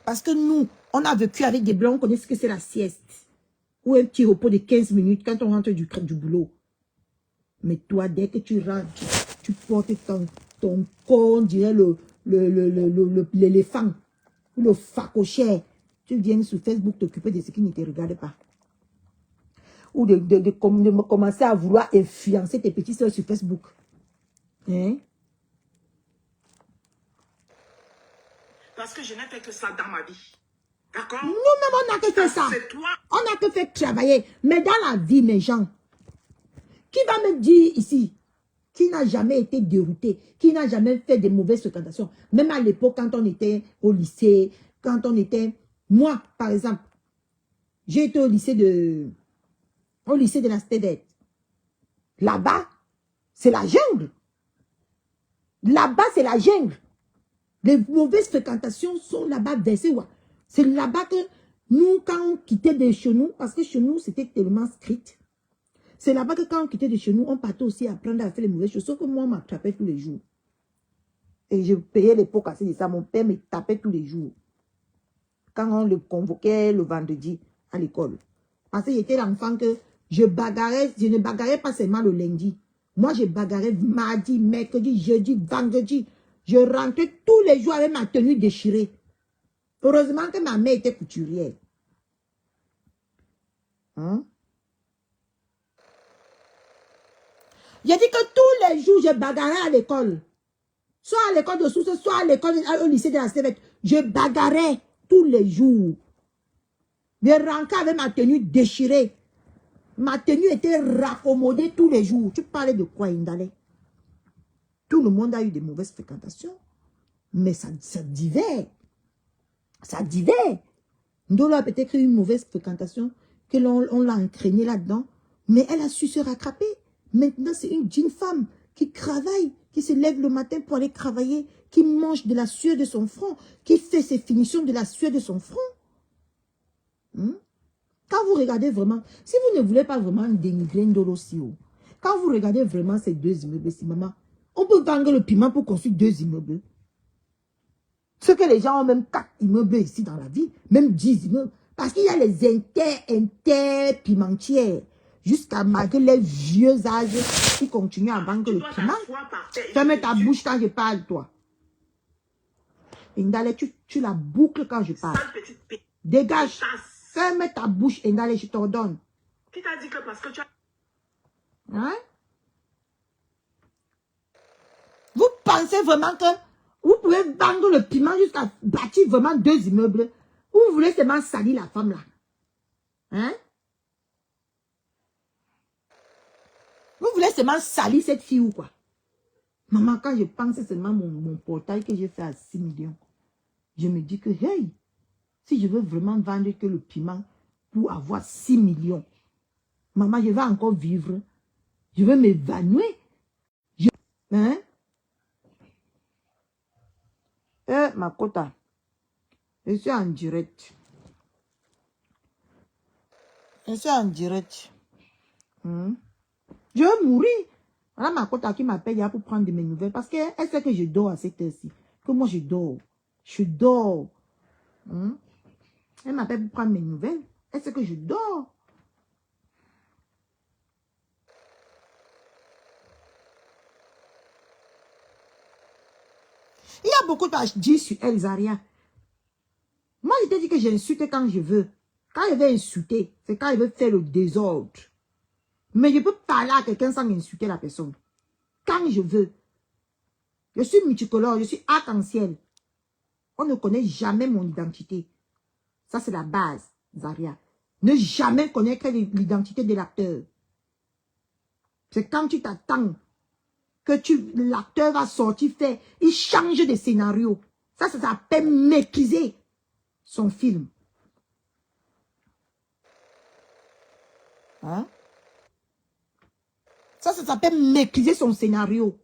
Parce que nous, on a vécu avec des blancs, on connaît ce que c'est la sieste. Ou un petit repos de 15 minutes quand on rentre du boulot. Mais toi, dès que tu rentres, tu portes ton corps, on dirait l'éléphant. Ou le facochère. Tu viens sur Facebook t'occuper de ce qui ne te regarde pas. Ou de commencer à vouloir influencer tes petits soeurs sur Facebook. Hein? Parce que je n'ai fait que ça dans ma vie. D'accord? Nous-mêmes, on n'a que fait ça. C'est toi. On n'a que fait travailler. Mais dans la vie, mes gens, qui va me dire ici, qui n'a jamais été dérouté, qui n'a jamais fait de mauvaises fréquentations, même à l'époque, quand on était au lycée, quand on était... Moi, par exemple, j'ai été au lycée de la Cité. Là-bas, c'est la jungle. Là-bas, c'est la jungle. Les mauvaises fréquentations sont là-bas versées. C'est là-bas que nous, quand on quittait de chez nous, parce que chez nous, c'était tellement strict. C'est là-bas que quand on quittait de chez nous, on partait aussi apprendre à faire les mauvaises choses. Sauf que moi, on m'attrapait tous les jours. Et je payais les pots cassés de ça. Mon père me tapait tous les jours. Quand on le convoquait le vendredi à l'école. Parce que j'étais l'enfant que je bagarrais. Je ne bagarrais pas seulement le lundi. Moi, je bagarrais mardi, mercredi, jeudi, vendredi. Je rentrais tous les jours avec ma tenue déchirée. Heureusement que ma mère était couturière. Hein? J'ai dit que tous les jours, je bagarrais à l'école. Soit à l'école de source, soit à l'école au lycée de la Sévette. Je bagarrais tous les jours. Je rentrais avec ma tenue déchirée. Ma tenue était raccommodée tous les jours. Tu parlais de quoi, Indalé? Tout le monde a eu des mauvaises fréquentations. Mais ça divers. Ça divers. Ndolo a peut-être eu une mauvaise fréquentation, que on l'a entraînée là-dedans, mais elle a su se rattraper. Maintenant, c'est une jeune femme qui travaille, qui se lève le matin pour aller travailler, qui mange de la sueur de son front, qui fait ses finitions de la sueur de son front. Quand vous regardez vraiment, si vous ne voulez pas vraiment dénigrer Ndolo Sio, quand vous regardez vraiment ces deux immeubles ici, maman, on peut vendre le piment pour construire 2 immeubles. Ce que les gens ont même 4 immeubles ici dans la ville, même 10 immeubles. Parce qu'il y a les interpimentières, jusqu'à malgré les vieux âges qui continuent à vendre le piment. Ferme ta bouche quand je parle, toi. Indale, tu la boucles quand je parle. Dégage. Ferme ta bouche, Indale, je t'ordonne. Qui t'a dit que parce que tu as... Hein? Vous pensez vraiment que vous pouvez vendre le piment jusqu'à bâtir vraiment 2 immeubles? Ou vous voulez seulement salir la femme là? Hein? Vous voulez seulement salir cette fille ou quoi? Maman, quand je pense seulement mon portail que j'ai fait à 6 millions, je me dis que, hey, si je veux vraiment vendre que le piment pour avoir 6 millions, maman, je vais encore vivre. Je vais m'évanouir. Hein? Ma quota. Je suis en direct. Je suis en direct. Je vais mourir. Voilà ma quota qui m'appelle pour prendre de mes nouvelles. Parce qu'elle sait que je dors à cette heure-ci. Que moi je dors. Je dors. Elle m'appelle pour prendre mes nouvelles. Elle sait que je dors. Il y a beaucoup de dire sur elle, Zaria. Moi, je te dis que j'insulte quand je veux. Quand je veux insulter, c'est quand je veux faire le désordre. Mais je peux parler à quelqu'un sans insulter la personne. Quand je veux. Je suis multicolore, je suis arc-en-ciel. On ne connaît jamais mon identité. Ça, c'est la base, Zaria. Ne jamais connaître l'identité de l'acteur. C'est quand tu t'attends que l'acteur va sortir faire. Il change de scénario. Ça s'appelle maîtriser son film. Hein? Ça s'appelle maîtriser son scénario.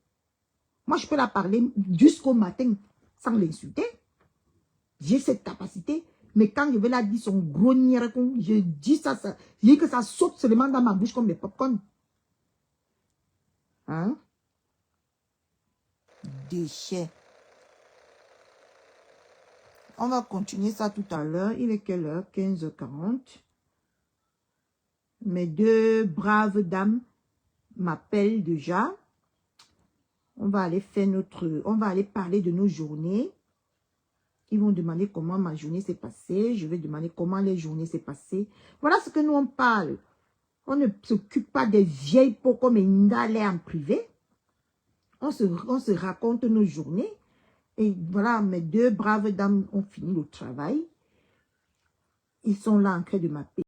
Moi, je peux la parler jusqu'au matin sans l'insulter. J'ai cette capacité. Mais quand je vais la dire son gros niercon, je dis ça, je dis que ça saute seulement dans ma bouche comme des popcorn. Hein? Déchets. On va continuer ça tout à l'heure. Il est quelle heure? 15h40. Mes 2 braves dames m'appellent déjà. On va aller faire on va aller parler de nos journées. Ils vont demander comment ma journée s'est passée. Je vais demander comment les journées s'est passées. Voilà ce que nous on parle. On ne s'occupe pas des vieilles peaux comme Indale en privé. On se raconte nos journées. Et voilà, mes 2 braves dames ont fini le travail. Ils sont là en train de m'appeler.